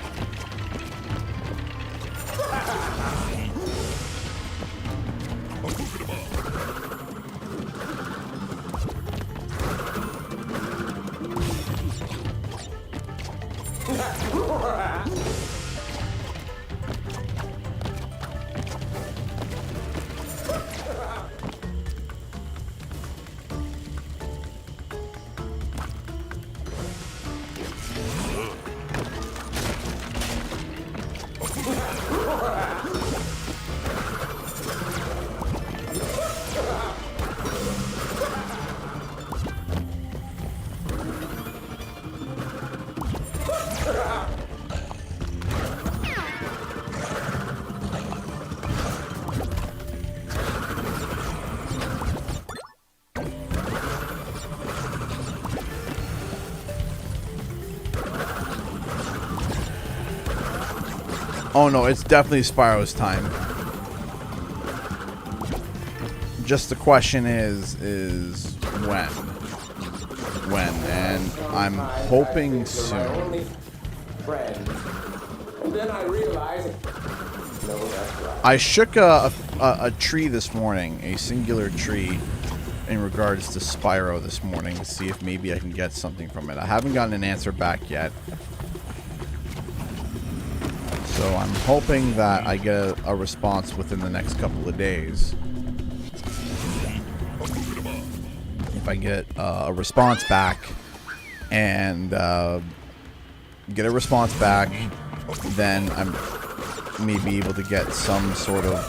Oh no, it's definitely Spyro's time. Just the question is when? When? And I'm hoping soon. I shook a tree this morning, a singular tree, in regards to Spyro this morning to see if maybe I can get something from it. I haven't gotten an answer back yet. So I'm hoping that I get a response within the next couple of days. If I get a response back and get a response back, then I'm maybe able to get some sort of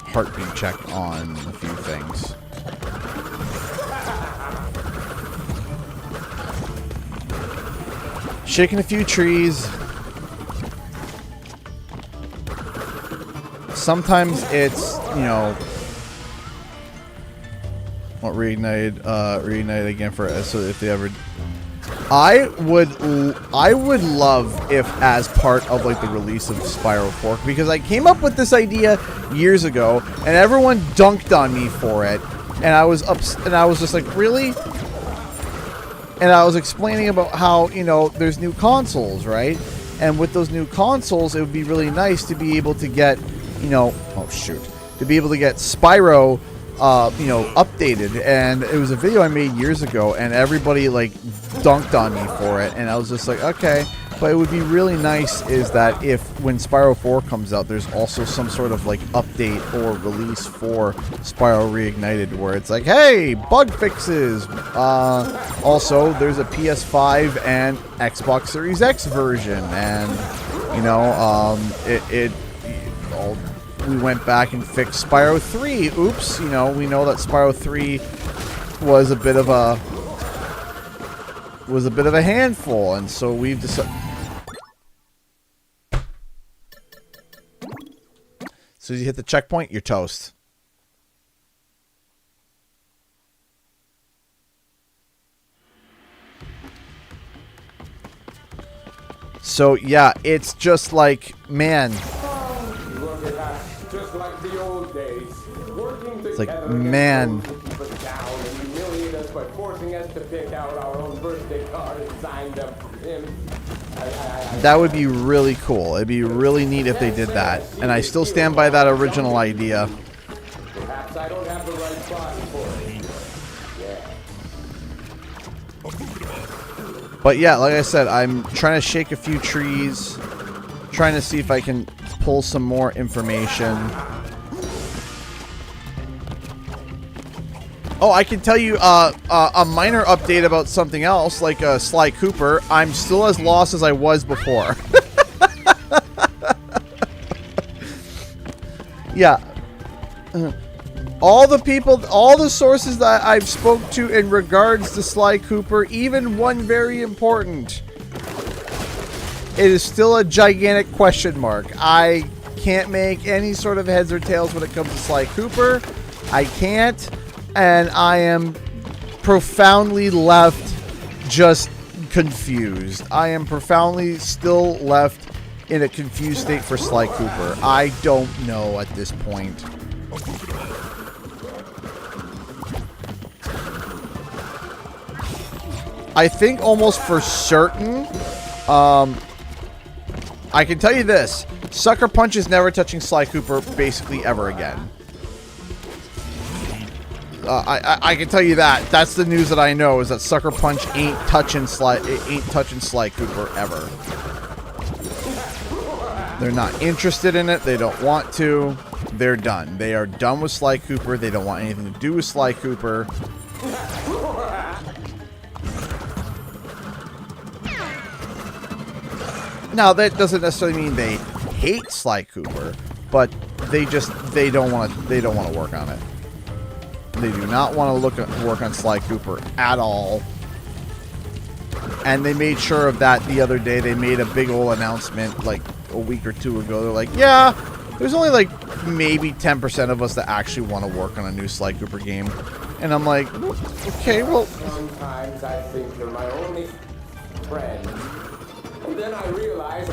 heartbeat check on a few things. Shaking a few trees. Sometimes it's, you know, what reignited again for so if they ever. I would love if as part of like the release of Spyro 4, because I came up with this idea years ago and everyone dunked on me for it, and I was just like, really? And I was explaining about how, you know, there's new consoles, right? And with those new consoles, it would be really nice to be able to get, you know, oh shoot, to be able to get Spyro, you know, updated. And it was a video I made years ago, and everybody like dunked on me for it, and I was just like, okay. But it would be really nice is that if when Spyro 4 comes out, there's also some sort of like update or release for Spyro Reignited where it's like, hey, bug fixes. Also, there's a PS5 and Xbox Series X version, and you know, we went back and fixed Spyro 3. Oops, you know, we know that Spyro 3 was a bit of a handful, and so we've decided. So you hit the checkpoint, you're toast. So yeah, it's just like, man. Look at us, just like the old days. Working It's like, together man. to keep us down and humiliate us by forcing us to pick out our own birthday card and sign them for him. That would be really cool. It'd be really neat if they did that. And I still stand by that original idea. Perhaps I don't have the right body for it. Yeah. But yeah, like I said, I'm trying to shake a few trees, trying to see if I can pull some more information. Oh, I can tell you a minor update about something else, like Sly Cooper. I'm still as lost as I was before. Yeah. All the people, all the sources that I've spoke to in regards to Sly Cooper, even one very important, it is still a gigantic question mark. I can't make any sort of heads or tails when it comes to Sly Cooper. I can't. And I am profoundly left just confused. I am profoundly still left in a confused state for Sly Cooper. I don't know at this point. I think almost for certain, I can tell you this. Sucker Punch is never touching Sly Cooper basically ever again. I can tell you that. That's the news that I know, is that Sucker Punch ain't touching Sly Cooper ever. They're not interested in it. They don't want to. They're done. They are done with Sly Cooper. They don't want anything to do with Sly Cooper. Now, that doesn't necessarily mean they hate Sly Cooper, but they don't want to work on it. They do not want to work on Sly Cooper at all. And they made sure of that the other day. They made a big old announcement like a week or two ago. They're like, yeah, there's only like maybe 10% of us that actually want to work on a new Sly Cooper game. And I'm like, okay, well. Sometimes I think you're my only friend. And then I realize.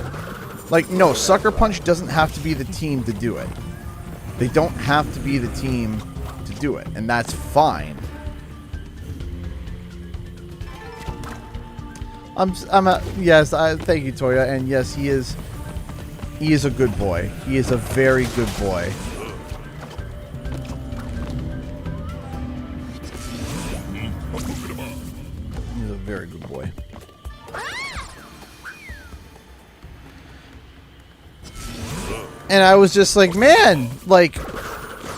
Like, no, Sucker Punch doesn't have to be the team to do it. They don't have to be the team to do it, and that's fine. Yes, thank you, Toya, and yes, he is a good boy. He is a very good boy. He's a very good boy. And I was just like, man, like,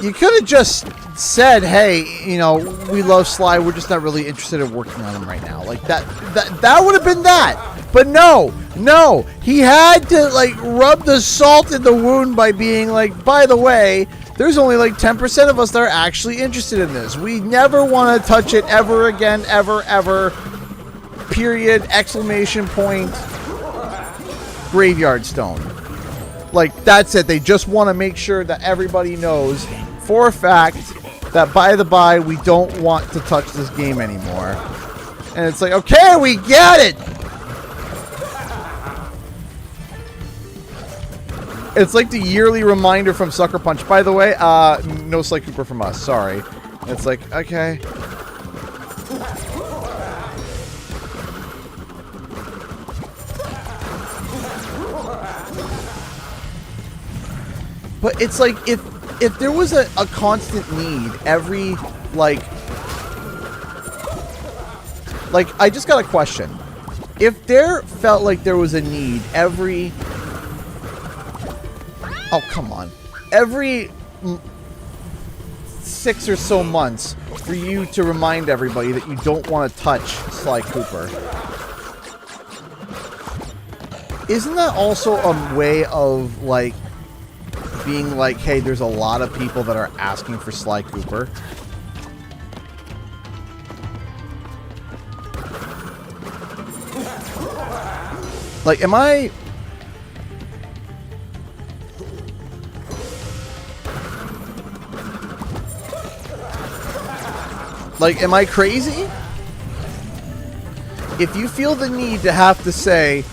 you could have just said, hey, you know, we love Sly, we're just not really interested in working on him right now. Like, that would have been that. But no, he had to, like, rub the salt in the wound by being like, by the way, there's only like 10% of us that are actually interested in this. We never want to touch it ever again, ever. Period, exclamation point, graveyard stone. Like, that's it. They just want to make sure that everybody knows for a fact that, by the by, we don't want to touch this game anymore. And it's like, okay, we get it! It's like the yearly reminder from Sucker Punch. By the way, no Sly Cooper from us. Sorry. It's like, okay. But it's like, if there was a constant need every, like, I just got a question. If there felt like there was a need every, oh, come on, every 6 or so months for you to remind everybody that you don't want to touch Sly Cooper, isn't that also a way of, like, being like, hey, there's a lot of people that are asking for Sly Cooper? Like, am I... Like, am I crazy? If you feel the need to have to say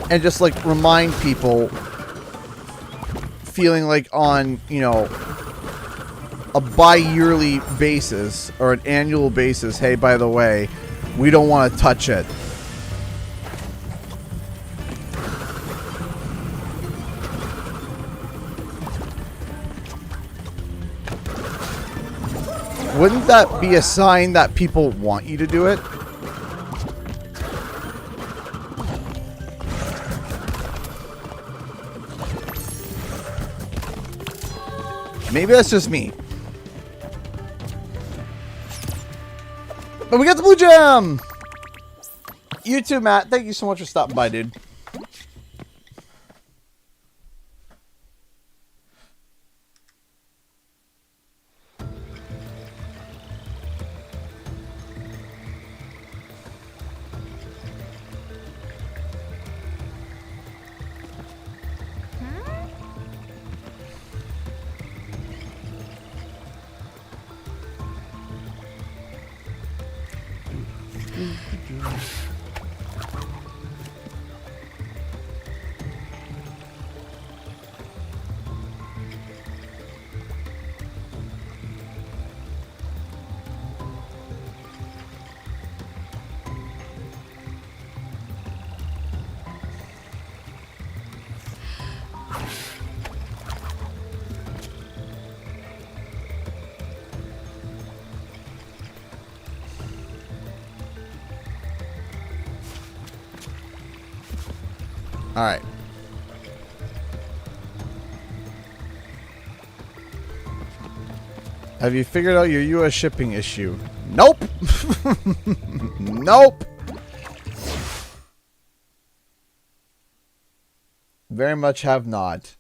and just like remind people, feeling like on, you know, a bi-yearly basis or an annual basis, hey, by the way, we don't want to touch it. Wouldn't that be a sign that people want you to do it? Maybe that's just me. But we got the blue gem! You too, Matt. Thank you so much for stopping by, dude. All right. Have you figured out your US shipping issue? Nope. Nope. Very much have not.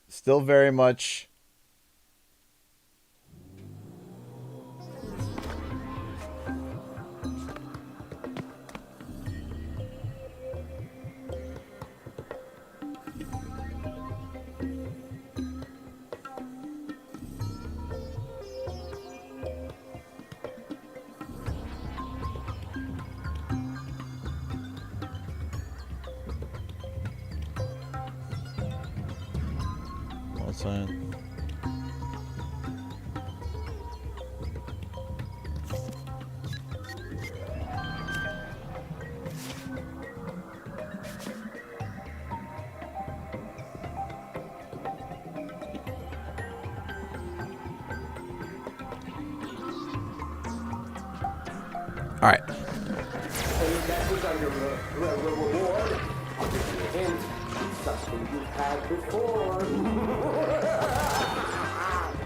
Still very much. All right.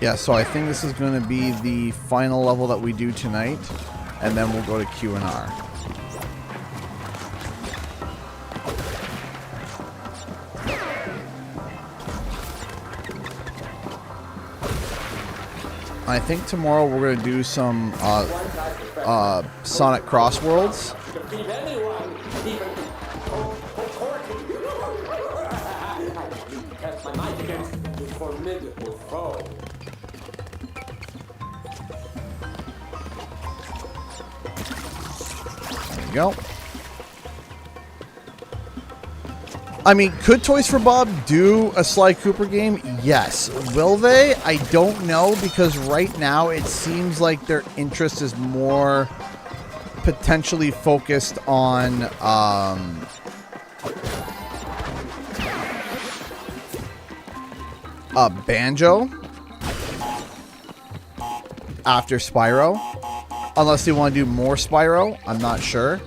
Yeah, so I think this is going to be the final level that we do tonight, and then we'll go to Q&R. I think tomorrow we're going to do some Sonic Cross Worlds. There you go. I mean, could Toys for Bob do a Sly Cooper game? Yes. Will they? I don't know, because right now it seems like their interest is more potentially focused on Banjo after Spyro. Unless they want to do more Spyro. I'm not sure.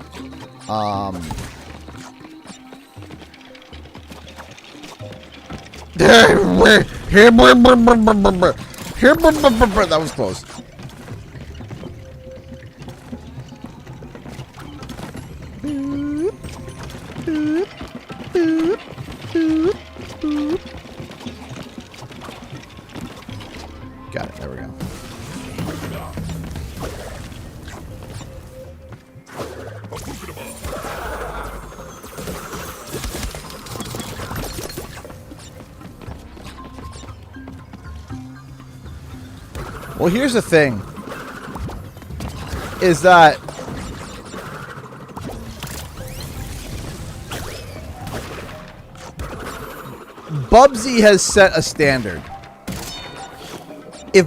That was close. Got it. There we go. Well, here's the thing. is that Bubsy has set a standard. If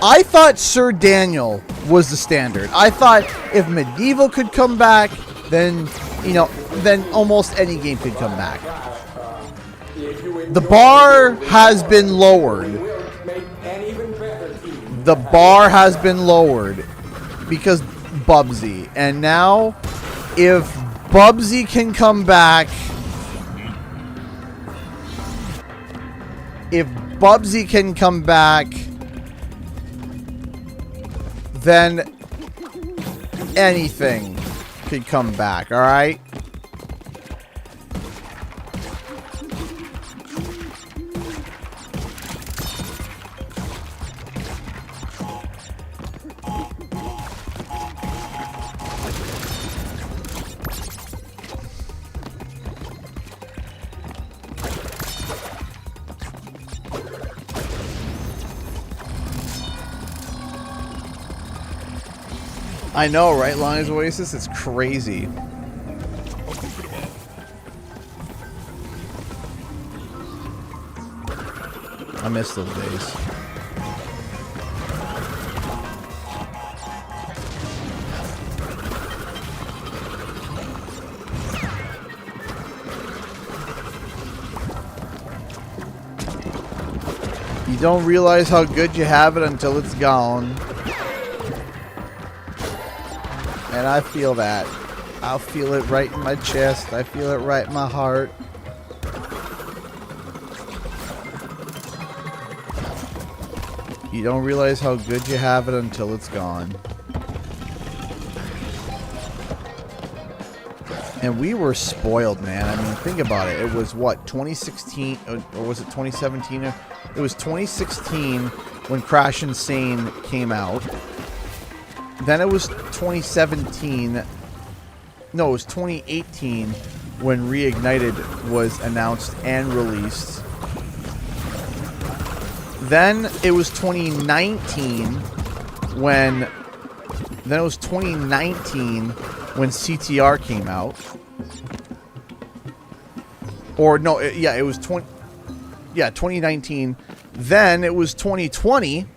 I thought Sir Daniel was the standard. I thought if Medieval could come back, then, you know, then almost any game could come back. The bar has been lowered. The bar has been lowered because Bubsy. And now, if Bubsy can come back, then anything could come back, alright? I know, right? Lion's Oasis? It's crazy. I miss those days. You don't realize how good you have it until it's gone. And I feel that. I feel it right in my chest. I feel it right in my heart. You don't realize how good you have it until it's gone. And we were spoiled, man. I mean, think about it. It was, what, 2016? Or was it 2017? It was 2016 when Crash Insane came out. Then it was 2017. No, it was 2018 when Reignited was announced and released. Then it was 2019 when. Then it was 2019 when CTR came out. Or no, yeah, it was 2019. Then it was 2020.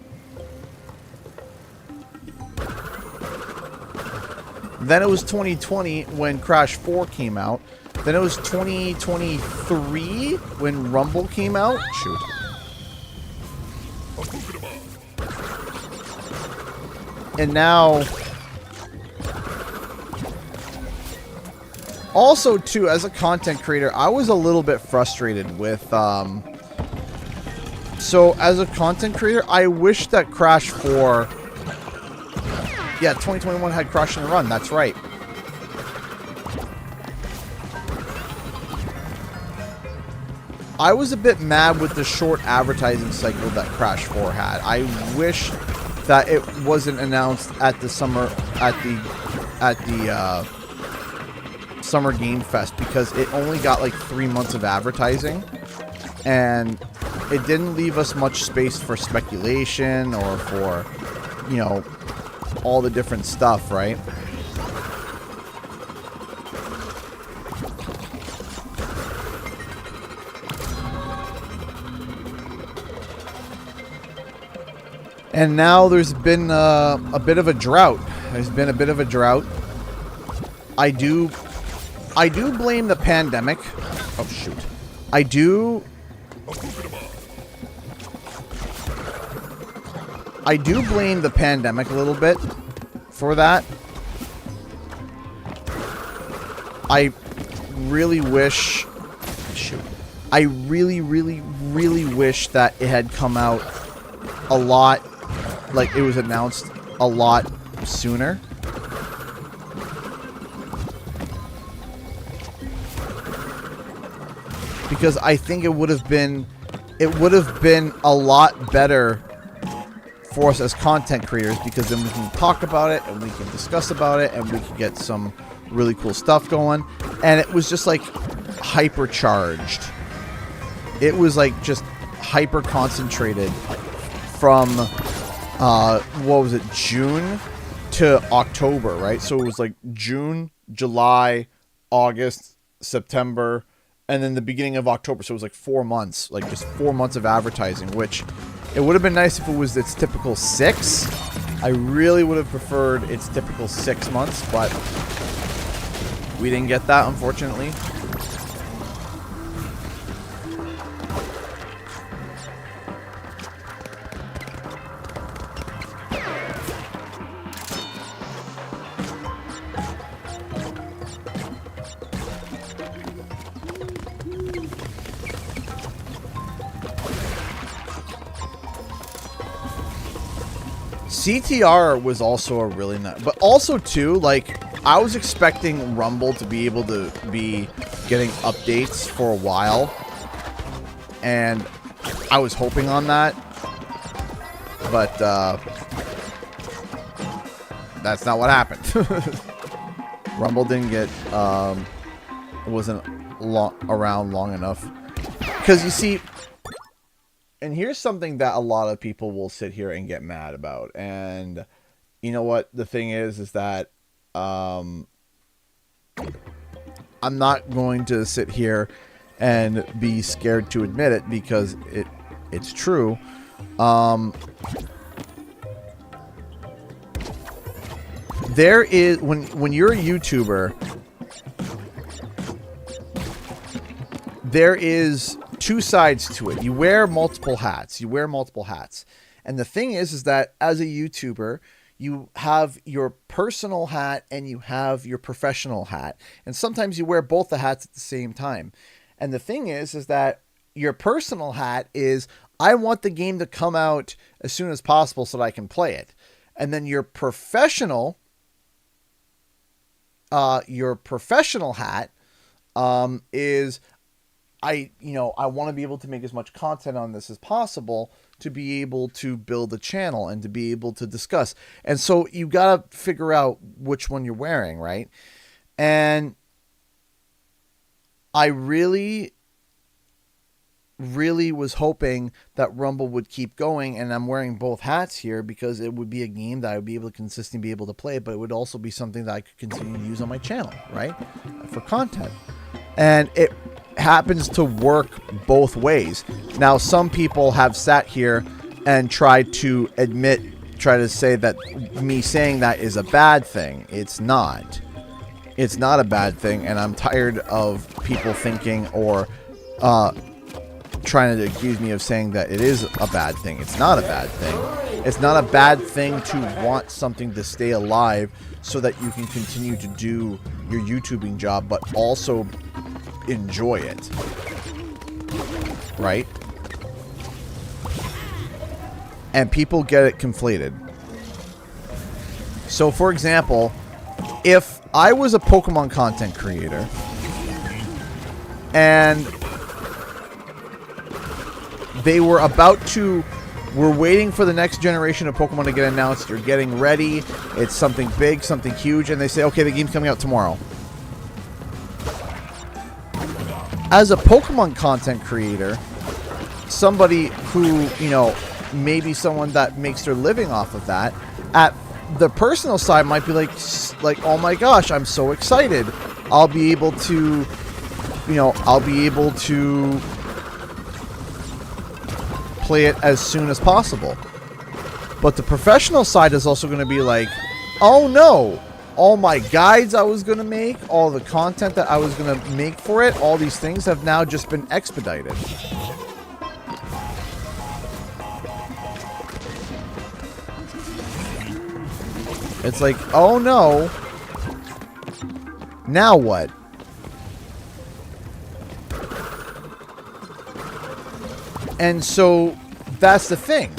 Then it was 2020 when Crash 4 came out. Then it was 2023 when Rumble came out. Shoot. And now... Also, too, as a content creator, I was a little bit frustrated with... So, as a content creator, I wish that Crash 4... Yeah, 2021 had Crash and Run, that's right. I was a bit mad with the short advertising cycle that Crash 4 had. I wish that it wasn't announced at the summer Summer Game Fest, because it only got like 3 months of advertising and it didn't leave us much space for speculation or for, you know, all the different stuff, right? And now there's been a bit of a drought. There's been a bit of a drought. I do blame the pandemic. Oh shoot. I do blame the pandemic a little bit for that. I really wish... Shoot. I really wish that it had come out a lot... Like, it was announced a lot sooner. Because I think it would have been a lot better for us as content creators, because then we can talk about it and we can discuss about it and we can get some really cool stuff going. And it was just like hypercharged. It was like just hyper concentrated from what was it, June to October, right? So it was like June, July, August, September, and then the beginning of October. So it was like 4 months, like just 4 months of advertising, which it would have been nice if it was its typical 6. I really would have preferred its typical 6 months, but we didn't get that, unfortunately. CTR was also a really nice, but also too, like, I was expecting Rumble to be able to be getting updates for a while, and I was hoping on that, but that's not what happened. Rumble didn't get, wasn't around long enough, because you see. And here's something that a lot of people will sit here and get mad about. And you know what the thing is that I'm not going to sit here and be scared to admit it, because it's true. There is, when you're a YouTuber, there is 2 sides to it. You wear multiple hats. And the thing is that as a YouTuber, you have your personal hat and you have your professional hat. And sometimes you wear both the hats at the same time. And the thing is that your personal hat is, I want the game to come out as soon as possible so that I can play it. And then your professional hat is, I want to be able to make as much content on this as possible to be able to build a channel and to be able to discuss. And so you got to figure out which one you're wearing, right? And I really was hoping that Rumble would keep going, and I'm wearing both hats here because it would be a game that I would be able to consistently be able to play, but it would also be something that I could continue to use on my channel, right? For content. And it happens to work both ways. Now, some people have sat here and tried to say that me saying that is a bad thing. It's not. It's not a bad thing, and I'm tired of people thinking or trying to accuse me of saying that it is a bad thing. It's not a bad thing. It's not a bad thing to want something to stay alive so that you can continue to do your YouTubing job, but also enjoy it, right? And people get it conflated. So, for example, if I was a Pokemon content creator and they were we're waiting for the next generation of Pokemon to get announced, you're getting ready, it's something big, something huge, and they say, okay, the game's coming out tomorrow. As a Pokemon content creator, somebody who, maybe someone that makes their living off of that, at the personal side might be like, oh my gosh, I'm so excited. I'll be able to play it as soon as possible. But the professional side is also going to be like, oh no, all my guides I was going to make, all the content that I was going to make for it, all these things have now just been expedited. It's like, oh no, now what? And so that's the thing,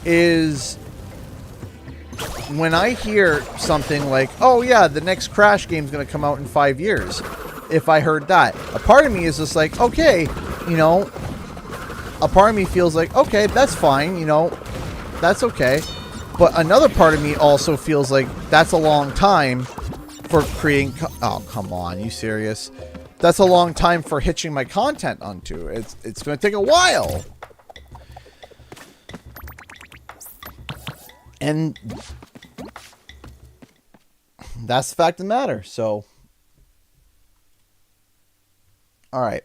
is when I hear something like, oh yeah, the next Crash game is going to come out in 5 years, if I heard that, a part of me is just like, okay, a part of me feels like, okay, that's fine, that's okay. But another part of me also feels like that's a long time for creating... Oh, come on, you serious? That's a long time for hitching my content onto. It's going to take a while. And that's the fact of the matter. So, all right.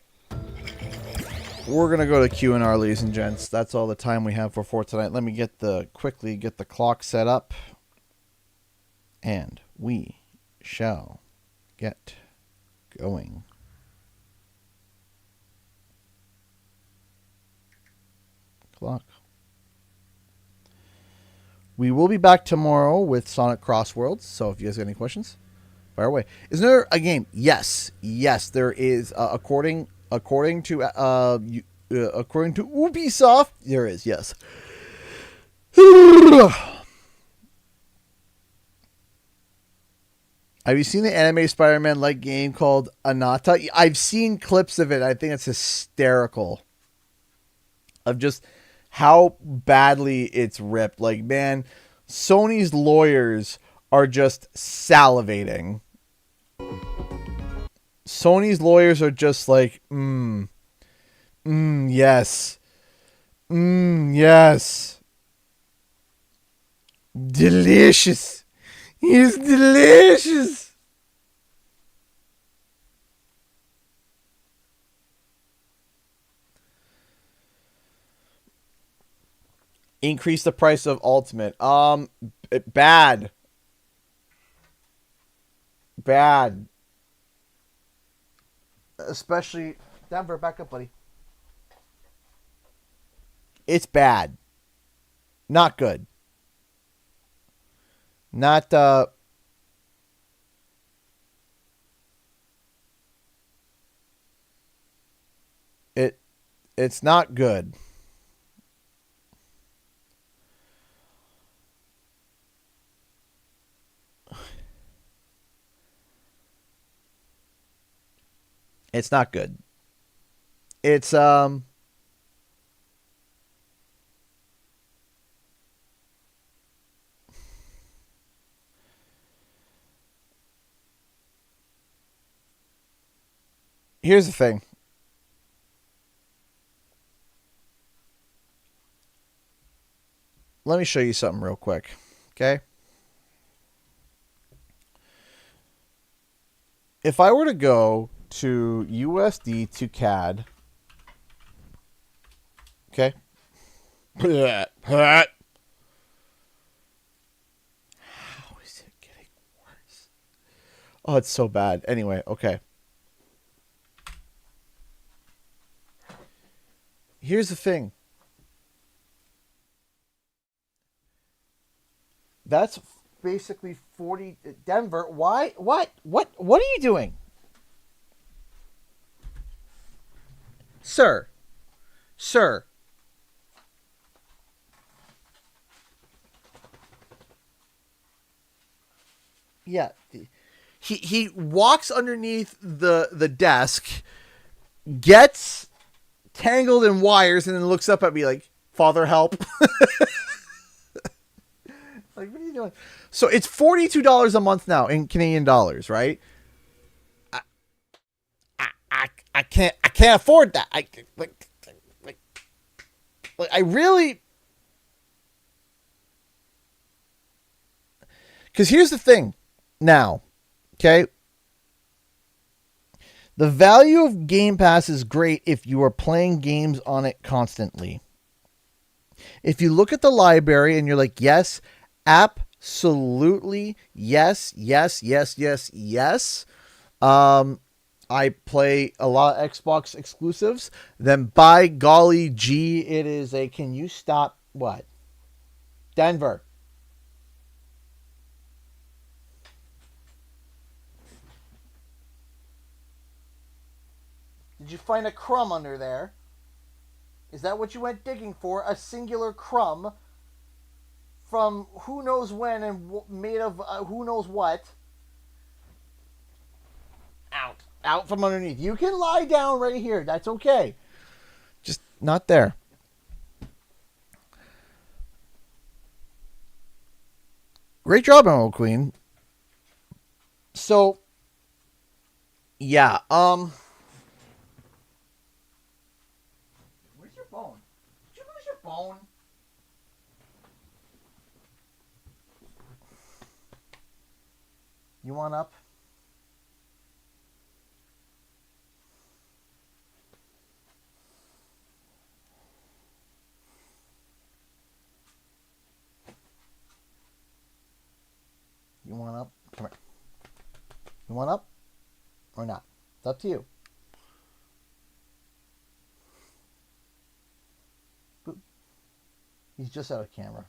We're going to go to Q&R, ladies and gents. That's all the time we have for tonight. Let me quickly get the clock set up. And we shall get going. Clock. We will be back tomorrow with Sonic Crossworlds. So if you guys have any questions, fire away. Is there a game? Yes, there is. According to Ubisoft, there is. Yes. Have you seen the anime Spider-Man like game called Anata? I've seen clips of it. I think it's hysterical. Of just how badly it's ripped. Like, man, Sony's lawyers are just salivating. Sony's lawyers are just like, yes. Yes. Delicious. It's delicious. Increase the price of Ultimate. Bad. Especially Denver, back up, buddy. It's bad. Not good. Not it's not good. It's not good. It's here's the thing. Let me show you something real quick. Okay? If I were to go to USD to CAD, okay? How is it getting worse? Oh, it's so bad. Anyway, okay. Here's the thing. That's basically 40 Denver. Why? What are you doing? Sir. Yeah. He walks underneath the desk, gets tangled in wires, and then looks up at me like, "Father, help." Like, what are you doing? So it's $42 a month now in Canadian dollars, right? I can't afford that. I really. Because here's the thing, now, okay. The value of Game Pass is great if you are playing games on it constantly. If you look at the library and you're like, yes. Absolutely. Yes. I play a lot of Xbox exclusives. Then by golly gee, it is a, can you stop what? Denver. Did you find a crumb under there? Is that what you went digging for? A singular crumb? From who knows when and made of who knows what. Out from underneath. You can lie down right here. That's okay. Just not there. Great job, Emerald Queen. So, yeah. Where's your bone? Did you lose your bone? You want up? You want up? Come here. You want up? Or not? It's up to you. Boop. He's just out of camera.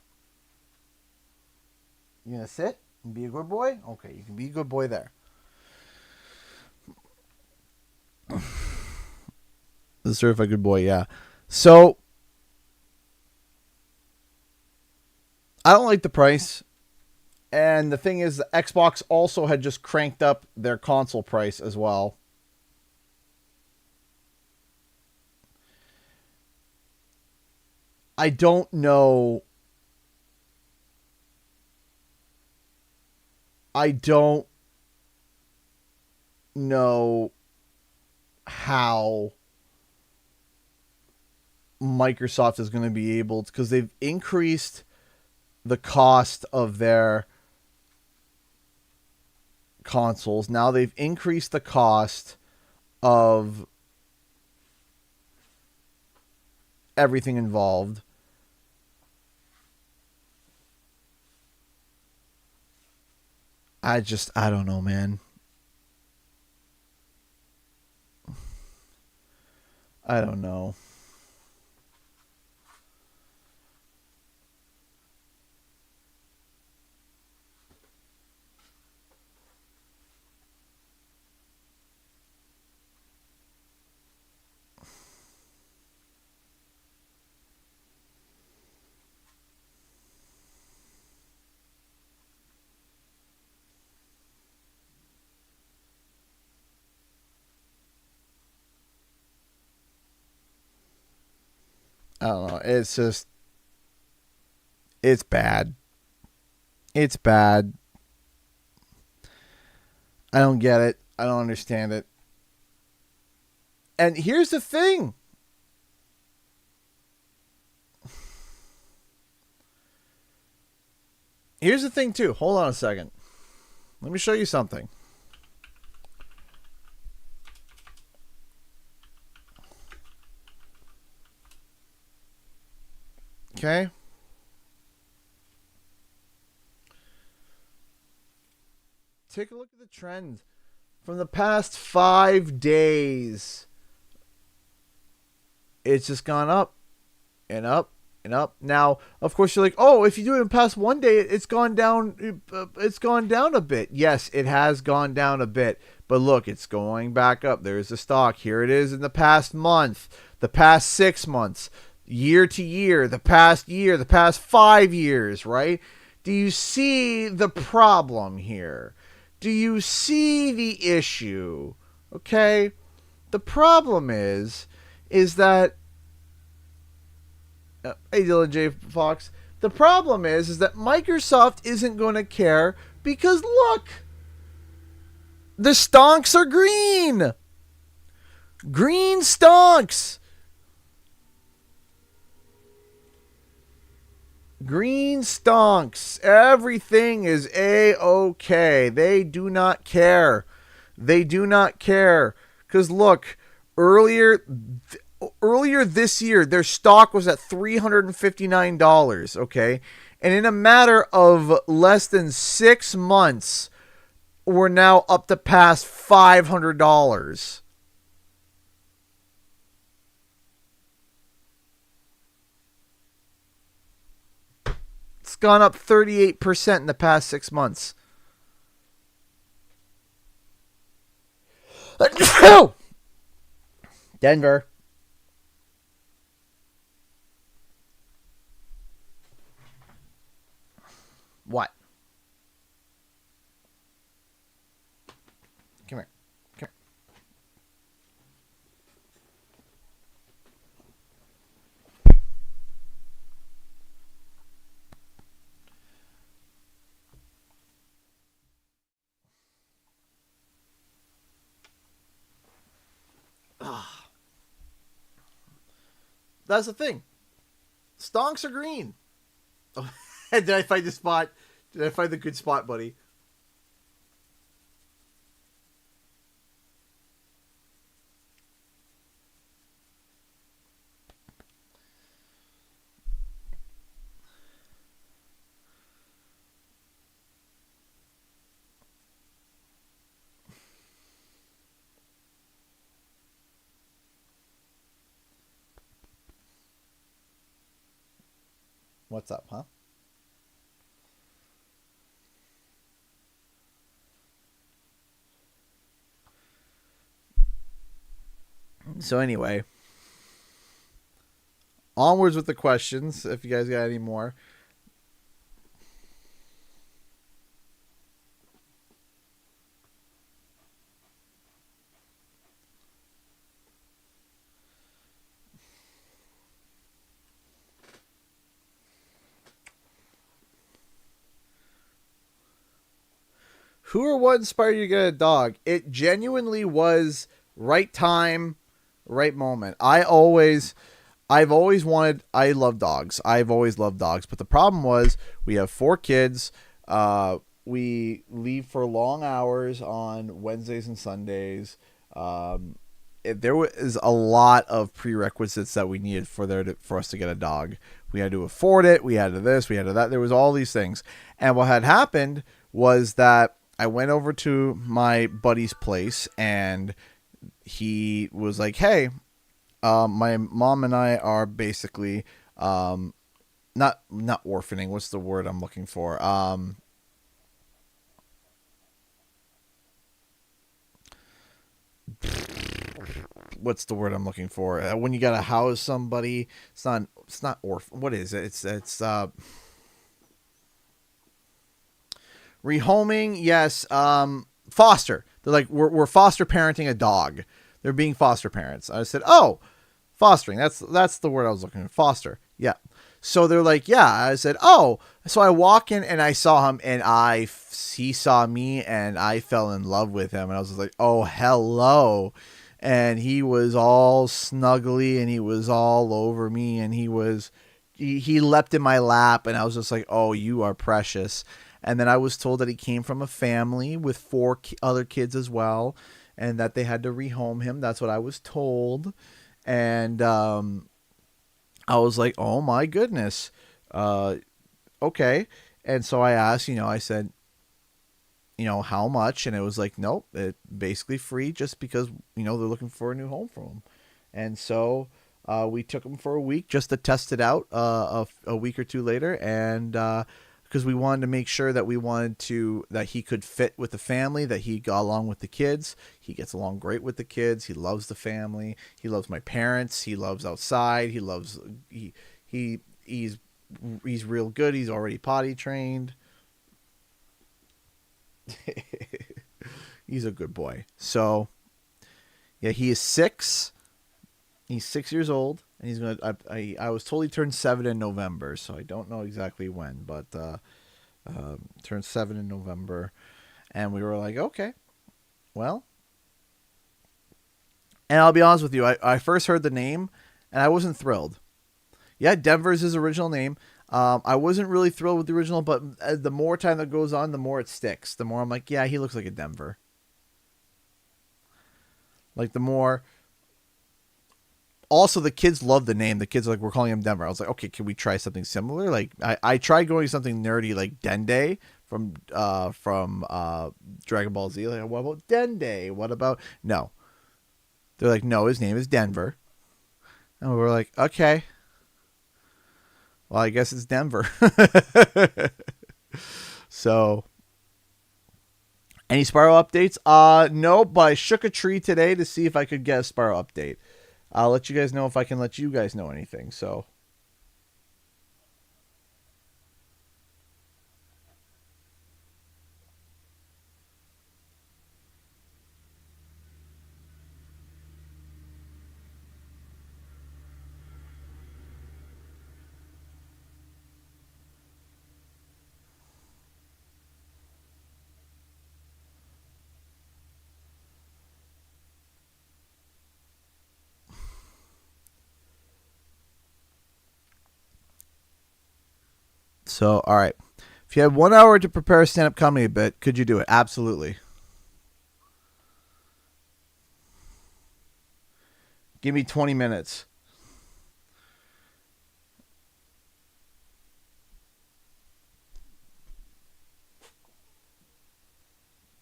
You gonna sit and be a good boy? Okay, you can be a good boy there. The certified good boy, yeah. So, I don't like the price. And the thing is, the Xbox also had just cranked up their console price as well. I don't know. I don't know how Microsoft is going to be able to, because they've increased the cost of their consoles. Now they've increased the cost of everything involved. I don't know, man. I don't know. I don't know. It's just, it's bad. It's bad. I don't get it. I don't understand it. And here's the thing. Here's the thing too. Hold on a second. Let me show you something. Okay. Take a look at the trend from the past 5 days. It's just gone up and up and up. Now, of course, you're like, oh, if you do it in past 1 day, it's gone down. It's gone down a bit. Yes, it has gone down a bit. But look, it's going back up. There's the stock. Here it is in the past month, the past 6 months. Year to year, the past 5 years, right? Do you see the problem here? Do you see the issue? Okay? The problem is that hey Dylan J. Fox, the problem is that Microsoft isn't going to care because look, the stonks are green. Green stonks. Green stonks. Everything is A-okay. They do not care. They do not care. Because look, earlier this year, their stock was at $359, okay? And in a matter of less than 6 months, we're now up to past $500. It's gone up 38% in the past 6 months. Denver. What? Come here. Come here. That's the thing. Stonks are green. Oh, did I find the spot? Did I find the good spot, buddy? What's up, huh? So anyway, onwards with the questions. If you guys got any more. Who or what inspired you to get a dog? It genuinely was right time, right moment. I've always wanted, I love dogs. I've always loved dogs. But the problem was we have 4 kids. We leave for long hours on Wednesdays and Sundays. There was a lot of prerequisites that we needed for us to get a dog. We had to afford it. We had to this, we had to that. There was all these things. And what had happened was that I went over to my buddy's place and he was like, hey, my mom and I are basically not orphaning. What's the word I'm looking for? What's the word I'm looking for? When you gotta house somebody, it's not orphan. What is it? It's rehoming. Yes. Foster. They're like, we're foster parenting a dog. They're being foster parents. I said, oh, fostering. That's the word I was looking for. Foster. Yeah. So they're like, yeah. I said, oh. So I walk in and I saw him and he saw me and I fell in love with him. And I was just like, oh, hello. And he was all snuggly and he was all over me and he leapt in my lap and I was just like, oh, you are precious. And then I was told that he came from a family with 4 other kids as well and that they had to rehome him. That's what I was told. And I was like, oh my goodness. Okay. And so I asked, I said, how much? And it was like, nope, it basically free just because, they're looking for a new home for him. And so we took him for a week just to test it out a week or 2 later. And because we wanted to make sure that that he could fit with the family, that he got along with the kids. He gets along great with the kids. He loves the family. He loves my parents. He loves outside. He's real good. He's already potty trained. He's a good boy. So yeah, he is 6. He's 6 years old. And he's gonna. I was told he turned 7 in November, so I don't know exactly when, but turned 7 in November, and we were like, okay, well. And I'll be honest with you, I first heard the name, and I wasn't thrilled. Yeah, Denver's his original name. I wasn't really thrilled with the original, but the more time that goes on, the more it sticks. The more I'm like, yeah, he looks like a Denver. Like the more. Also, the kids love the name. The kids are like, we're calling him Denver. I was like, okay, can we try something similar? Like, I tried going something nerdy like Dende from Dragon Ball Z. Like, what about Dende? What about... No. They're like, no, his name is Denver. And we were like, okay. Well, I guess it's Denver. So, any Spyro updates? No, but I shook a tree today to see if I could get a Spyro update. I'll let you guys know if I can let you guys know anything. So, all right. If you had 1 hour to prepare a stand-up comedy bit, could you do it? Absolutely. Give me 20 minutes.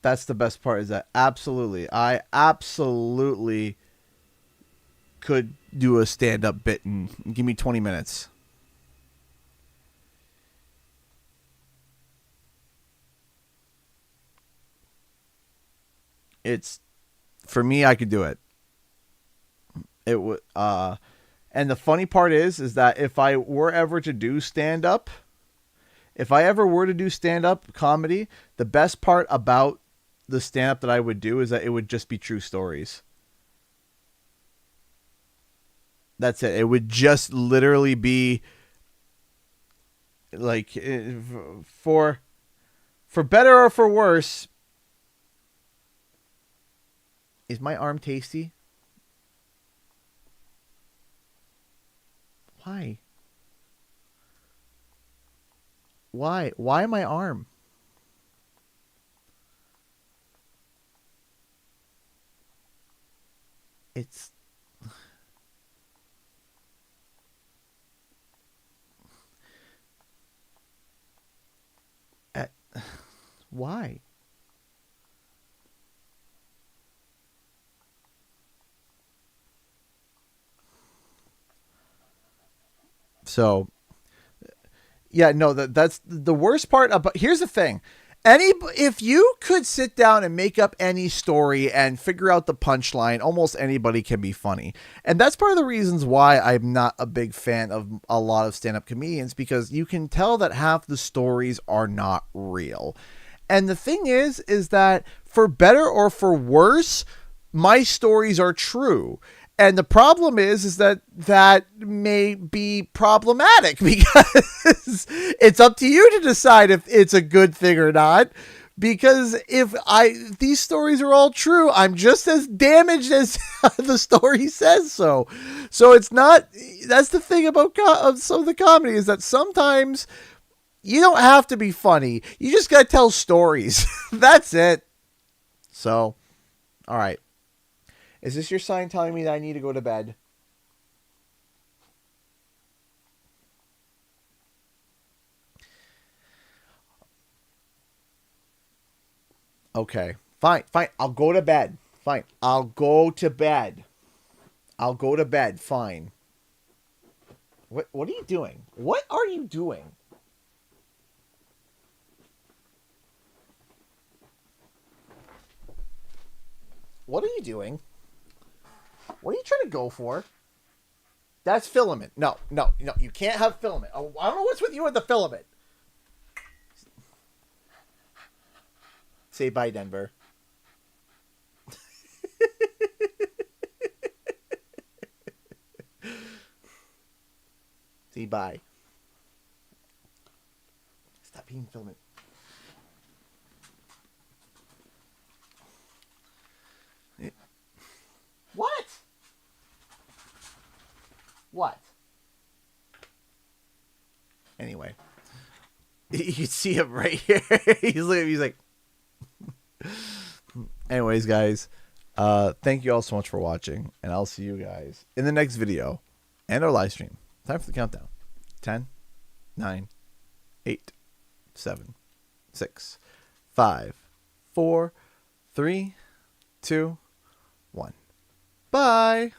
That's the best part, is that absolutely. I absolutely could do a stand-up bit and give me 20 minutes. It's, for me, I could do it. It would, and the funny part is that if I were ever to do stand-up, if I ever were to do stand-up comedy, the best part about the stand-up that I would do is that it would just be true stories. That's it. It would just literally be like, for better or for worse. Is my arm tasty? Why? Why my arm? It's why? So, yeah, no, that's the worst part about, here's the thing. If you could sit down and make up any story and figure out the punchline, almost anybody can be funny. And that's part of the reasons why I'm not a big fan of a lot of stand-up comedians, because you can tell that half the stories are not real. And the thing is that for better or for worse, my stories are true. And the problem is that may be problematic, because it's up to you to decide if it's a good thing or not. Because if these stories are all true, I'm just as damaged as the story says so. So it's not, that's the thing about some of the comedy, is that sometimes you don't have to be funny. You just got to tell stories. That's it. So, all right. Is this your sign telling me that I need to go to bed? Okay. Fine. I'll go to bed. Fine. I'll go to bed. Fine. What are you doing? What are you doing? What are you doing? What are you trying to go for? That's filament. No. You can't have filament. Oh, I don't know what's with you with the filament. Say bye, Denver. Say bye. Stop being filament. What? What? Anyway, you can see him right here. He's like. Anyways, guys, thank you all so much for watching, and I'll see you guys in the next video and our live stream. Time for the countdown. 10, 9, 8, 7, 6, 5, 4, 3, 2, 1. Bye.